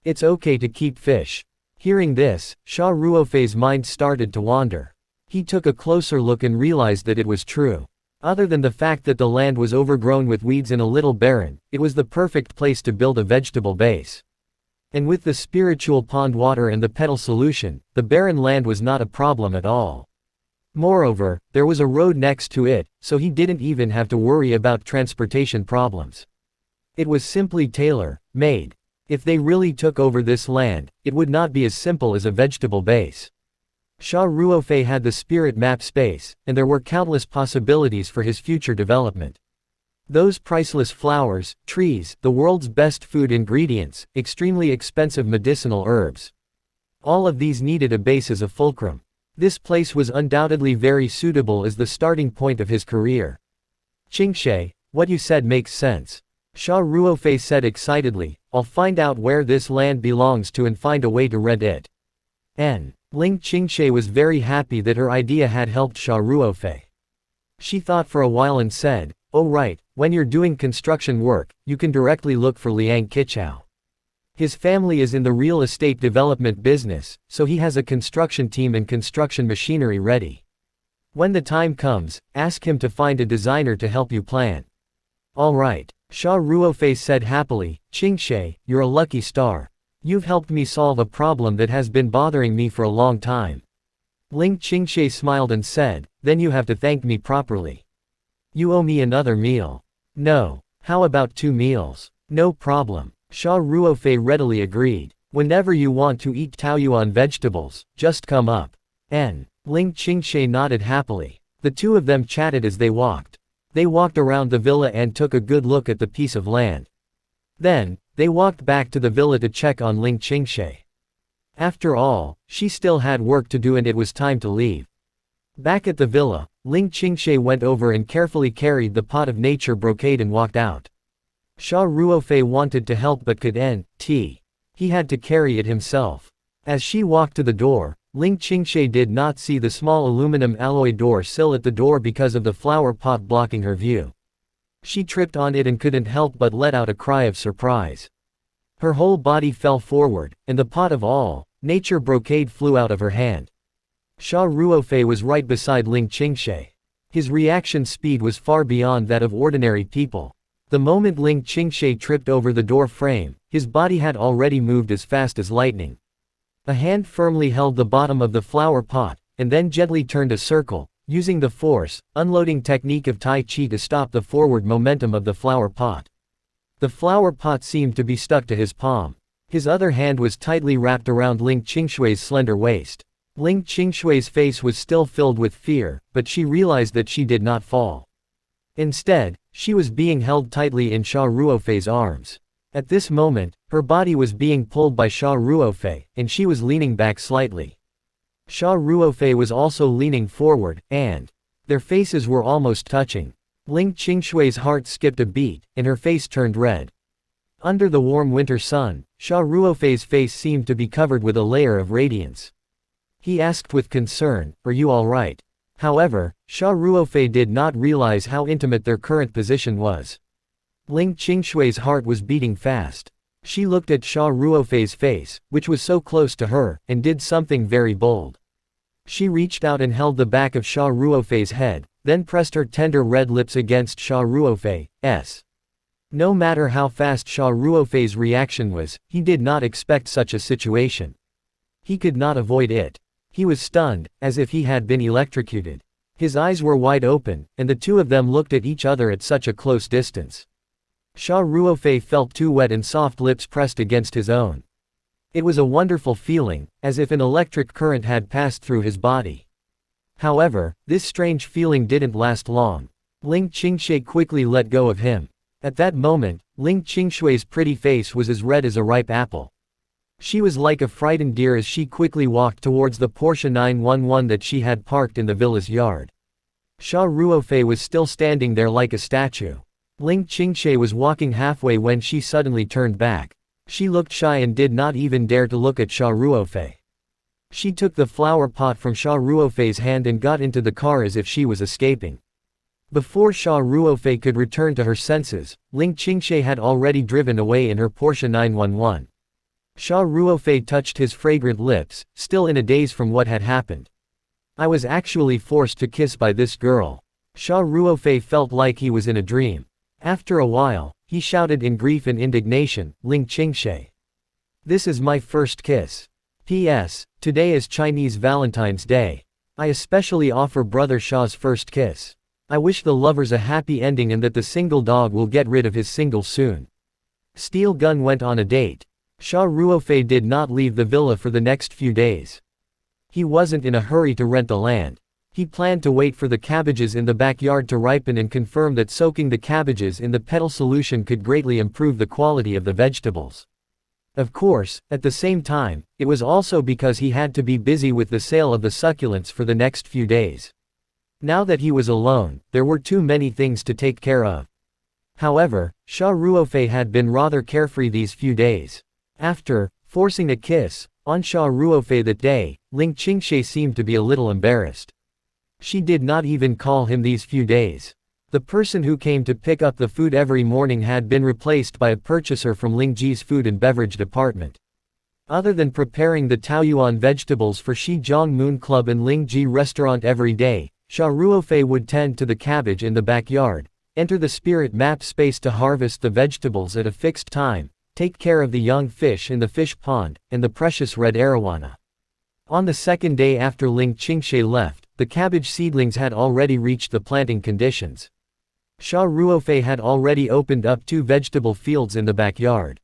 It's okay to keep fish." Hearing this, Xia Ruofei's mind started to wander. He took a closer look and realized that it was true. Other than the fact that the land was overgrown with weeds and a little barren, it was the perfect place to build a vegetable base. And with the spiritual pond water and the petal solution, the barren land was not a problem at all. Moreover, there was a road next to it, so he didn't even have to worry about transportation problems. It was simply tailor-made. If they really took over this land, it would not be as simple as a vegetable base. Xia Ruofei had the spirit map space, and there were countless possibilities for his future development. Those priceless flowers, trees, the world's best food ingredients, extremely expensive medicinal herbs. All of these needed a base as a fulcrum. This place was undoubtedly very suitable as the starting point of his career. "Qingshe, what you said makes sense," Xia Ruofei said excitedly. "I'll find out where this land belongs to and find a way to rent it." Ling Qingshe was very happy that her idea had helped Xia Ruofei. She thought for a while and said, Oh right, when you're doing construction work, you can directly look for Liang Qichao. His family is in the real estate development business, so he has a construction team and construction machinery ready. When the time comes, ask him to find a designer to help you plan. All right, Xia Ruofei said happily. Qingshe, you're a lucky star. You've helped me solve a problem that has been bothering me for a long time. Ling Qingshe smiled and said, then you have to thank me properly. You owe me another meal. No. How about 2 meals? No problem. Xia Ruofei readily agreed. Whenever you want to eat taoyuan vegetables, just come up. Ling Qingshe nodded happily. The two of them chatted as they walked. They walked around the villa and took a good look at the piece of land. Then, they walked back to the villa to check on Ling Qingshe. After all, she still had work to do and it was time to leave. Back at the villa, Ling Qingshe went over and carefully carried the pot of nature brocade and walked out. Xia Ruofei wanted to help but couldn't. He had to carry it himself. As she walked to the door, Ling Qingshe did not see the small aluminum alloy door sill at the door because of the flower pot blocking her view. She tripped on it and couldn't help but let out a cry of surprise. Her whole body fell forward, and the pot of all nature brocade flew out of her hand. Xia Ruofei was right beside Ling Qingshe. His reaction speed was far beyond that of ordinary people. The moment Ling Qingshe tripped over the door frame, his body had already moved as fast as lightning. A hand firmly held the bottom of the flower pot, and then gently turned a circle, using the force, unloading technique of Tai Chi to stop the forward momentum of the flower pot. The flower pot seemed to be stuck to his palm. His other hand was tightly wrapped around Ling Qingshui's slender waist. Ling Qingshui's face was still filled with fear, but she realized that she did not fall. Instead, she was being held tightly in Xia Ruofei's arms. At this moment, her body was being pulled by Xia Ruofei, and she was leaning back slightly. Xia Ruofei was also leaning forward, and their faces were almost touching. Ling Qingshui's heart skipped a beat, and her face turned red. Under the warm winter sun, Xia Ruofei's face seemed to be covered with a layer of radiance. He asked with concern, "Are you all right?" However, Xia Ruofei did not realize how intimate their current position was. Ling Qingshui's heart was beating fast. She looked at Xia Ruofei's face, which was so close to her, and did something very bold. She reached out and held the back of Xia Ruofei's head, then pressed her tender red lips against Xia Ruofei's. No matter how fast Xia Ruofei's reaction was, he did not expect such a situation. He could not avoid it. He was stunned, as if he had been electrocuted. His eyes were wide open, and the two of them looked at each other at such a close distance. Xia Ruofei felt 2 wet and soft lips pressed against his own. It was a wonderful feeling, as if an electric current had passed through his body. However, this strange feeling didn't last long. Ling Qingshe quickly let go of him. At that moment, Ling Qingshui's pretty face was as red as a ripe apple. She was like a frightened deer as she quickly walked towards the Porsche 911 that she had parked in the villa's yard. Xia Ruofei was still standing there like a statue. Ling Qingshe was walking halfway when she suddenly turned back. She looked shy and did not even dare to look at Xia Ruofei. She took the flower pot from Xia Ruofei's hand and got into the car as if she was escaping. Before Xia Ruofei could return to her senses, Ling Qingshe had already driven away in her Porsche 911. Xia Ruofei touched his fragrant lips, still in a daze from what had happened. I was actually forced to kiss by this girl. Xia Ruofei felt like he was in a dream. After a while, he shouted in grief and indignation, "Ling Qingshe. This is my first kiss. P.S. Today is Chinese Valentine's Day. I especially offer Brother Xia's first kiss. I wish the lovers a happy ending and that the single dog will get rid of his single soon." Steel Gun went on a date. Xia Ruofei did not leave the villa for the next few days. He wasn't in a hurry to rent the land. He planned to wait for the cabbages in the backyard to ripen and confirm that soaking the cabbages in the petal solution could greatly improve the quality of the vegetables. Of course, at the same time, it was also because he had to be busy with the sale of the succulents for the next few days. Now that he was alone, there were too many things to take care of. However, Xia Ruofei had been rather carefree these few days. After forcing a kiss on Xia Ruofei that day, Ling Qingshe seemed to be a little embarrassed. She did not even call him these few days. The person who came to pick up the food every morning had been replaced by a purchaser from Lingji's food and beverage department. Other than preparing the Taoyuan vegetables for Shijiang Moon Club and Lingji restaurant every day, Xia Ruofei would tend to the cabbage in the backyard, enter the spirit map space to harvest the vegetables at a fixed time, take care of the young fish in the fish pond, and the precious red arowana. On the second day after Ling Qingshe left, the cabbage seedlings had already reached the planting conditions. Xia Ruofei had already opened up 2 vegetable fields in the backyard.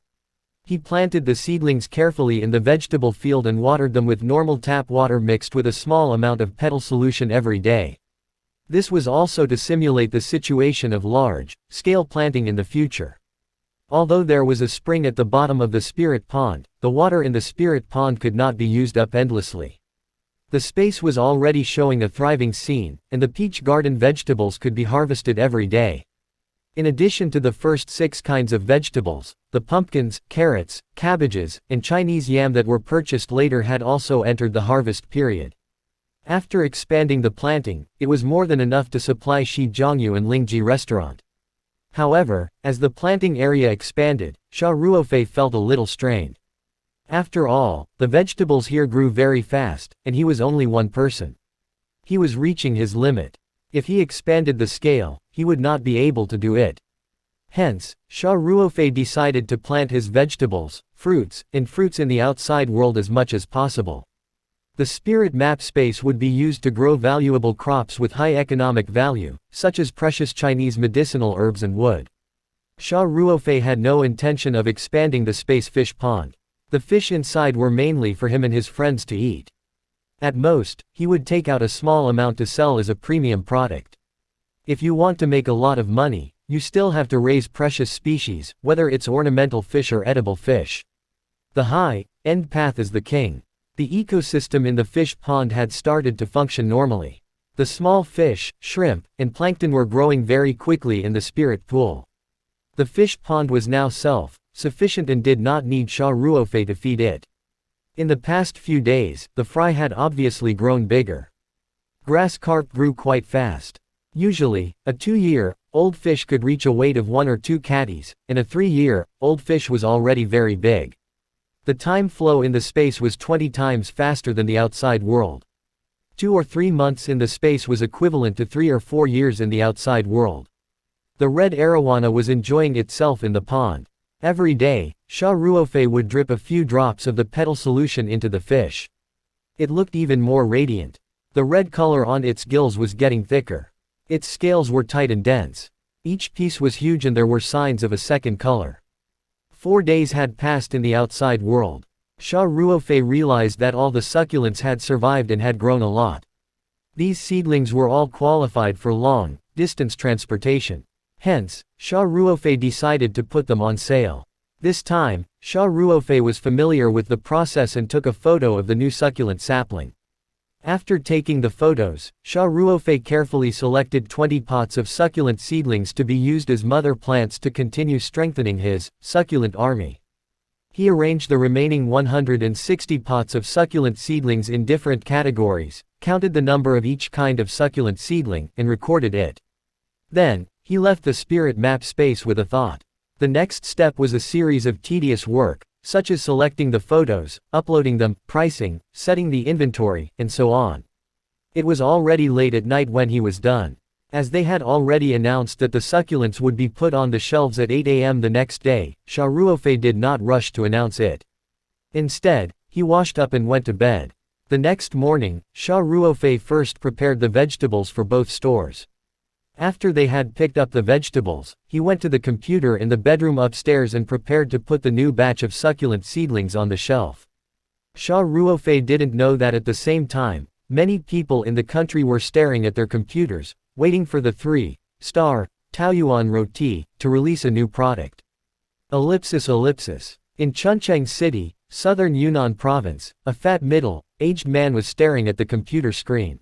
He planted the seedlings carefully in the vegetable field and watered them with normal tap water mixed with a small amount of petal solution every day. This was also to simulate the situation of large-scale planting in the future. Although there was a spring at the bottom of the spirit pond, the water in the spirit pond could not be used up endlessly. The space was already showing a thriving scene, and the peach garden vegetables could be harvested every day. In addition to the first 6 kinds of vegetables, the pumpkins, carrots, cabbages, and Chinese yam that were purchased later had also entered the harvest period. After expanding the planting, it was more than enough to supply Shijiangyu and Lingji restaurant. However, as the planting area expanded, Xia Ruofei felt a little strained. After all, the vegetables here grew very fast, and he was only one person. He was reaching his limit. If he expanded the scale, he would not be able to do it. Hence, Xia Ruofei decided to plant his vegetables, fruits in the outside world as much as possible. The spirit map space would be used to grow valuable crops with high economic value, such as precious Chinese medicinal herbs and wood. Xia Ruofei had no intention of expanding the space fish pond. The fish inside were mainly for him and his friends to eat. At most, he would take out a small amount to sell as a premium product. If you want to make a lot of money, you still have to raise precious species, whether it's ornamental fish or edible fish. The high-end path is the king. The ecosystem in the fish pond had started to function normally. The small fish, shrimp, and plankton were growing very quickly in the spirit pool. The fish pond was now self-sufficient and did not need Xia Ruofei to feed it. In the past few days, the fry had obviously grown bigger. Grass carp grew quite fast. Usually, a 2-year-old fish could reach a weight of 1 or 2 catties, and a 3-year-old fish was already very big. The time flow in the space was 20 times faster than the outside world. 2 or 3 months in the space was equivalent to 3 or 4 years in the outside world. The red arowana was enjoying itself in the pond. Every day, Xia Ruofei would drip a few drops of the petal solution into the fish. It looked even more radiant. The red color on its gills was getting thicker. Its scales were tight and dense. Each piece was huge and there were signs of a second color. 4 days had passed in the outside world. Xia Ruofei realized that all the succulents had survived and had grown a lot. These seedlings were all qualified for long-distance transportation. Hence, Xia Ruofei decided to put them on sale. This time, Xia Ruofei was familiar with the process and took a photo of the new succulent sapling. After taking the photos, Xia Ruofei carefully selected 20 pots of succulent seedlings to be used as mother plants to continue strengthening his succulent army. He arranged the remaining 160 pots of succulent seedlings in different categories, counted the number of each kind of succulent seedling, and recorded it. Then, he left the spirit map space with a thought. The next step was a series of tedious work, such as selecting the photos, uploading them, pricing, setting the inventory, and so on. It was already late at night when he was done. As they had already announced that the succulents would be put on the shelves at 8 a.m. the next day, Xia Ruofei did not rush to announce it. Instead, he washed up and went to bed. The next morning, Xia Ruofei first prepared the vegetables for both stores. After they had picked up the vegetables, he went to the computer in the bedroom upstairs and prepared to put the new batch of succulent seedlings on the shelf. Xia Ruofei didn't know that at the same time, many people in the country were staring at their computers, waiting for the 3-star Taoyuan roti to release a new product. In Chuncheng City, southern Yunnan province, a fat middle-aged man was staring at the computer screen.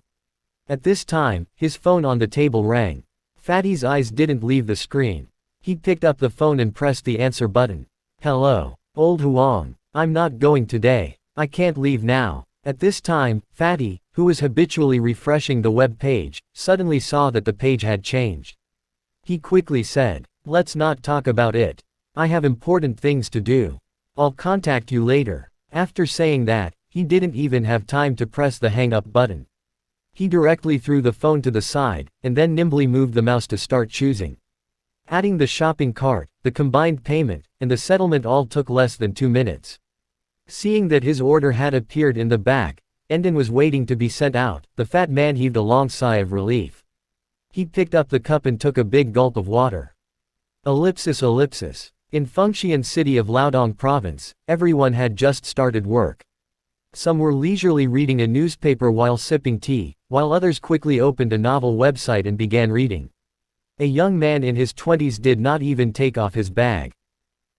At this time, his phone on the table rang. Fatty's eyes didn't leave the screen. He picked up the phone and pressed the answer button. "Hello, old Huang. I'm not going today. I can't leave now." At this time, Fatty, who was habitually refreshing the web page, suddenly saw that the page had changed. He quickly said, "Let's not talk about it. I have important things to do. I'll contact you later." After saying that, he didn't even have time to press the hang up button. He directly threw the phone to the side, and then nimbly moved the mouse to start choosing. Adding the shopping cart, the combined payment, and the settlement all took less than 2 minutes. Seeing that his order had appeared in the back, end and was waiting to be sent out, the fat man heaved a long sigh of relief. He picked up the cup and took a big gulp of water. Ellipsis. In Fengxian city of Liaodong province, everyone had just started work. Some were leisurely reading a newspaper while sipping tea, while others quickly opened a novel website and began reading. A young man in his 20s did not even take off his bag.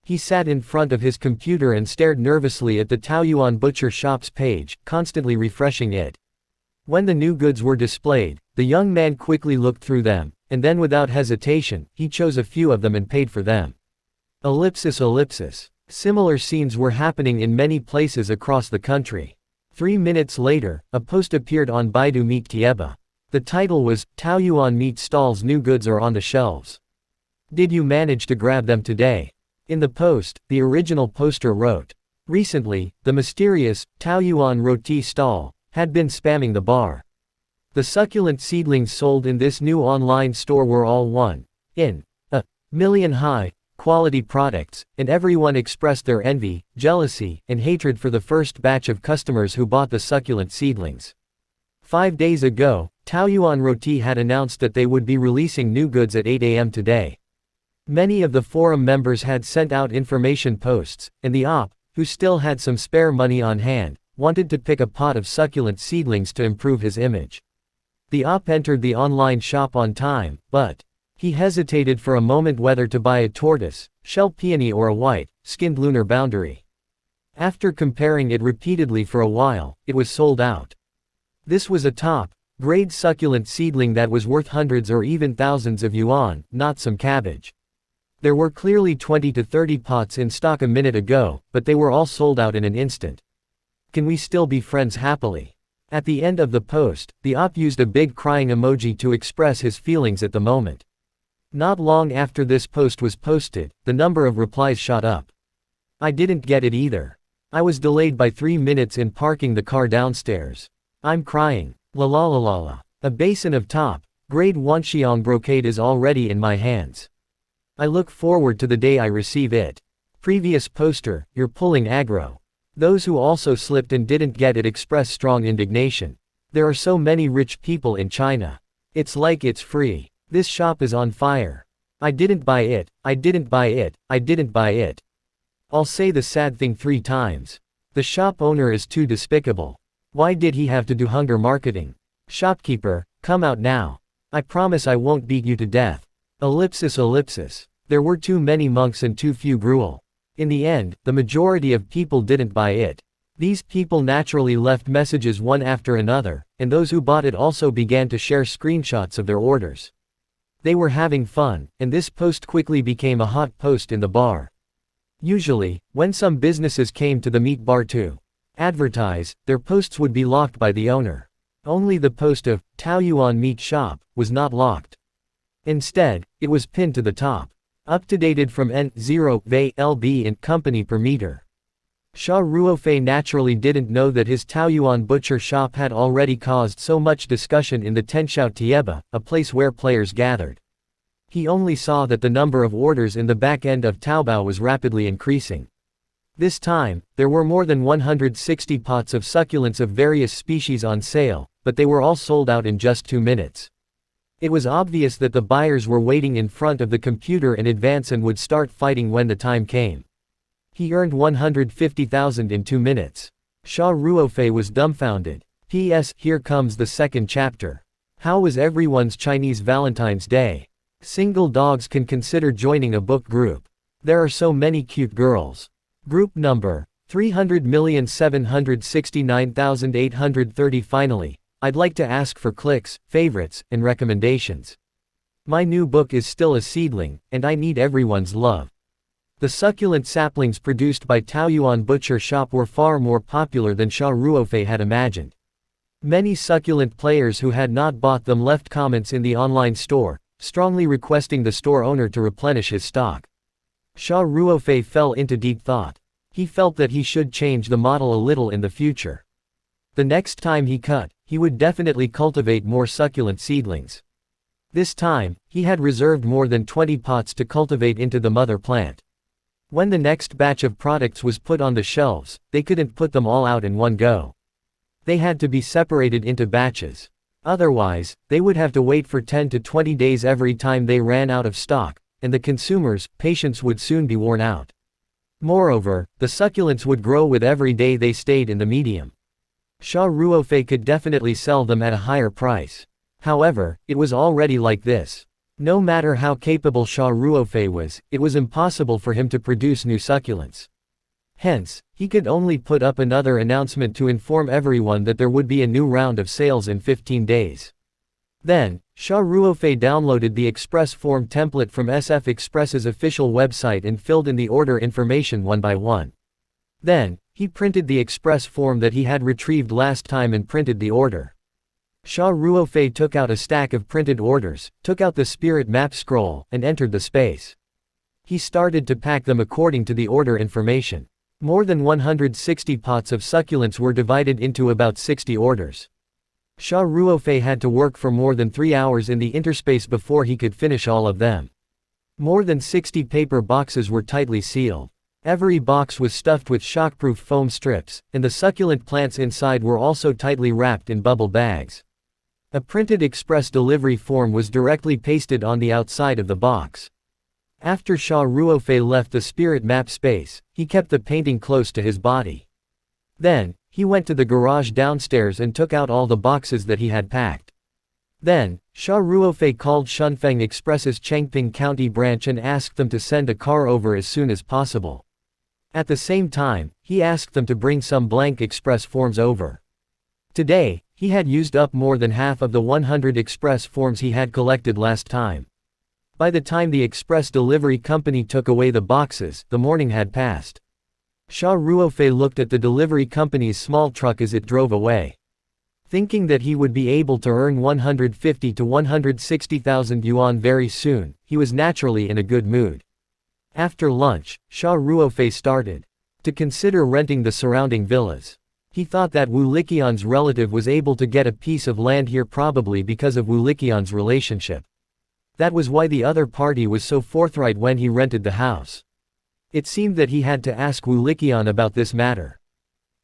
He sat in front of his computer and stared nervously at the Taoyuan butcher shop's page, constantly refreshing it. When the new goods were displayed, the young man quickly looked through them, and then without hesitation, he chose a few of them and paid for them. Ellipsis. Similar scenes were happening in many places across the country. 3 minutes later, a post appeared on Baidu Meet Tieba. The title was, "Taoyuan Meat Stall's new goods are on the shelves. Did you manage to grab them today?" In the post, the original poster wrote, "Recently, the mysterious, Taoyuan roti stall, had been spamming the bar. The succulent seedlings sold in this new online store were all 1 in a million high quality products, and everyone expressed their envy, jealousy, and hatred for the first batch of customers who bought the succulent seedlings. 5 days ago, Taoyuan Roti had announced that they would be releasing new goods at 8 a.m. today. Many of the forum members had sent out information posts, and the op, who still had some spare money on hand, wanted to pick a pot of succulent seedlings to improve his image. The op entered the online shop on time, but he hesitated for a moment whether to buy a tortoise, shell peony or a white-skinned lunar boundary. After comparing it repeatedly for a while, it was sold out. This was a top-grade succulent seedling that was worth hundreds or even thousands of yuan, not some cabbage. There were clearly 20 to 30 pots in stock a minute ago, but they were all sold out in an instant. Can we still be friends happily? At the end of the post, the op used a big crying emoji to express his feelings at the moment. Not long after this post was posted, the number of replies shot up. I didn't get it either. I was delayed by 3 minutes in parking the car downstairs. I'm crying. La la la la la. A basin of top-grade Wanxiang brocade is already in my hands. I look forward to the day I receive it. Previous poster, you're pulling aggro. Those who also slipped and didn't get it express strong indignation. There are so many rich people in China. It's like it's free. This shop is on fire. I didn't buy it, I didn't buy it, I didn't buy it. I'll say the sad thing 3 times. The shop owner is too despicable. Why did he have to do hunger marketing? Shopkeeper, come out now. I promise I won't beat you to death. Ellipsis. There were too many monks and too few gruel. In the end, the majority of people didn't buy it. These people naturally left messages one after another, and those who bought it also began to share screenshots of their orders. They were having fun, and this post quickly became a hot post in the bar. Usually, when some businesses came to the meat bar to advertise, their posts would be locked by the owner. Only the post of Taoyuan Meat Shop was not locked. Instead, it was pinned to the top. Updated from N0 LB and company per meter. Xia Ruofei naturally didn't know that his Taoyuan butcher shop had already caused so much discussion in the Tenxiao Tieba, a place where players gathered. He only saw that the number of orders in the back end of Taobao was rapidly increasing. This time, there were more than 160 pots of succulents of various species on sale, but they were all sold out in just 2 minutes. It was obvious that the buyers were waiting in front of the computer in advance and would start fighting when the time came. He earned 150,000 in 2 minutes. Xia Ruofei was dumbfounded. P.S. Here comes the second chapter. How was everyone's Chinese Valentine's Day? Single dogs can consider joining a book group. There are so many cute girls. Group number 300,769,830. Finally, I'd like to ask for clicks, favorites, and recommendations. My new book is still a seedling, and I need everyone's love. The succulent saplings produced by Taoyuan Butcher Shop were far more popular than Xia Ruofei had imagined. Many succulent players who had not bought them left comments in the online store, strongly requesting the store owner to replenish his stock. Xia Ruofei fell into deep thought. He felt that he should change the model a little in the future. The next time he cut, he would definitely cultivate more succulent seedlings. This time, he had reserved more than 20 pots to cultivate into the mother plant. When the next batch of products was put on the shelves, they couldn't put them all out in one go. They had to be separated into batches. Otherwise, they would have to wait for 10 to 20 days every time they ran out of stock, and the consumers' patience would soon be worn out. Moreover, the succulents would grow with every day they stayed in the medium. Xia Ruofei could definitely sell them at a higher price. However, it was already like this. No matter how capable Xia Ruofei was, it was impossible for him to produce new succulents. Hence, he could only put up another announcement to inform everyone that there would be a new round of sales in 15 days. Then, Xia Ruofei downloaded the express form template from SF Express's official website and filled in the order information one by one. Then, he printed the express form that he had retrieved last time and printed the order. Xia Ruofei took out a stack of printed orders, took out the spirit map scroll, and entered the space. He started to pack them according to the order information. More than 160 pots of succulents were divided into about 60 orders. Xia Ruofei had to work for more than 3 hours in the interspace before he could finish all of them. More than 60 paper boxes were tightly sealed. Every box was stuffed with shockproof foam strips, and the succulent plants inside were also tightly wrapped in bubble bags. A printed express delivery form was directly pasted on the outside of the box. After Xia Ruofei left the spirit map space, he kept the painting close to his body. Then, he went to the garage downstairs and took out all the boxes that he had packed. Then, Xia Ruofei called Shunfeng Express's Chengping County branch and asked them to send a car over as soon as possible. At the same time, he asked them to bring some blank express forms over. Today, he had used up more than half of the 100 express forms he had collected last time. By the time the express delivery company took away the boxes, the morning had passed. Xia Ruofei looked at the delivery company's small truck as it drove away. Thinking that he would be able to earn 150 to 160,000 yuan very soon, he was naturally in a good mood. After lunch, Xia Ruofei started to consider renting the surrounding villas. He thought that Wu Liqian's relative was able to get a piece of land here probably because of Wu Liqian's relationship. That was why the other party was so forthright when he rented the house. It seemed that he had to ask Wu Liqian about this matter.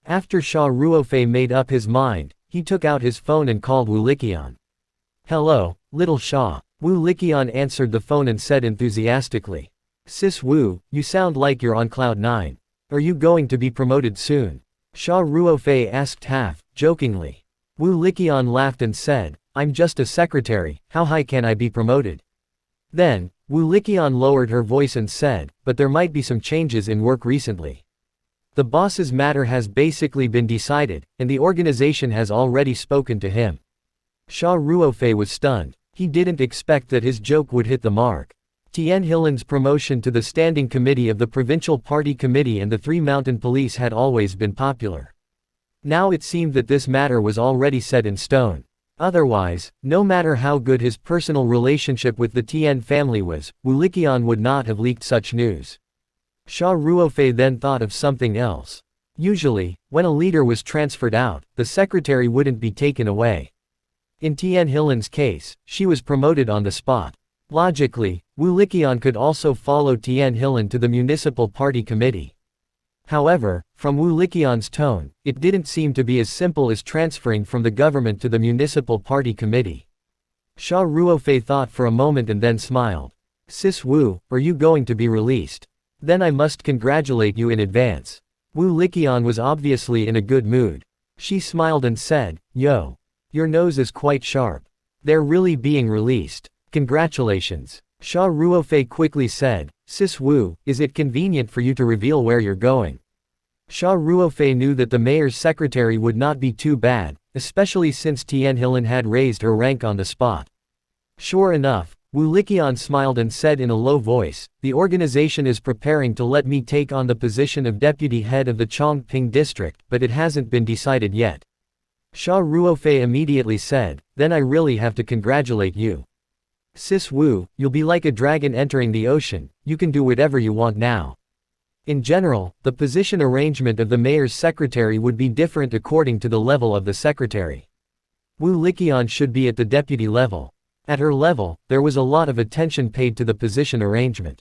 After Xia Ruofei made up his mind, he took out his phone and called Wu Liqian. "Hello, little Xia." Wu Liqian answered the phone and said enthusiastically, "Sis Wu, you sound like you're on cloud 9. Are you going to be promoted soon?" Xia Ruofei asked half jokingly. Wu Liqian laughed and said, "I'm just a secretary, how high can I be promoted?" Then, Wu Liqian lowered her voice and said, "But there might be some changes in work recently. The boss's matter has basically been decided, and the organization has already spoken to him." Xia Ruofei was stunned. He didn't expect that his joke would hit the mark. Tian Hilan's promotion to the standing committee of the provincial party committee and the Three Mountain Police had always been popular. Now it seemed that this matter was already set in stone. Otherwise, no matter how good his personal relationship with the Tian family was, Wu Liqian would not have leaked such news. Xia Ruofei then thought of something else. Usually, when a leader was transferred out, the secretary wouldn't be taken away. In Tian Hilan's case, she was promoted on the spot. Logically, Wu Liqian could also follow Tian Hilan to the municipal party committee. However, from Wu Liqian's tone, it didn't seem to be as simple as transferring from the government to the municipal party committee. Xia Ruofei thought for a moment and then smiled. "Sis Wu, are you going to be released? Then I must congratulate you in advance." Wu Liqian was obviously in a good mood. She smiled and said, "Yo. Your nose is quite sharp. They're really being released. Congratulations." Xia Ruofei quickly said, "Sis Wu, is it convenient for you to reveal where you're going?" Xia Ruofei knew that the mayor's secretary would not be too bad, especially since Tian Hilan had raised her rank on the spot. Sure enough, Wu Liqian smiled and said in a low voice, "The organization is preparing to let me take on the position of deputy head of the Chongping district, but it hasn't been decided yet." Xia Ruofei immediately said, "Then I really have to congratulate you." Sis Wu, you'll be like a dragon entering the ocean, you can do whatever you want now. In general, the position arrangement of the mayor's secretary would be different according to the level of the secretary. Wu Liqian should be at the deputy level. At her level, there was a lot of attention paid to the position arrangement.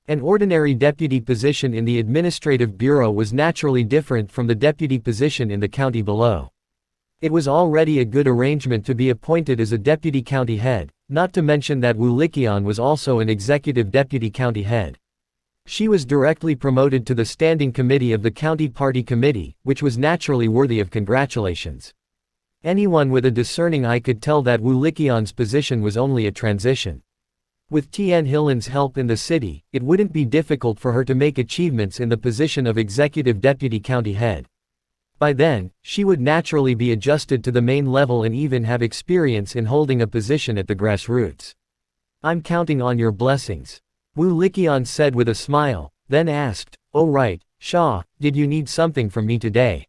An ordinary deputy position in the administrative bureau was naturally different from the deputy position in the county below. It was already a good arrangement to be appointed as a deputy county head, not to mention that Wu Liqian was also an executive deputy county head. She was directly promoted to the standing committee of the county party committee, which was naturally worthy of congratulations. Anyone with a discerning eye could tell that Wu Liqian's position was only a transition. With Tian Hilan's help in the city, it wouldn't be difficult for her to make achievements in the position of executive deputy county head. By then, she would naturally be adjusted to the main level and even have experience in holding a position at the grassroots. I'm counting on your blessings. Wu Liqian said with a smile, then asked, "Oh right, Xia, did you need something from me today?"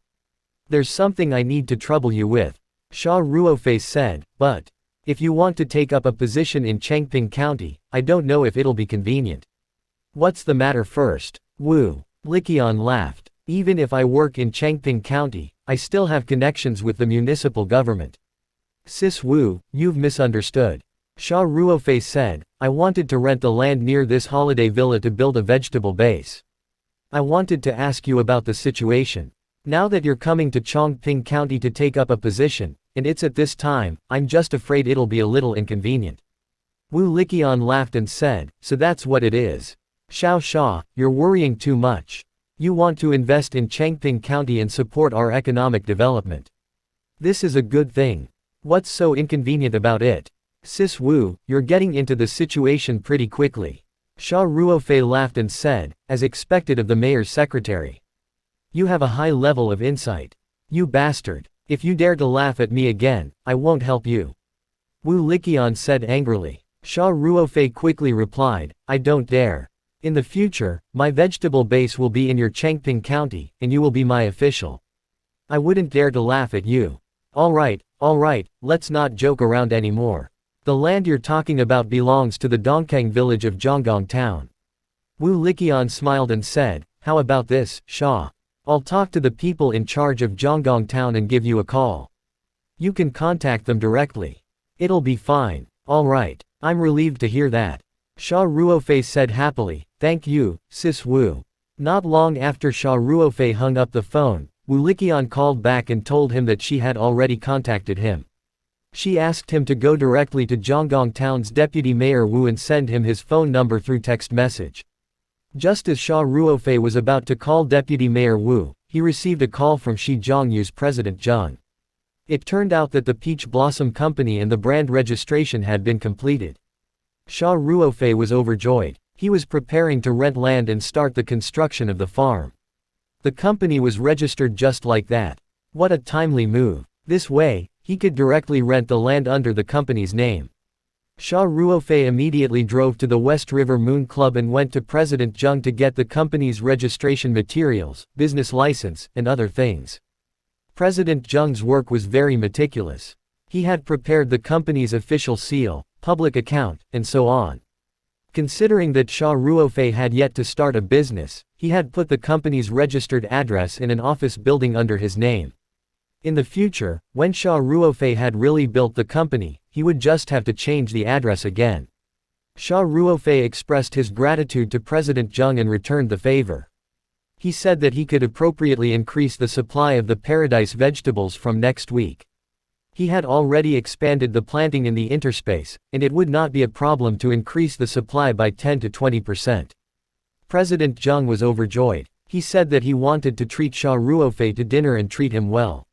"There's something I need to trouble you with," Xia Ruofei said, "but if you want to take up a position in Changping County, I don't know if it'll be convenient." "What's the matter first?" Wu Liqian laughed. "Even if I work in Changping County, I still have connections with the municipal government." "Sis Wu, you've misunderstood," Xia Ruofei said. "I wanted to rent the land near this holiday villa to build a vegetable base. I wanted to ask you about the situation. Now that you're coming to Chongping County to take up a position, and it's at this time, I'm just afraid it'll be a little inconvenient." Wu Liqian laughed and said, "So that's what it is. Xia, you're worrying too much. You want to invest in Changping County and support our economic development. This is a good thing. What's so inconvenient about it?" "Sis Wu, you're getting into the situation pretty quickly," Xia Ruofei laughed and said, as expected of the mayor's secretary. "You have a high level of insight. You bastard. If you dare to laugh at me again, I won't help you." Wu Liqian said angrily. Xia Ruofei quickly replied, "I don't dare. In the future, my vegetable base will be in your Changping County, and you will be my official. I wouldn't dare to laugh at you." All right, let's not joke around anymore. The land you're talking about belongs to the Dongkang village of Zhonggong Town." Wu Liqian smiled and said, "How about this, Xia? I'll talk to the people in charge of Zhonggong Town and give you a call. You can contact them directly. It'll be fine." "All right, I'm relieved to hear that," Xia Ruofei said happily. "Thank you, Sis Wu." Not long after Xia Ruofei hung up the phone, Wu Liqian called back and told him that she had already contacted him. She asked him to go directly to Zhonggong Town's deputy mayor Wu and send him his phone number through text message. Just as Xia Ruofei was about to call deputy mayor Wu, he received a call from Shijiangyu's president Zheng. It turned out that the Peach Blossom Company and the brand registration had been completed. Xia Ruofei was overjoyed. He was preparing to rent land and start the construction of the farm. The company was registered just like that. What a timely move. This way, he could directly rent the land under the company's name. Xia Ruofei immediately drove to the West River Moon Club and went to President Zheng to get the company's registration materials, business license, and other things. President Zheng's work was very meticulous. He had prepared the company's official seal, public account, and so on. Considering that Xia Ruofei had yet to start a business, he had put the company's registered address in an office building under his name. In the future, when Xia Ruofei had really built the company, he would just have to change the address again. Xia Ruofei expressed his gratitude to President Zheng and returned the favor. He said that he could appropriately increase the supply of the paradise vegetables from next week. He had already expanded the planting in the interspace, and it would not be a problem to increase the supply by 10 to 20%. President Zheng was overjoyed. He said that he wanted to treat Xia Ruofei to dinner and treat him well.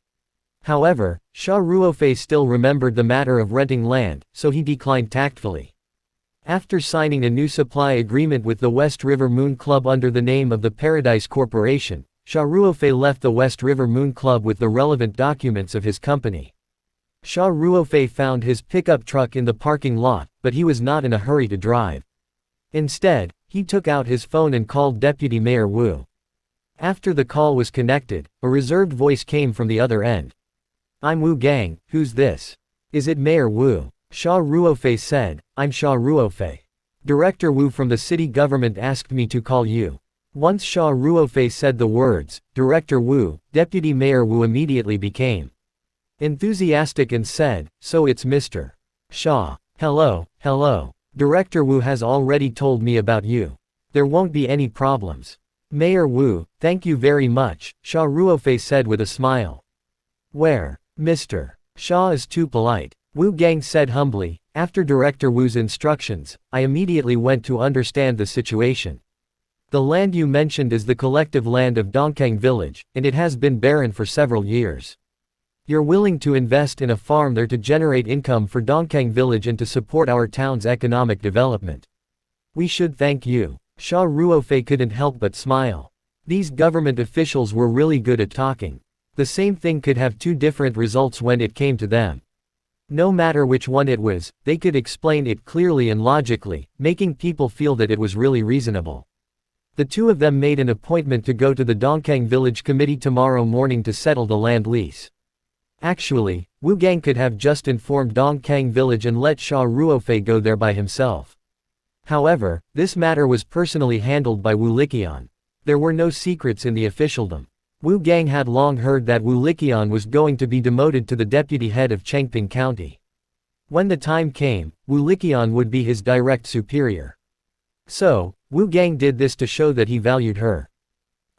However, Xia Ruofei still remembered the matter of renting land, so he declined tactfully. After signing a new supply agreement with the West River Moon Club under the name of the Paradise Corporation, Xia Ruofei left the West River Moon Club with the relevant documents of his company. Xia Ruofei found his pickup truck in the parking lot, but he was not in a hurry to drive. Instead, he took out his phone and called Deputy Mayor Wu. After the call was connected, a reserved voice came from the other end. "I'm Wu Gang, who's this?" "Is it Mayor Wu?" Xia Ruofei said, I'm Xia Ruofei. Director Wu from the city government asked me to call you. Once Xia Ruofei said the words, Director Wu, Deputy Mayor Wu immediately became enthusiastic and said, so it's Mr. Xia. Hello, hello. Director Wu has already told me about you. There won't be any problems. Mayor Wu, thank you very much, Xia Ruofei said with a smile. Where? Mr. Xia is too polite. Wu Gang said humbly, after Director Wu's instructions, I immediately went to understand the situation. The land you mentioned is the collective land of Dongkang Village, and it has been barren for several years. You're willing to invest in a farm there to generate income for Dongkang Village and to support our town's economic development. We should thank you. Xia Ruofei couldn't help but smile. These government officials were really good at talking. The same thing could have two different results when it came to them. No matter which one it was, they could explain it clearly and logically, making people feel that it was really reasonable. The two of them made an appointment to go to the Dongkang Village Committee tomorrow morning to settle the land lease. Actually, Wu Gang could have just informed Dongkang Village and let Xia Ruofei go there by himself. However, this matter was personally handled by Wu Liqian. There were no secrets in the officialdom. Wu Gang had long heard that Wu Liqian was going to be demoted to the deputy head of Chengping County. When the time came, Wu Liqian would be his direct superior. So, Wu Gang did this to show that he valued her.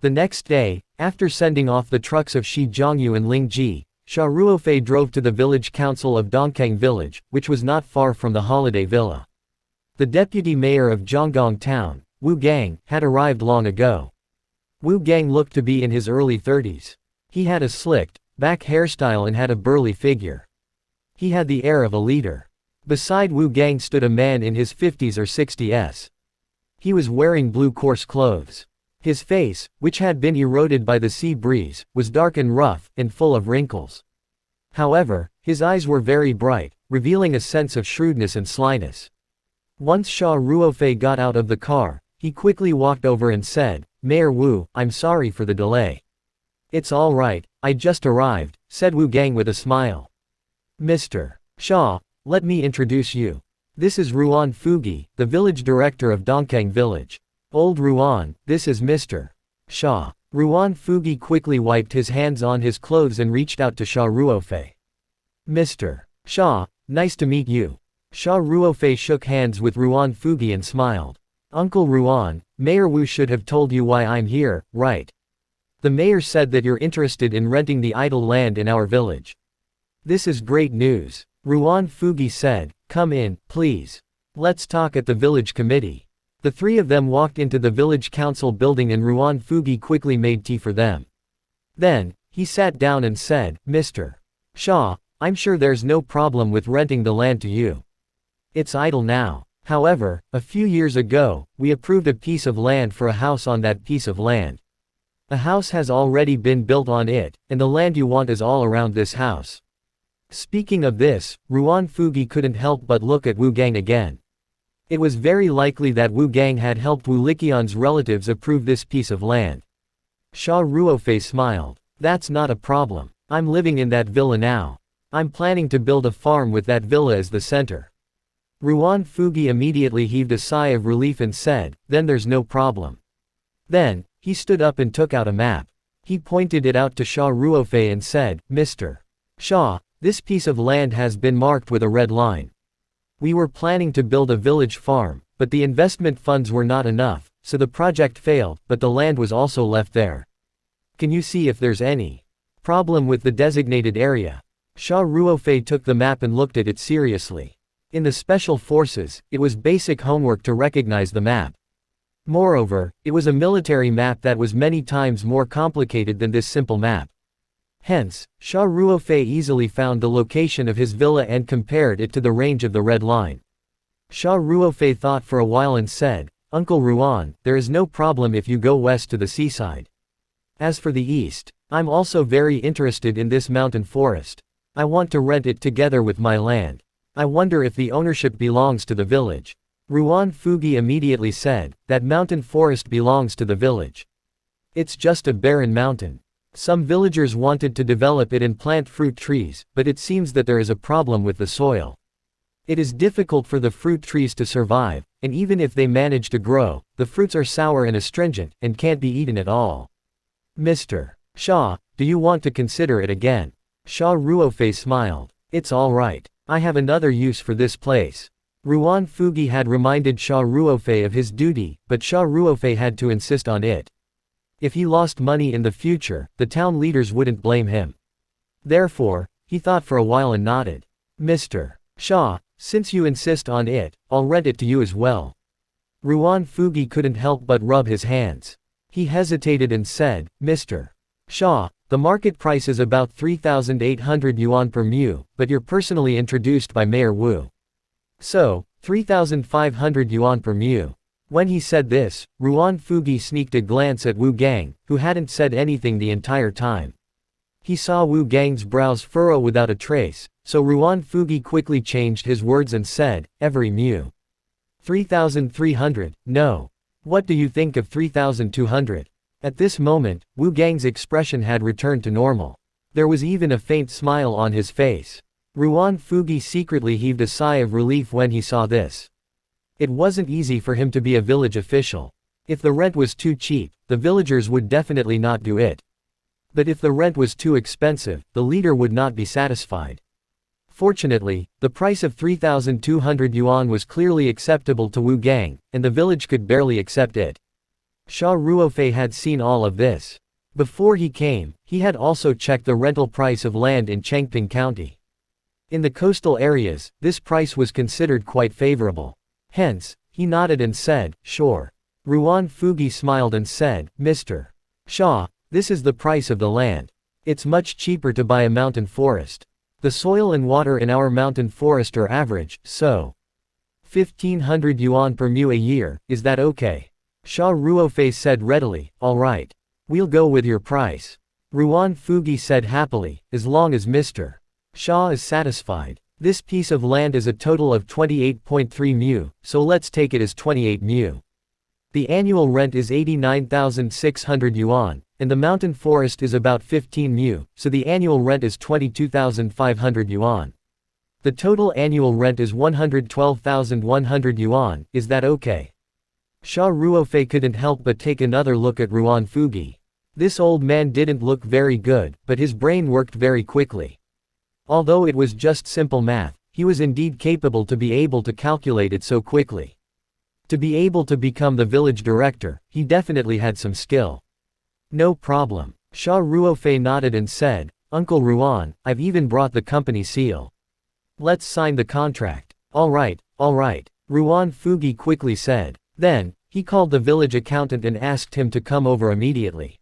The next day, after sending off the trucks of Shi Zhongyu and Ling Ji, Xia Ruofei drove to the village council of Dongkang Village, which was not far from the holiday villa. The deputy mayor of Zhonggong Town, Wu Gang, had arrived long ago. Wu Gang looked to be in his early 30s. He had a slicked back hairstyle and had a burly figure. He had the air of a leader. Beside Wu Gang stood a man in his 50s or 60s. He was wearing blue coarse clothes. His face, which had been eroded by the sea breeze, was dark and rough, and full of wrinkles. However, his eyes were very bright, revealing a sense of shrewdness and slyness. Once Xia Ruofei got out of the car, he quickly walked over and said, Mayor Wu, I'm sorry for the delay. It's all right, I just arrived, said Wu Gang with a smile. Mr. Xia, let me introduce you. This is Ruan Fugi, the village director of Dongkang Village. Old Ruan, this is Mr. Xia. Ruan Fugi quickly wiped his hands on his clothes and reached out to Xia Ruofei. Mr. Xia, nice to meet you. Xia Ruofei shook hands with Ruan Fugi and smiled. Uncle Ruan, Mayor Wu should have told you why I'm here, right? The mayor said that you're interested in renting the idle land in our village. This is great news. Ruan Fugi said, come in, please. Let's talk at the village committee. The three of them walked into the village council building and Ruan Fugi quickly made tea for them. Then, he sat down and said, Mr. Xia, I'm sure there's no problem with renting the land to you. It's idle now. However, a few years ago, we approved a piece of land for a house on that piece of land. A house has already been built on it, and the land you want is all around this house. Speaking of this, Ruan Fugi couldn't help but look at Wu Gang again. It was very likely that Wu Gang had helped Wu Liqian's relatives approve this piece of land. Xia Ruofei smiled. That's not a problem. I'm living in that villa now. I'm planning to build a farm with that villa as the center. Ruan Fugi immediately heaved a sigh of relief and said, then there's no problem. Then, he stood up and took out a map. He pointed it out to Xia Ruofei and said, Mr. Xia, this piece of land has been marked with a red line. We were planning to build a village farm, but the investment funds were not enough, so the project failed, but the land was also left there. Can you see if there's any problem with the designated area? Xia Ruofei took the map and looked at it seriously. In the special forces, it was basic homework to recognize the map. Moreover, it was a military map that was many times more complicated than this simple map. Hence, Xia Ruofei easily found the location of his villa and compared it to the range of the red line. Xia Ruofei thought for a while and said, Uncle Ruan, there is no problem if you go west to the seaside. As for the east, I'm also very interested in this mountain forest. I want to rent it together with my land. I wonder if the ownership belongs to the village. Ruan Fugi immediately said, that mountain forest belongs to the village. It's just a barren mountain. Some villagers wanted to develop it and plant fruit trees, but it seems that there is a problem with the soil. It is difficult for the fruit trees to survive, and even if they manage to grow, the fruits are sour and astringent, and can't be eaten at all. Mr. Xia, do you want to consider it again? Xia Ruofei smiled. It's all right. I have another use for this place. Ruan Fugi had reminded Xia Ruofei of his duty, but Xia Ruofei had to insist on it. If he lost money in the future, the town leaders wouldn't blame him. Therefore, he thought for a while and nodded. Mr. Xia, since you insist on it, I'll rent it to you as well. Ruan Fugi couldn't help but rub his hands. He hesitated and said, Mr. Xia, the market price is about 3,800 yuan per mu, but you're personally introduced by Mayor Wu. So, 3,500 yuan per mu. When he said this, Ruan Fugi sneaked a glance at Wu Gang, who hadn't said anything the entire time. He saw Wu Gang's brows furrow without a trace, so Ruan Fugi quickly changed his words and said, every mu. 3,300, no. What do you think of 3,200? At this moment, Wu Gang's expression had returned to normal. There was even a faint smile on his face. Ruan Fugi secretly heaved a sigh of relief when he saw this. It wasn't easy for him to be a village official. If the rent was too cheap, the villagers would definitely not do it. But if the rent was too expensive, the leader would not be satisfied. Fortunately, the price of 3,200 yuan was clearly acceptable to Wu Gang, and the village could barely accept it. Xia Ruofei had seen all of this. Before he came, he had also checked the rental price of land in Chengping County. In the coastal areas, this price was considered quite favorable. Hence, he nodded and said, sure. Ruan Fugi smiled and said, Mr. Xia, this is the price of the land. It's much cheaper to buy a mountain forest. The soil and water in our mountain forest are average, so 1,500 yuan per mu a year, is that okay? Xia Ruofei said readily, all right. We'll go with your price. Ruan Fugi said happily, as long as Mr. Xia is satisfied. This piece of land is a total of 28.3 mu, so let's take it as 28 mu. The annual rent is 89,600 yuan, and the mountain forest is about 15 mu, so the annual rent is 22,500 yuan. The total annual rent is 112,100 yuan, is that okay? Xia Ruofei couldn't help but take another look at Ruan Fugi. This old man didn't look very good, but his brain worked very quickly. Although it was just simple math, he was indeed capable to be able to calculate it so quickly. To be able to become the village director, he definitely had some skill. No problem. Xia Ruofei nodded and said, Uncle Ruan, I've even brought the company seal. Let's sign the contract. All right, Ruan Fugi quickly said. Then, he called the village accountant and asked him to come over immediately.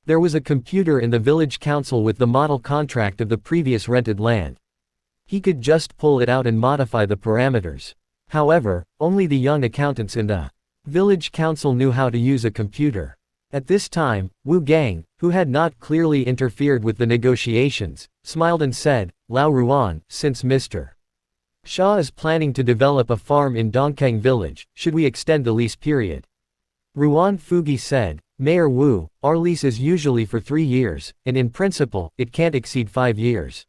There was a computer in the village council with the model contract of the previous rented land. He could just pull it out and modify the parameters. However, only the young accountants in the village council knew how to use a computer. At this time, Wu Gang, who had not clearly interfered with the negotiations, smiled and said, Lao Ruan, since Mr. Xia is planning to develop a farm in Dongkang village, should we extend the lease period? Ruan Fugi said, Mayor Wu, our lease is usually for 3 years, and in principle, it can't exceed 5 years.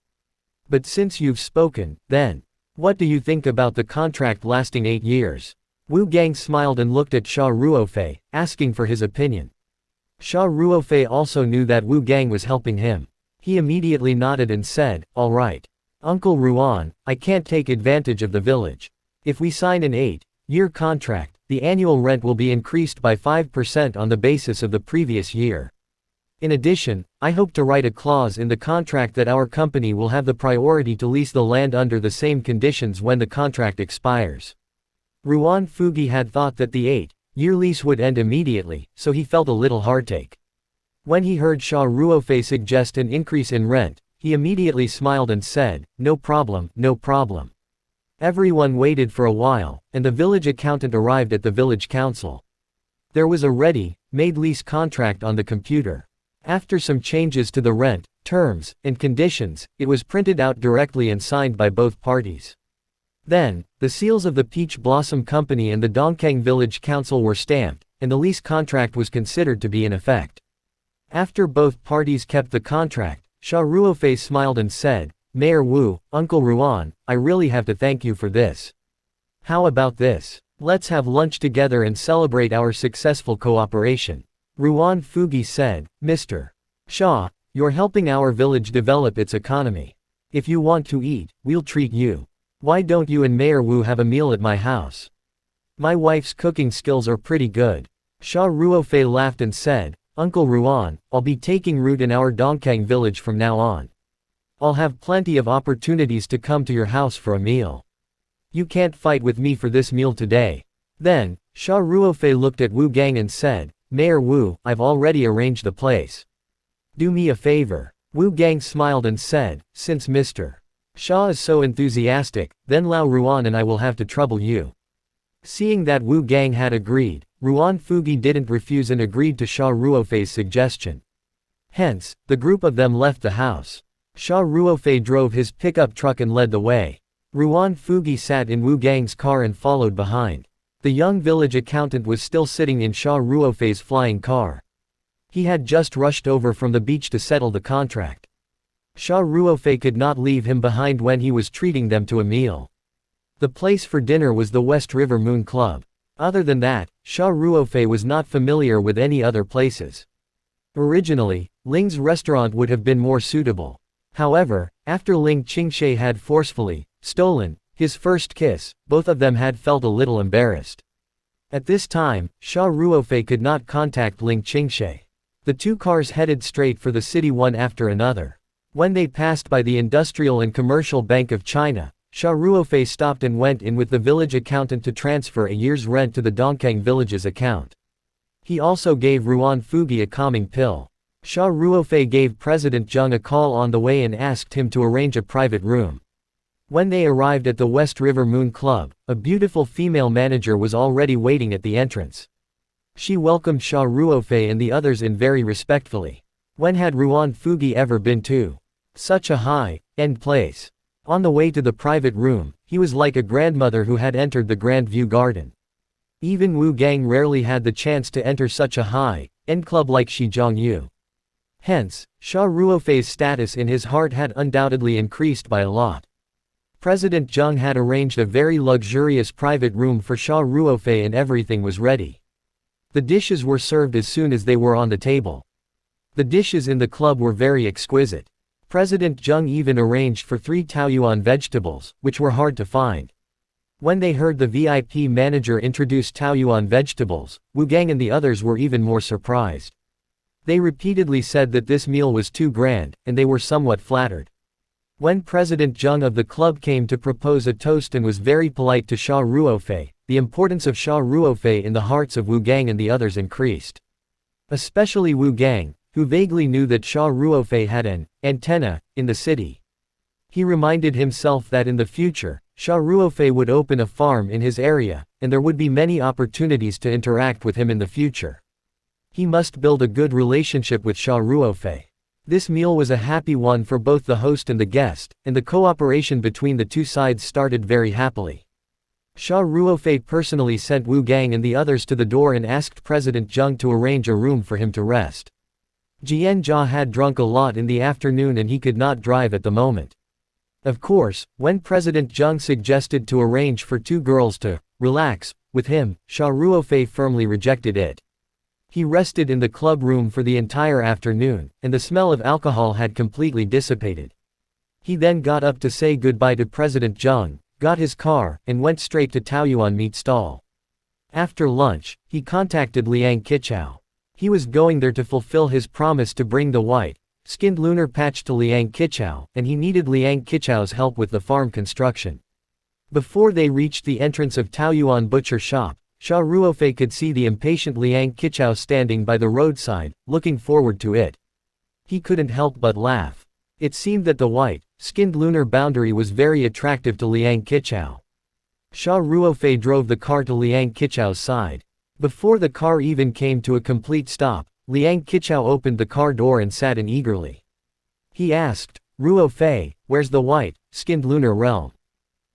But since you've spoken, then, what do you think about the contract lasting 8 years? Wu Gang smiled and looked at Xia Ruofei, asking for his opinion. Xia Ruofei also knew that Wu Gang was helping him. He immediately nodded and said, all right. Uncle Ruan, I can't take advantage of the village. If we sign an 8-year contract, the annual rent will be increased by 5% on the basis of the previous year. In addition, I hope to write a clause in the contract that our company will have the priority to lease the land under the same conditions when the contract expires. Ruan Fugi had thought that the 8-year lease would end immediately, so he felt a little heartache. When he heard Xia Ruofei suggest an increase in rent, he immediately smiled and said, no problem, no problem. Everyone waited for a while, and the village accountant arrived at the village council. There was a ready-made lease contract on the computer. After some changes to the rent, terms, and conditions, it was printed out directly and signed by both parties. Then, the seals of the Peach Blossom Company and the Dongkang Village Council were stamped, and the lease contract was considered to be in effect. After both parties kept the contract, Xia Ruofei smiled and said, Mayor Wu, Uncle Ruan, I really have to thank you for this. How about this? Let's have lunch together and celebrate our successful cooperation. Ruan Fugi said, Mr. Xia, you're helping our village develop its economy. If you want to eat, we'll treat you. Why don't you and Mayor Wu have a meal at my house? My wife's cooking skills are pretty good. Xia Ruofei laughed and said, Uncle Ruan, I'll be taking root in our Dongkang village from now on. I'll have plenty of opportunities to come to your house for a meal. You can't fight with me for this meal today. Then, Xia Ruofei looked at Wu Gang and said, Mayor Wu, I've already arranged the place. Do me a favor. Wu Gang smiled and said, since Mr. Xia is so enthusiastic, then Lao Ruan and I will have to trouble you. Seeing that Wu Gang had agreed, Ruan Fugi didn't refuse and agreed to Xia Ruofei's suggestion. Hence, the group of them left the house. Xia Ruofei drove his pickup truck and led the way. Ruan Fugi sat in Wu Gang's car and followed behind. The young village accountant was still sitting in Xia Ruofei's flying car. He had just rushed over from the beach to settle the contract. Xia Ruofei could not leave him behind when he was treating them to a meal. The place for dinner was the West River Moon Club. Other than that, Xia Ruofei was not familiar with any other places. Originally, Ling's restaurant would have been more suitable. However, after Ling Qingshe had forcefully stolen his first kiss, both of them had felt a little embarrassed. At this time, Xia Ruofei could not contact Ling Qingshe. The two cars headed straight for the city one after another. When they passed by the Industrial and Commercial Bank of China, Xia Ruofei stopped and went in with the village accountant to transfer a year's rent to the Dongkang village's account. He also gave Ruan Fugi a calming pill. Xia Ruofei gave President Zheng a call on the way and asked him to arrange a private room. When they arrived at the West River Moon Club, a beautiful female manager was already waiting at the entrance. She welcomed Xia Ruofei and the others in very respectfully. When had Ruan Fugi ever been to such a high-end place? On the way to the private room, he was like a grandmother who had entered the Grand View Garden. Even Wu Gang rarely had the chance to enter such a high-end club like Shijiangyu. Hence, Xia Ruofei's status in his heart had undoubtedly increased by a lot. President Zheng had arranged a very luxurious private room for Xia Ruofei and everything was ready. The dishes were served as soon as they were on the table. The dishes in the club were very exquisite. President Zheng even arranged for 3 taoyuan vegetables, which were hard to find. When they heard the VIP manager introduce taoyuan vegetables, Wu Gang and the others were even more surprised. They repeatedly said that this meal was too grand, and they were somewhat flattered. When President Zheng of the club came to propose a toast and was very polite to Xia Ruofei, the importance of Xia Ruofei in the hearts of Wu Gang and the others increased. Especially Wu Gang, who vaguely knew that Xia Ruofei had an antenna in the city. He reminded himself that in the future, Xia Ruofei would open a farm in his area, and there would be many opportunities to interact with him in the future. He must build a good relationship with Xia Ruofei. This meal was a happy one for both the host and the guest, and the cooperation between the two sides started very happily. Xia Ruofei personally sent Wu Gang and the others to the door and asked President Zheng to arrange a room for him to rest. Jian Jia had drunk a lot in the afternoon and he could not drive at the moment. Of course, when President Zheng suggested to arrange for 2 girls to relax with him, Xia Ruofei firmly rejected it. He rested in the club room for the entire afternoon, and the smell of alcohol had completely dissipated. He then got up to say goodbye to President Zheng, got his car, and went straight to Taoyuan meat stall. After lunch, he contacted Liang Qichao. He was going there to fulfill his promise to bring the white-skinned lunar patch to Liang Qichao, and he needed Liang Qichao's help with the farm construction. Before they reached the entrance of Taoyuan butcher shop, Xia Ruofei could see the impatient Liang Qichao standing by the roadside, looking forward to it. He couldn't help but laugh. It seemed that the white-skinned lunar boundary was very attractive to Liang Qichao. Xia Ruofei drove the car to Liang Qichao's side. Before the car even came to a complete stop, Liang Qichao opened the car door and sat in eagerly. He asked, Ruofei, where's the white-skinned lunar realm?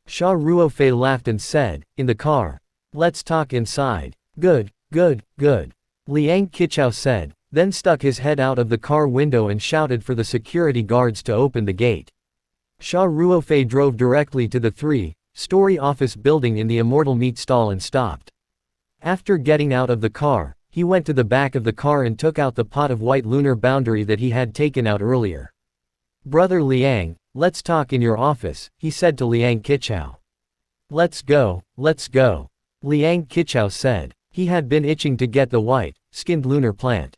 Xia Ruofei laughed and said, in the car. Let's talk inside. Good, good, good. Liang Qichao said, then stuck his head out of the car window and shouted for the security guards to open the gate. Xia Ruofei drove directly to the three-story office building in the Immortal Meat stall and stopped. After getting out of the car, he went to the back of the car and took out the pot of white lunar boundary that he had taken out earlier. "Brother Liang, let's talk in your office," he said to Liang Qichao. Let's go," Liang Qichao said. He had been itching to get the white-skinned lunar plant.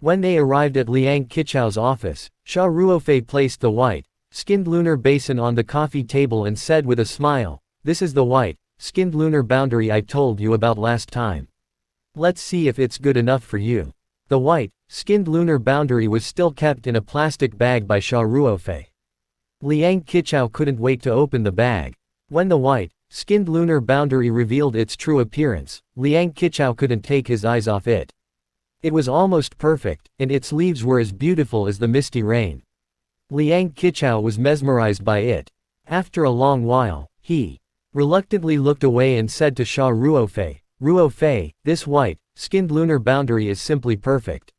When they arrived at Liang Qichao's office, Xia Ruofei placed the white-skinned lunar basin on the coffee table and said with a smile, "This is the white-skinned lunar boundary I told you about last time. Let's see if it's good enough for you." The white-skinned lunar boundary was still kept in a plastic bag by Xia Ruofei. Liang Qichao couldn't wait to open the bag. When the white-skinned lunar boundary revealed its true appearance, Liang Qichao couldn't take his eyes off it. It was almost perfect, and its leaves were as beautiful as the misty rain. Liang Qichao was mesmerized by it. After a long while, he reluctantly looked away and said to Xia Ruofei, "Ruofei, this white-skinned lunar boundary is simply perfect.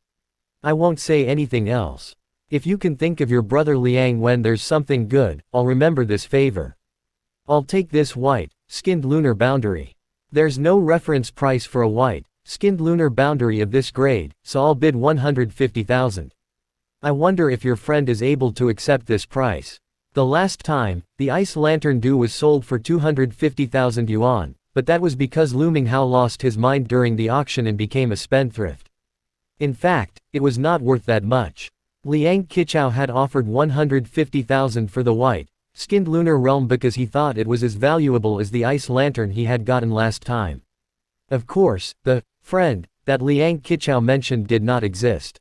I won't say anything else. If you can think of your brother Liang when there's something good, I'll remember this favor. I'll take this white-skinned lunar boundary. There's no reference price for a white-skinned lunar boundary of this grade, so I'll bid 150,000. I wonder if your friend is able to accept this price. The last time, the ice lantern dew was sold for 250,000 yuan, but that was because Lu Minghao lost his mind during the auction and became a spendthrift. In fact, it was not worth that much. Liang Qichao had offered 150,000 for the white-skinned lunar realm because he thought it was as valuable as the ice lantern he had gotten last time. Of course, the friend that Liang Qichao mentioned did not exist.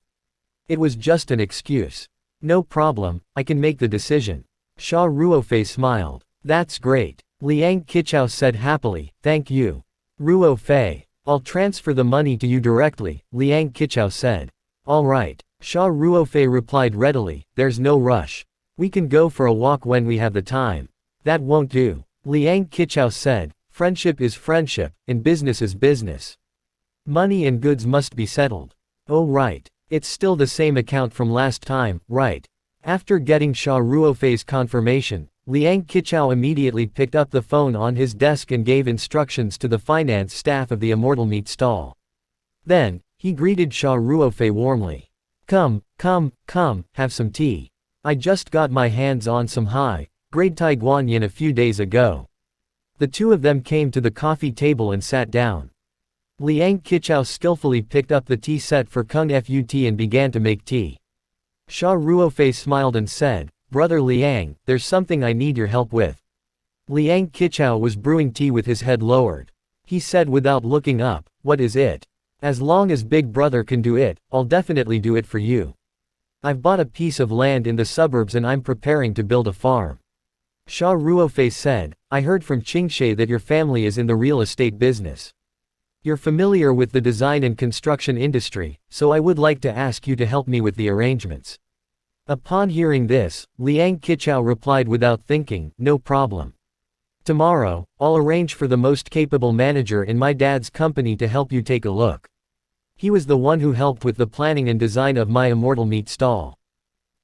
It was just an excuse. No problem, I can make the decision. Xia Ruofei smiled. That's great. Liang Qichao said happily, thank you. Ruofei. I'll transfer the money to you directly, Liang Qichao said. All right. Xia Ruofei replied readily, there's no rush. We can go for a walk when we have the time. That won't do. Liang Qichao said, friendship is friendship, and business is business. Money and goods must be settled. Oh right. It's still the same account from last time, right? After getting Xia Ruofei's confirmation, Liang Qichao immediately picked up the phone on his desk and gave instructions to the finance staff of the Immortal Meat stall. Then, he greeted Xia Ruofei warmly. Come, have some tea. I just got my hands on some high-grade Taiguanyin a few days ago. The two of them came to the coffee table and sat down. Liang Qichao skillfully picked up the tea set for Kung Fut and began to make tea. Xia Ruofei smiled and said, Brother Liang, there's something I need your help with. Liang Qichao was brewing tea with his head lowered. He said without looking up, what is it? As long as Big Brother can do it, I'll definitely do it for you. I've bought a piece of land in the suburbs and I'm preparing to build a farm. Xia Ruofei said, I heard from Qingshe that your family is in the real estate business. You're familiar with the design and construction industry, so I would like to ask you to help me with the arrangements. Upon hearing this, Liang Qichao replied without thinking, no problem. Tomorrow, I'll arrange for the most capable manager in my dad's company to help you take a look. He was the one who helped with the planning and design of my Immortal Meat stall.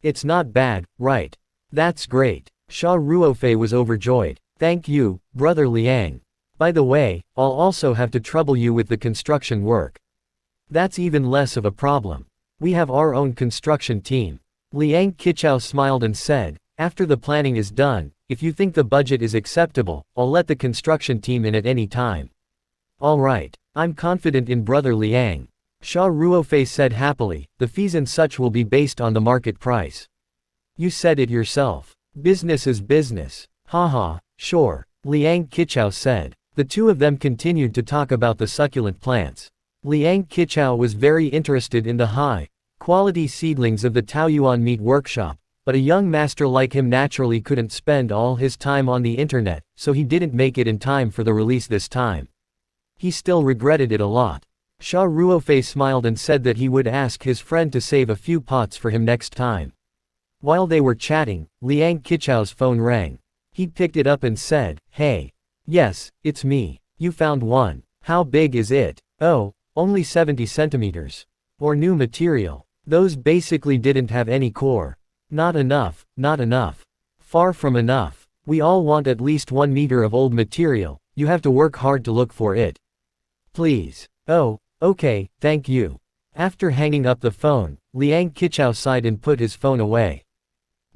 It's not bad, right? That's great. Xia Ruofei was overjoyed. Thank you, Brother Liang. By the way, I'll also have to trouble you with the construction work. That's even less of a problem. We have our own construction team. Liang Qichao smiled and said, after the planning is done, if you think the budget is acceptable, I'll let the construction team in at any time. All right, I'm confident in Brother Liang. Xia Ruofei said happily, the fees and such will be based on the market price. You said it yourself. Business is business. Haha, sure, Liang Qichao said. The two of them continued to talk about the succulent plants. Liang Qichao was very interested in the high-quality seedlings of the Taoyuan meat workshop, but a young master like him naturally couldn't spend all his time on the internet, so he didn't make it in time for the release this time. He still regretted it a lot. Xia Ruofei smiled and said that he would ask his friend to save a few pots for him next time. While they were chatting, Liang Qichao's phone rang. He picked it up and said, hey. Yes, it's me. You found one. How big is it? Oh, only 70 centimeters. Or new material. Those basically didn't have any core. Not enough. Far from enough. We all want at least 1 meter of old material, you have to work hard to look for it. Please. Oh, okay, thank you. After hanging up the phone, Liang Qichao sighed and put his phone away.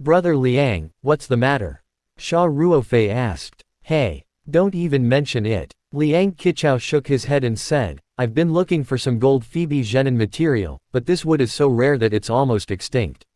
Brother Liang, what's the matter? Xia Ruofei asked. Hey, don't even mention it. Liang Qichao shook his head and said, I've been looking for some gold Phoebe Zhenin material, but this wood is so rare that it's almost extinct.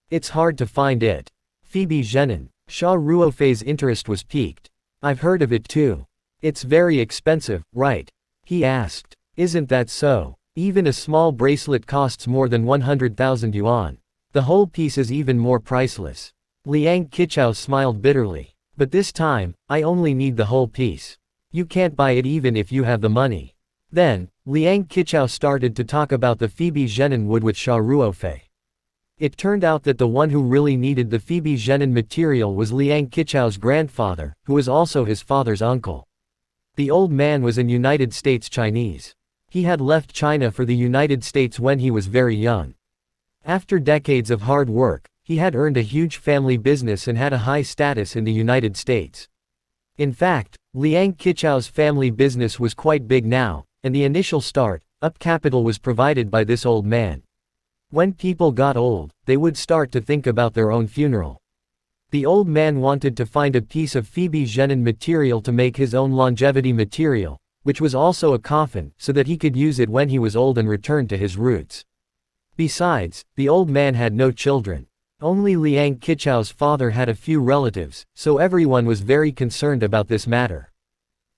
It's hard to find it. Phoebe Zhenin. Xia Ruofei's interest was piqued. I've heard of it too. It's very expensive, right? He asked. Isn't that so? Even a small bracelet costs more than 100,000 yuan. The whole piece is even more priceless. Liang Qichao smiled bitterly. But this time, I only need the whole piece. You can't buy it even if you have the money. Then, Liang Qichao started to talk about the Phoebe Zhenin wood with Xia Ruofei. It turned out that the one who really needed the Phoebe Zhenin material was Liang Qichao's grandfather, who was also his father's uncle. The old man was an United States Chinese. He had left China for the United States when he was very young. After decades of hard work, he had earned a huge family business and had a high status in the United States. In fact, Liang Qichao's family business was quite big now, and the initial start-up capital was provided by this old man. When people got old, they would start to think about their own funeral. The old man wanted to find a piece of Phoebe Zhenin material to make his own longevity material, which was also a coffin, so that he could use it when he was old and return to his roots. Besides, the old man had no children. Only Liang Qichao's father had a few relatives, so everyone was very concerned about this matter.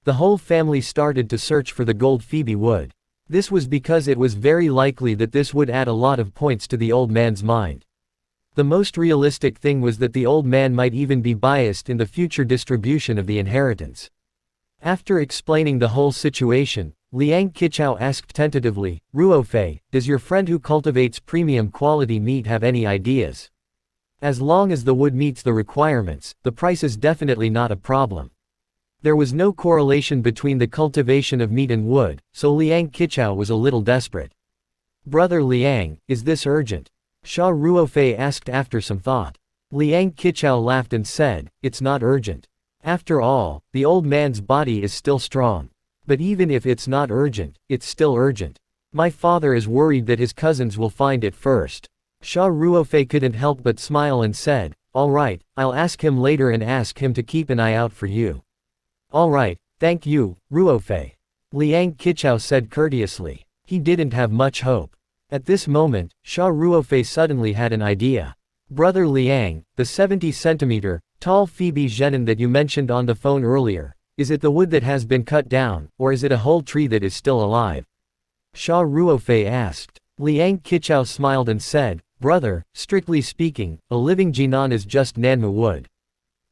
The whole family started to search for the gold Phoebe wood. This was because it was very likely that this would add a lot of points to the old man's mind. The most realistic thing was that the old man might even be biased in the future distribution of the inheritance. After explaining the whole situation, Liang Qichao asked tentatively, Ruofei, does your friend who cultivates premium quality meat have any ideas? As long as the wood meets the requirements, the price is definitely not a problem. There was no correlation between the cultivation of meat and wood, so Liang Qichao was a little desperate. Brother Liang, is this urgent? Xia Ruofei asked after some thought. Liang Qichao laughed and said, it's not urgent. After all, the old man's body is still strong. But even if it's not urgent, it's still urgent. My father is worried that his cousins will find it first. Xia Ruofei couldn't help but smile and said, all right, I'll ask him later and ask him to keep an eye out for you. All right, thank you, Ruofei. Liang Qichao said courteously. He didn't have much hope. At this moment, Xia Ruofei suddenly had an idea. Brother Liang, the 70-centimeter tall Phoebe Zhenin that you mentioned on the phone earlier, is it the wood that has been cut down, or is it a whole tree that is still alive? Xia Ruofei asked. Liang Qichao smiled and said, brother, strictly speaking, a living jinan is just nanmu wood.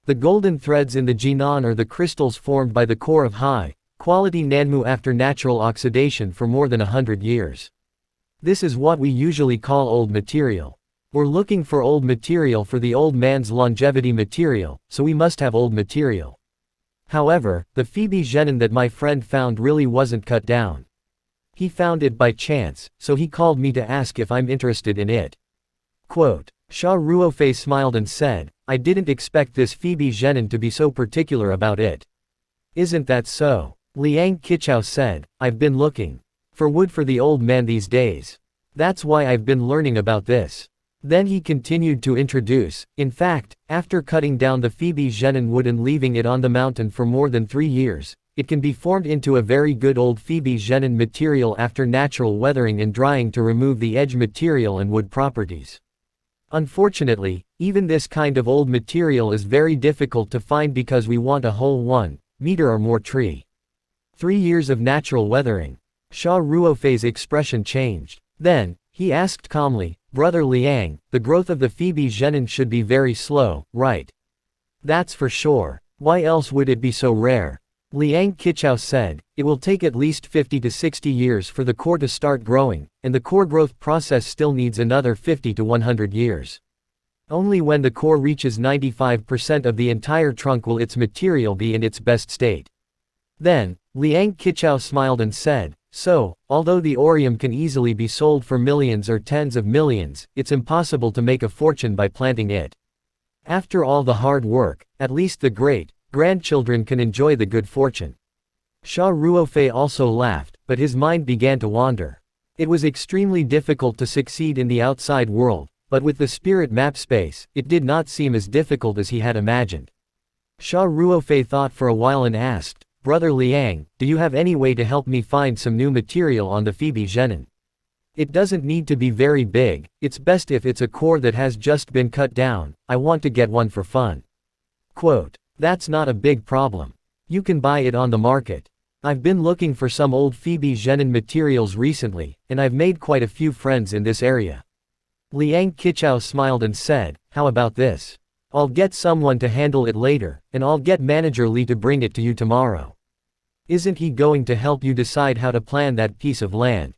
The golden threads in the jinan are the crystals formed by the core of high-quality nanmu after natural oxidation for more than 100 years. This is what we usually call old material. We're looking for old material for the old man's longevity material, so we must have old material. However, the Phoebe Zhenin that my friend found really wasn't cut down. He found it by chance, so he called me to ask if I'm interested in it. Quote, Xia Ruofei smiled and said, I didn't expect this Phoebe Zhenin to be so particular about it. Isn't that so? Liang Qichao said, I've been looking for wood for the old man these days. That's why I've been learning about this. Then he continued to introduce, in fact, after cutting down the Phoebe Zhenin wood and leaving it on the mountain for more than 3 years, it can be formed into a very good old Phoebe Zhenin material after natural weathering and drying to remove the edge material and wood properties. Unfortunately, even this kind of old material is very difficult to find because we want a whole 1 meter or more tree. 3 years of natural weathering. Xia Ruofei's expression changed. Then, he asked calmly, Brother Liang, the growth of the Phoebe Zhenin should be very slow, right? That's for sure. Why else would it be so rare? Liang Qichao said, it will take at least 50 to 60 years for the core to start growing, and the core growth process still needs another 50 to 100 years. Only when the core reaches 95% of the entire trunk will its material be in its best state. Then, Liang Qichao smiled and said, so, although the orium can easily be sold for millions or tens of millions, it's impossible to make a fortune by planting it. After all the hard work, at least the grandchildren can enjoy the good fortune. Xia Ruofei also laughed, but his mind began to wander. It was extremely difficult to succeed in the outside world, but with the spirit map space, it did not seem as difficult as he had imagined. Xia Ruofei thought for a while and asked, "Brother Liang, do you have any way to help me find some new material on the Phoebe Zhenin? It doesn't need to be very big, it's best if it's a core that has just been cut down, I want to get one for fun." Quote, "That's not a big problem. You can buy it on the market. I've been looking for some old Phoebe Zhenin materials recently, and I've made quite a few friends in this area." Liang Qichao smiled and said, "How about this? I'll get someone to handle it later, and I'll get Manager Li to bring it to you tomorrow. Isn't he going to help you decide how to plan that piece of land?"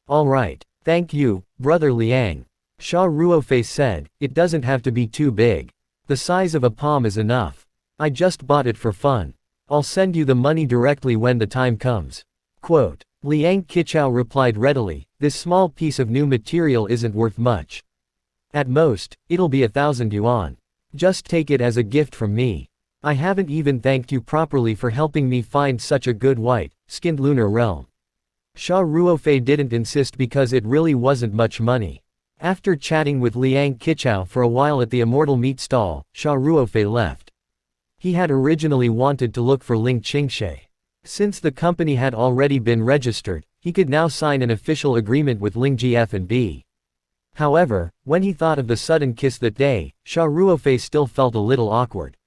"All right. Thank you, Brother Liang." Xia Ruofei said, "It doesn't have to be too big. The size of a palm is enough. I just bought it for fun. I'll send you the money directly when the time comes." Quote, Liang Qichao replied readily, "This small piece of new material isn't worth much. At most, it'll be 1,000 yuan. Just take it as a gift from me. I haven't even thanked you properly for helping me find such a good white-skinned lunar realm." Xia Ruofei didn't insist because it really wasn't much money. After chatting with Liang Qichao for a while at the immortal meat stall, Xia Ruofei left. He had originally wanted to look for Ling Qingshe. Since the company had already been registered, he could now sign an official agreement with Ling Gf&B. However, when he thought of the sudden kiss that day, Xia Ruofei still felt a little awkward.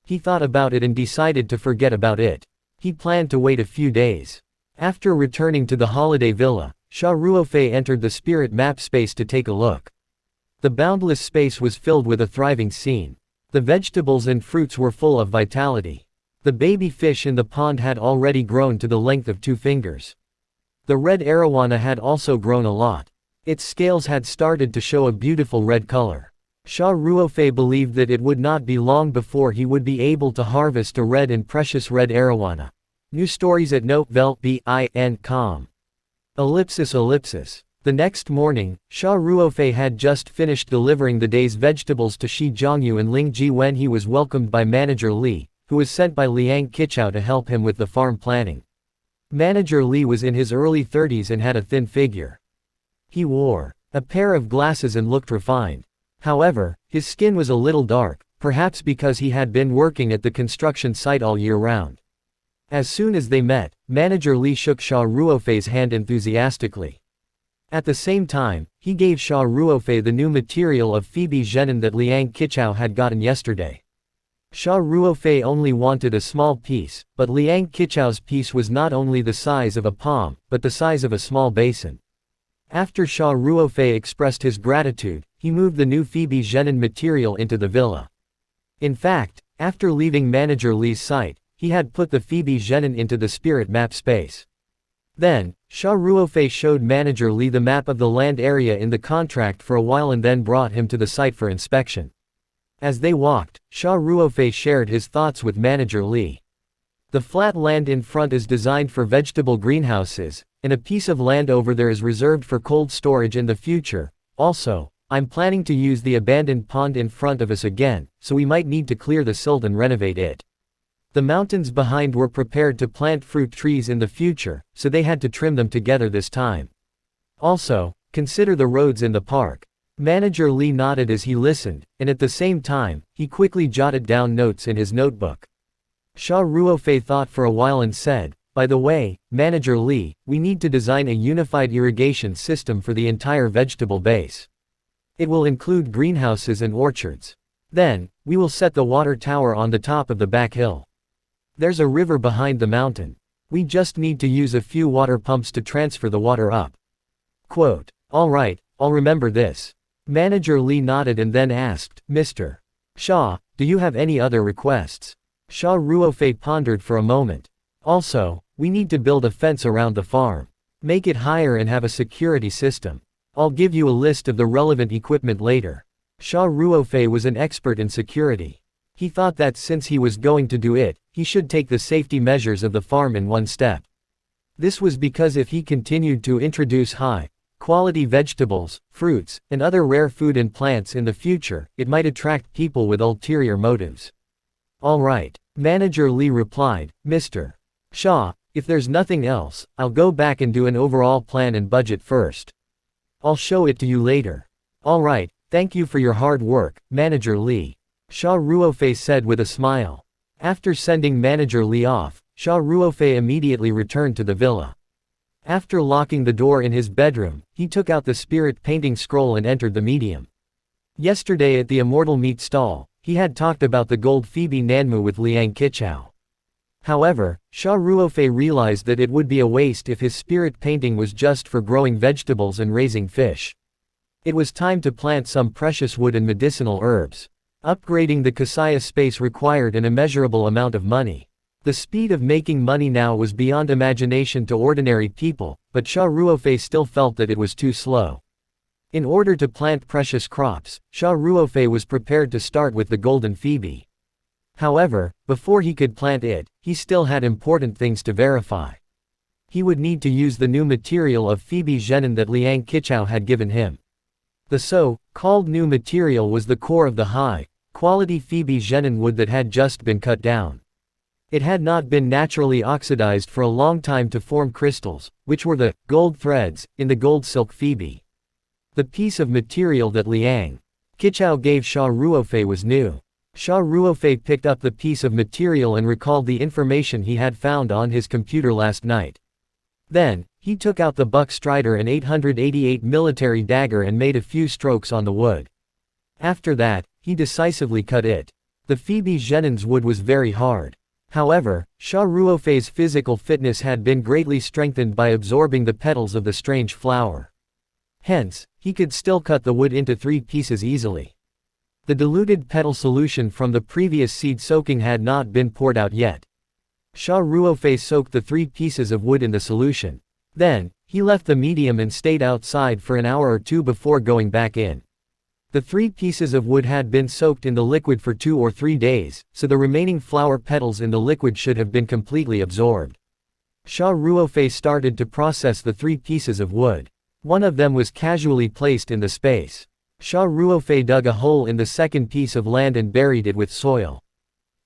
He thought about it and decided to forget about it. He planned to wait a few days. After returning to the holiday villa, Xia Ruofei entered the spirit map space to take a look. The boundless space was filled with a thriving scene. The vegetables and fruits were full of vitality. The baby fish in the pond had already grown to the length of 2 fingers. The red arowana had also grown a lot. Its scales had started to show a beautiful red color. Xia Ruofei believed that it would not be long before he would be able to harvest a red and precious red arowana. New stories at notevel.bin.com. The next morning, Xia Ruofei had just finished delivering the day's vegetables to Shi Zhongyu and Ling Ji when he was welcomed by Manager Li, who was sent by Liang Qichao to help him with the farm planning. Manager Li was in his early 30s and had a thin figure. He wore a pair of glasses and looked refined. However, his skin was a little dark, perhaps because he had been working at the construction site all year round. As soon as they met, Manager Li shook Xia Ruofei's hand enthusiastically. At the same time, he gave Xia Ruofei the new material of Phoebe Zhenin that Liang Qichao had gotten yesterday. Xia Ruofei only wanted a small piece, but Liang Qichao's piece was not only the size of a palm, but the size of a small basin. After Xia Ruofei expressed his gratitude, he moved the new Phoebe Zhenin material into the villa. In fact, after leaving Manager Li's site, he had put the Phoebe Zhenin into the spirit map space. Then, Xia Ruofei showed Manager Li the map of the land area in the contract for a while and then brought him to the site for inspection. As they walked, Xia Ruofei shared his thoughts with Manager Li. The flat land in front is designed for vegetable greenhouses, and a piece of land over there is reserved for cold storage in the future. Also, I'm planning to use the abandoned pond in front of us again, so we might need to clear the silt and renovate it. The mountains behind were prepared to plant fruit trees in the future, so they had to trim them together this time. Also, consider the roads in the park. Manager Li nodded as he listened, and at the same time, he quickly jotted down notes in his notebook. Xia Ruofei thought for a while and said, "By the way, Manager Li, we need to design a unified irrigation system for the entire vegetable base. It will include greenhouses and orchards. Then, we will set the water tower on the top of the back hill. There's a river behind the mountain. We just need to use a few water pumps to transfer the water up." Quote, "All right, I'll remember this." Manager Li nodded and then asked, "Mr. Xia, do you have any other requests?" Xia Ruofei pondered for a moment. "Also, we need to build a fence around the farm. Make it higher and have a security system. I'll give you a list of the relevant equipment later." Xia Ruofei was an expert in security. He thought that since he was going to do it, he should take the safety measures of the farm in one step. This was because if he continued to introduce high quality vegetables, fruits, and other rare food and plants in the future, it might attract people with ulterior motives. Alright. Manager Lee replied, Mr. Xia, if there's nothing else, I'll go back and do an overall plan and budget first. I'll show it to you later. Alright, thank you for your hard work, Manager Lee. Xia Ruofei said with a smile. After sending Manager Lee off, Xia Ruofei immediately returned to the villa. After locking the door in his bedroom, he took out the spirit painting scroll and entered the medium. Yesterday at the Immortal Meat stall, he had talked about the gold Phoebe Nanmu with Liang Qichao. However, Xia Ruofei realized that it would be a waste if his spirit painting was just for growing vegetables and raising fish. It was time to plant some precious wood and medicinal herbs. Upgrading the Kasaya space required an immeasurable amount of money. The speed of making money now was beyond imagination to ordinary people, but Xia Ruofei still felt that it was too slow. In order to plant precious crops, Xia Ruofei was prepared to start with the golden Phoebe. However, before he could plant it, he still had important things to verify. He would need to use the new material of Phoebe Zhenan that Liang Qichao had given him. The so-called new material was the core of the high-quality Phoebe Zhenan wood that had just been cut down. It had not been naturally oxidized for a long time to form crystals, which were the gold threads in the gold silk Phoebe. The piece of material that Liang Qichao gave Xia Ruofei was new. Xia Ruofei picked up the piece of material and recalled the information he had found on his computer last night. Then, he took out the buck strider and 888 military dagger and made a few strokes on the wood. After that, he decisively cut it. The Phoebe Zhenan's wood was very hard. However, Xia Ruofei's physical fitness had been greatly strengthened by absorbing the petals of the strange flower. Hence, he could still cut the wood into 3 pieces easily. The diluted petal solution from the previous seed soaking had not been poured out yet. Xia Ruofei soaked the 3 pieces of wood in the solution. Then, he left the medium and stayed outside for an hour or 2 before going back in. The 3 pieces of wood had been soaked in the liquid for 2 or 3 days, so the remaining flower petals in the liquid should have been completely absorbed. Xia Ruofei started to process the 3 pieces of wood. One of them was casually placed in the space. Xia Ruofei dug a hole in the second piece of land and buried it with soil.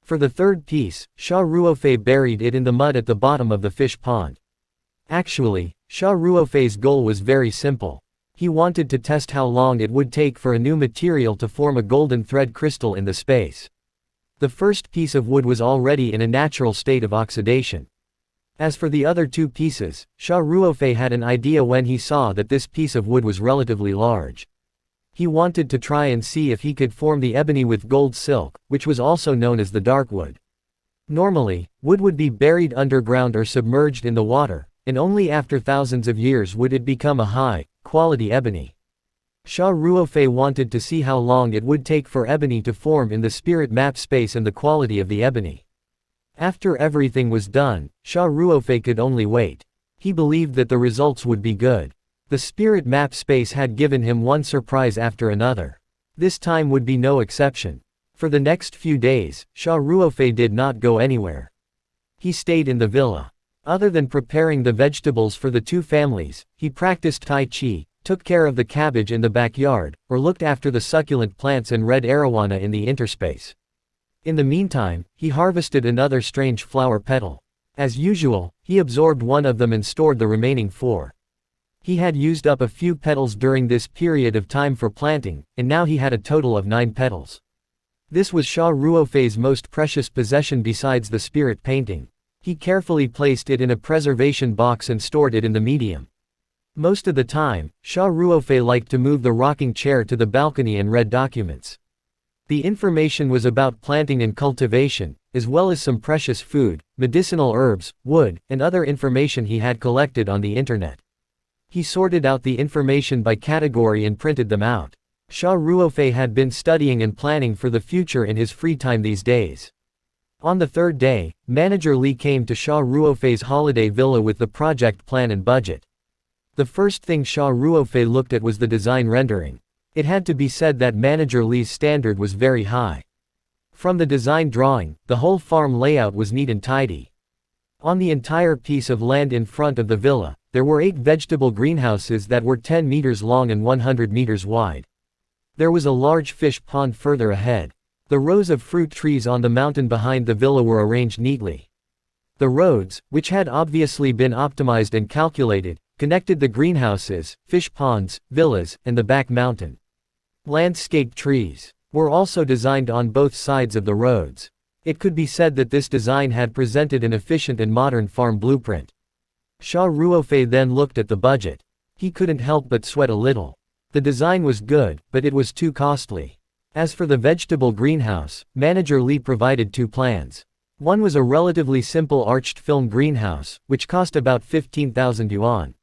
For the third piece, Xia Ruofei buried it in the mud at the bottom of the fish pond. Actually, Xia Ruofei's goal was very simple. He wanted to test how long it would take for a new material to form a golden thread crystal in the space. The first piece of wood was already in a natural state of oxidation. As for the other 2 pieces, Xia Ruofei had an idea when he saw that this piece of wood was relatively large. He wanted to try and see if he could form the ebony with gold silk, which was also known as the dark wood. Normally, wood would be buried underground or submerged in the water, and only after thousands of years would it become a high-quality ebony. Xia Ruofei wanted to see how long it would take for ebony to form in the spirit map space and the quality of the ebony. After everything was done, Xia Ruofei could only wait. He believed that the results would be good. The spirit map space had given him one surprise after another. This time would be no exception. For the next few days, Xia Ruofei did not go anywhere. He stayed in the villa. Other than preparing the vegetables for the 2 families, he practiced Tai Chi, took care of the cabbage in the backyard, or looked after the succulent plants and red arowana in the interspace. In the meantime, he harvested another strange flower petal. As usual, he absorbed one of them and stored the remaining 4. He had used up a few petals during this period of time for planting, and now he had a total of 9 petals. This was Xia Ruofei's most precious possession besides the spirit painting. He carefully placed it in a preservation box and stored it in the medium. Most of the time, Xia Ruofei liked to move the rocking chair to the balcony and read documents. The information was about planting and cultivation, as well as some precious food, medicinal herbs, wood, and other information he had collected on the internet. He sorted out the information by category and printed them out. Xia Ruofei had been studying and planning for the future in his free time these days. On the 3rd day, Manager Lee came to Xia Ruofei's holiday villa with the project plan and budget. The first thing Xia Ruofei looked at was the design rendering. It had to be said that Manager Lee's standard was very high. From the design drawing, the whole farm layout was neat and tidy. On the entire piece of land in front of the villa, there were 8 vegetable greenhouses that were 10 meters long and 100 meters wide. There was a large fish pond further ahead. The rows of fruit trees on the mountain behind the villa were arranged neatly. The roads, which had obviously been optimized and calculated, connected the greenhouses, fish ponds, villas, and the back mountain. Landscape trees were also designed on both sides of the roads. It could be said that this design had presented an efficient and modern farm blueprint. Xia Ruofei then looked at the budget. He couldn't help but sweat a little. The design was good, but it was too costly. As for the vegetable greenhouse, Manager Li provided 2 plans. One was a relatively simple arched film greenhouse, which cost about 15,000 yuan.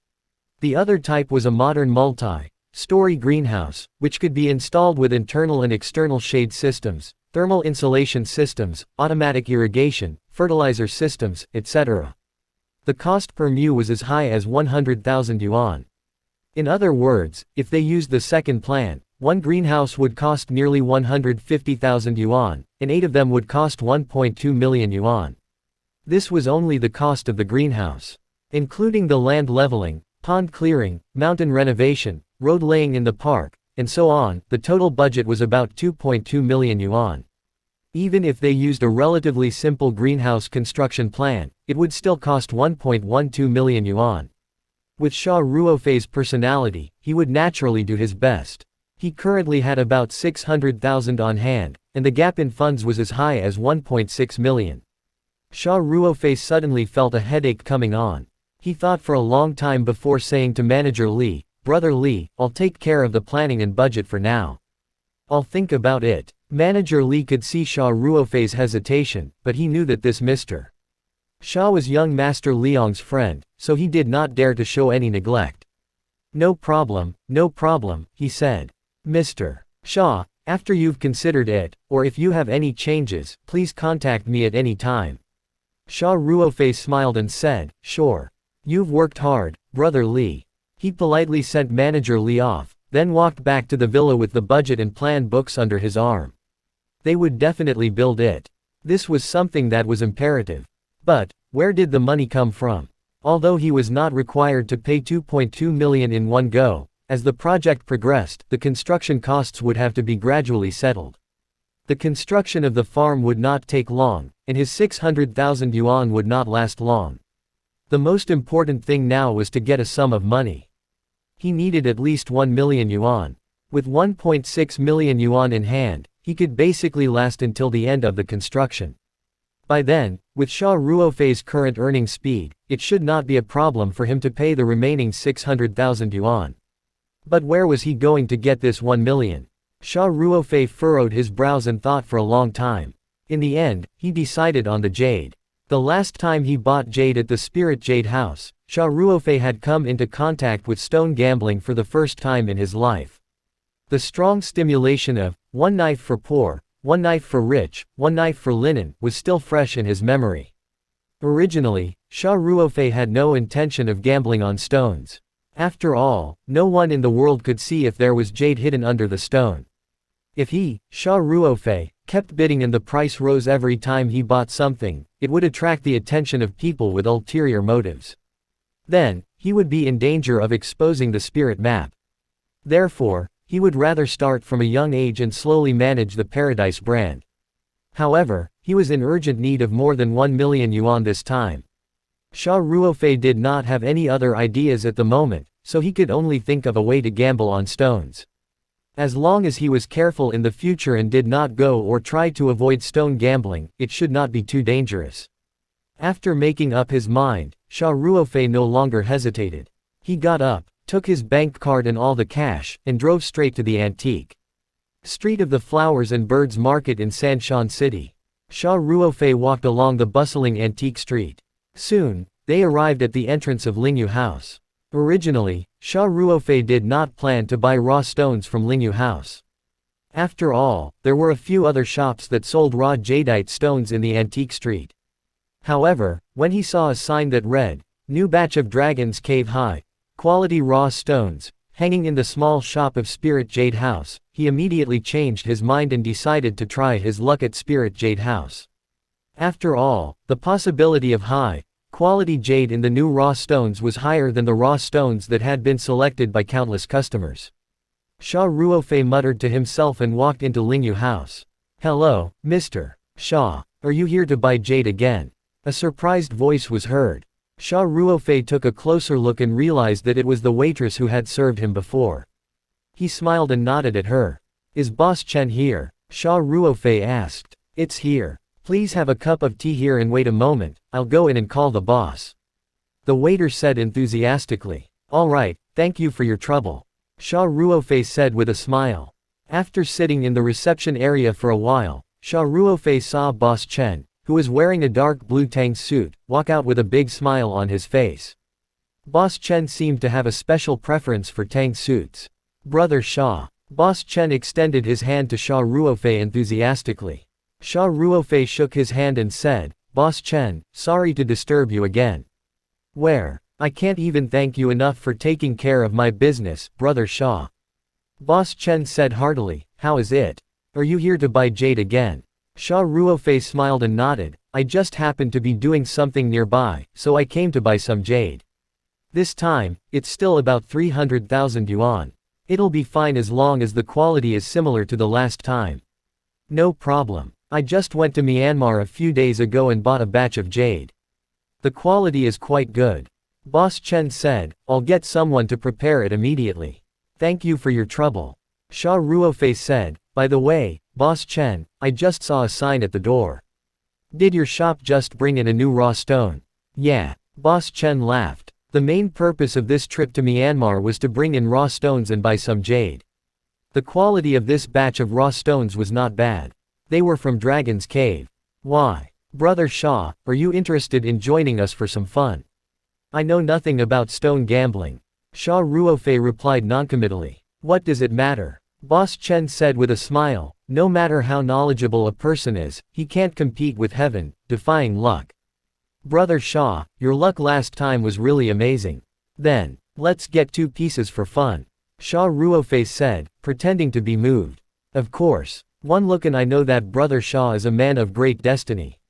The other type was a modern multi-story greenhouse, which could be installed with internal and external shade systems, thermal insulation systems, automatic irrigation, fertilizer systems, etc. The cost per mu was as high as 100,000 yuan. In other words, if they used the second plan, one greenhouse would cost nearly 150,000 yuan, and 8 of them would cost 1.2 million yuan. This was only the cost of the greenhouse. Including the land leveling, pond clearing, mountain renovation, road laying in the park, and so on, the total budget was about 2.2 million yuan. Even if they used a relatively simple greenhouse construction plan, it would still cost 1.12 million yuan. With Xia Ruofei's personality, he would naturally do his best. He currently had about 600,000 on hand, and the gap in funds was as high as 1.6 million. Xia Ruofei suddenly felt a headache coming on. He thought for a long time before saying to Manager Li, "Brother Li, I'll take care of the planning and budget for now. I'll think about it." Manager Li could see Xia Ruofei's hesitation, but he knew that this Mr. Xia was young Master Liang's friend, so he did not dare to show any neglect. No problem, he said. Mr. Xia, after you've considered it, or if you have any changes, please contact me at any time. Xia Ruofei smiled and said, "Sure. You've worked hard, Brother Li." He politely sent Manager Li off, then walked back to the villa with the budget and plan books under his arm. They would definitely build it. This was something that was imperative. But, where did the money come from? Although he was not required to pay 2.2 million in one go, as the project progressed, the construction costs would have to be gradually settled. The construction of the farm would not take long, and his 600,000 yuan would not last long. The most important thing now was to get a sum of money. He needed at least 1 million yuan. With 1.6 million yuan in hand, he could basically last until the end of the construction. By then, with Xia Ruofei's current earning speed, it should not be a problem for him to pay the remaining 600,000 yuan. But where was he going to get this 1 million? Xia Ruofei furrowed his brows and thought for a long time. In the end, he decided on the jade. The last time he bought jade at the Spirit Jade House, Xia Ruofei had come into contact with stone gambling for the first time in his life. The strong stimulation of, one knife for poor, one knife for rich, one knife for linen, was still fresh in his memory. Originally, Xia Ruofei had no intention of gambling on stones. After all, no one in the world could see if there was jade hidden under the stone. If he, Xia Ruofei, kept bidding and the price rose every time he bought something, it would attract the attention of people with ulterior motives. Then, he would be in danger of exposing the spirit map. Therefore, he would rather start from a young age and slowly manage the Paradise brand. However, he was in urgent need of more than 1 million yuan this time. Xia Ruofei did not have any other ideas at the moment, so he could only think of a way to gamble on stones. As long as he was careful in the future and did not go or try to avoid stone gambling, it should not be too dangerous. After making up his mind, Xia Ruofei no longer hesitated. He got up, took his bank card and all the cash, and drove straight to the antique street of the Flowers and Birds Market in Sanshan City. Xia Ruofei walked along the bustling antique street. Soon, they arrived at the entrance of Lingyu House. Originally, Xia Ruofei did not plan to buy raw stones from Lingyu House. After all, there were a few other shops that sold raw jadeite stones in the antique street. However, when he saw a sign that read, "New batch of Dragon's Cave High quality raw stones," hanging in the small shop of Spirit Jade House, he immediately changed his mind and decided to try his luck at Spirit Jade House. After all, the possibility of high Quality jade in the new raw stones was higher than the raw stones that had been selected by countless customers. Xia Ruofei muttered to himself and walked into Lingyu house. "Hello, Mr. Xia. Are you here to buy jade again?" A surprised voice was heard. Xia Ruofei took a closer look and realized that it was the waitress who had served him before. He smiled and nodded at her. "Is Boss Chen here?" Xia Ruofei asked. "It's here. Please have a cup of tea here and wait a moment, I'll go in and call the boss," the waiter said enthusiastically. "All right, thank you for your trouble," Xia Ruofei said with a smile. After sitting in the reception area for a while, Xia Ruofei saw Boss Chen, who was wearing a dark blue tank suit, walk out with a big smile on his face. Boss Chen seemed to have a special preference for tank suits. "Brother Xia." Boss Chen extended his hand to Xia Ruofei enthusiastically. Xia Ruofei shook his hand and said, "Boss Chen, sorry to disturb you again." "Where? I can't even thank you enough for taking care of my business, Brother Xia." Boss Chen said heartily, "How is it? Are you here to buy jade again?" Xia Ruofei smiled and nodded. "I just happened to be doing something nearby, so I came to buy some jade. This time, it's still about 300,000 yuan. It'll be fine as long as the quality is similar to the last time." "No problem. I just went to Myanmar a few days ago and bought a batch of jade. The quality is quite good," Boss Chen said. "I'll get someone to prepare it immediately. Thank you for your trouble," Xia Ruofei said. "By the way, Boss Chen, I just saw a sign at the door. Did your shop just bring in a new raw stone?" "Yeah," Boss Chen laughed. "The main purpose of this trip to Myanmar was to bring in raw stones and buy some jade. The quality of this batch of raw stones was not bad. They were from Dragon's Cave." "Why? Brother Xia, are you interested in joining us for some fun?" "I know nothing about stone gambling," Xia Ruofei replied noncommittally. "What does it matter?" Boss Chen said with a smile. "No matter how knowledgeable a person is, he can't compete with heaven, defying luck. Brother Xia, your luck last time was really amazing. Then, let's get 2 pieces for fun," Xia Ruofei said, pretending to be moved. "Of course. One look and I know that Brother Xia is a man of great destiny.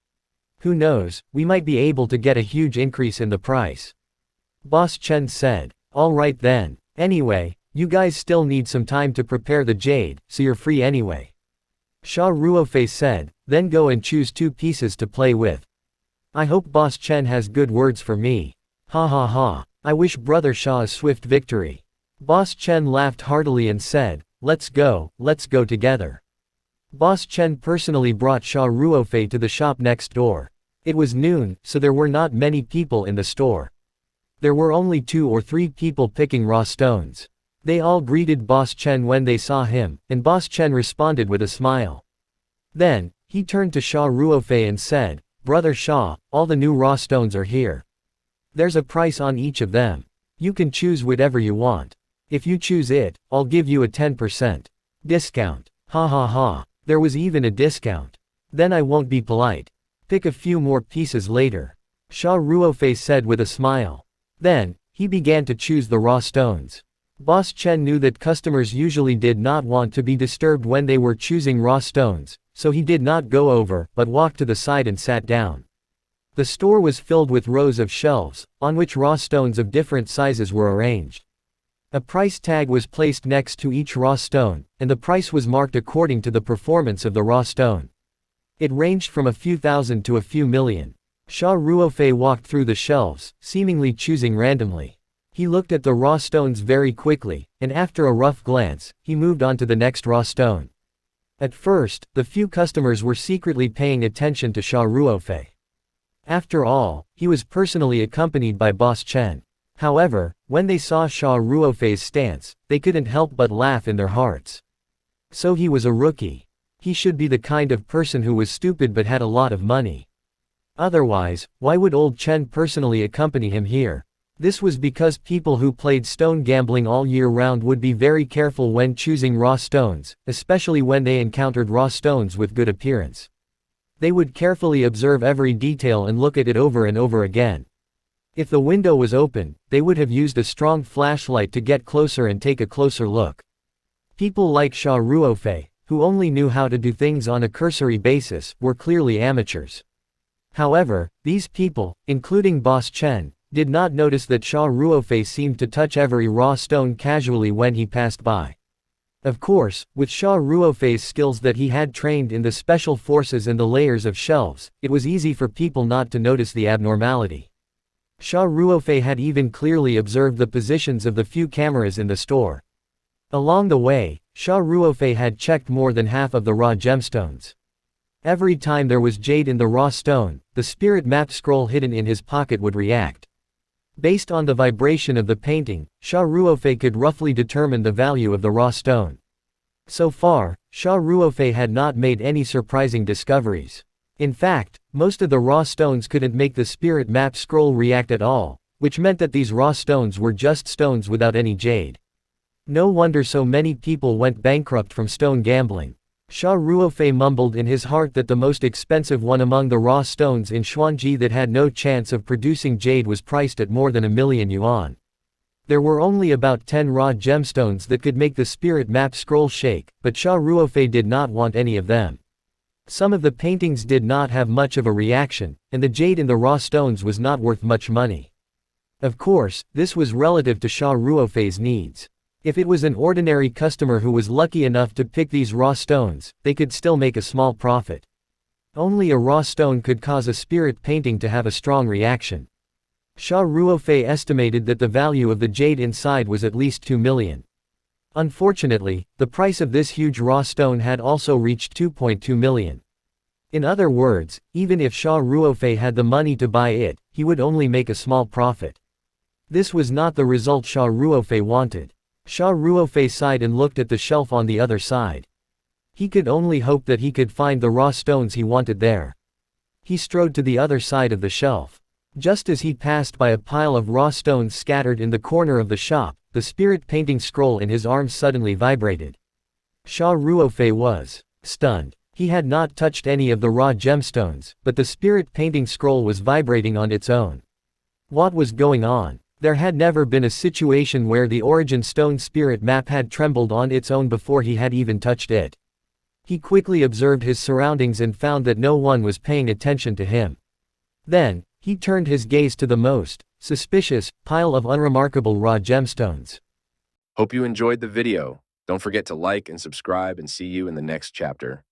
Who knows, we might be able to get a huge increase in the price," Boss Chen said. "All right then. Anyway, you guys still need some time to prepare the jade, so you're free anyway," Xia Ruofei said. "Then go and choose 2 pieces to play with. I hope Boss Chen has good words for me. Ha ha ha. I wish Brother Xia a swift victory." Boss Chen laughed heartily and said, let's go together." Boss Chen personally brought Xia Ruofei to the shop next door. It was noon, so there were not many people in the store. There were only 2 or 3 people picking raw stones. They all greeted Boss Chen when they saw him, and Boss Chen responded with a smile. Then, he turned to Xia Ruofei and said, "Brother Xia, all the new raw stones are here. There's a price on each of them. You can choose whatever you want. If you choose it, I'll give you a 10% discount." Ha ha ha. There was even a discount. Then I won't be polite. Pick a few more pieces later, Xia Ruofei said with a smile. Then, he began to choose the raw stones. Boss Chen knew that customers usually did not want to be disturbed when they were choosing raw stones, so he did not go over, but walked to the side and sat down. The store was filled with rows of shelves, on which raw stones of different sizes were arranged. A price tag was placed next to each raw stone, and the price was marked according to the performance of the raw stone. It ranged from a few thousand to a few million. Xia Ruofei walked through the shelves, seemingly choosing randomly. He looked at the raw stones very quickly, and after a rough glance, he moved on to the next raw stone. At first, the few customers were secretly paying attention to Xia Ruofei. After all, he was personally accompanied by Boss Chen. However, when they saw Xia Ruofei's stance, they couldn't help but laugh in their hearts. So he was a rookie. He should be the kind of person who was stupid but had a lot of money. Otherwise, why would old Chen personally accompany him here? This was because people who played stone gambling all year round would be very careful when choosing raw stones, especially when they encountered raw stones with good appearance. They would carefully observe every detail and look at it over and over again. If the window was open, they would have used a strong flashlight to get closer and take a closer look. People like Xia Ruofei, who only knew how to do things on a cursory basis, were clearly amateurs. However, these people, including Boss Chen, did not notice that Xia Ruofei seemed to touch every raw stone casually when he passed by. Of course, with Xia Ruofei's skills that he had trained in the special forces and the layers of shelves, it was easy for people not to notice the abnormality. Xia Ruofei had even clearly observed the positions of the few cameras in the store. Along the way, Xia Ruofei had checked more than half of the raw gemstones. Every time there was jade in the raw stone, the spirit map scroll hidden in his pocket would react. Based on the vibration of the painting, Xia Ruofei could roughly determine the value of the raw stone. So far, Xia Ruofei had not made any surprising discoveries. In fact, most of the raw stones couldn't make the spirit map scroll react at all, which meant that these raw stones were just stones without any jade. No wonder so many people went bankrupt from stone gambling. Xia Ruofei mumbled in his heart that the most expensive one among the raw stones in Xuanji that had no chance of producing jade was priced at more than 1,000,000 yuan. There were only about 10 raw gemstones that could make the spirit map scroll shake, but Xia Ruofei did not want any of them. Some of the paintings did not have much of a reaction, and the jade in the raw stones was not worth much money. Of course, this was relative to Xia Ruofei's needs. If it was an ordinary customer who was lucky enough to pick these raw stones, they could still make a small profit. Only a raw stone could cause a spirit painting to have a strong reaction. Xia Ruofei estimated that the value of the jade inside was at least 2 million. Unfortunately, the price of this huge raw stone had also reached 2.2 million. In other words, even if Xia Ruofei had the money to buy it, he would only make a small profit. This was not the result Xia Ruofei wanted. Xia Ruofei sighed and looked at the shelf on the other side. He could only hope that he could find the raw stones he wanted there. He strode to the other side of the shelf. Just as he passed by a pile of raw stones scattered in the corner of the shop, the spirit painting scroll in his arms suddenly vibrated. Xia Ruofei was stunned. He had not touched any of the raw gemstones, but the spirit painting scroll was vibrating on its own. What was going on? There had never been a situation where the origin stone spirit map had trembled on its own before he had even touched it. He quickly observed his surroundings and found that no one was paying attention to him. Then, he turned his gaze to the most suspicious pile of unremarkable raw gemstones. Hope you enjoyed the video. Don't forget to like and subscribe and see you in the next chapter.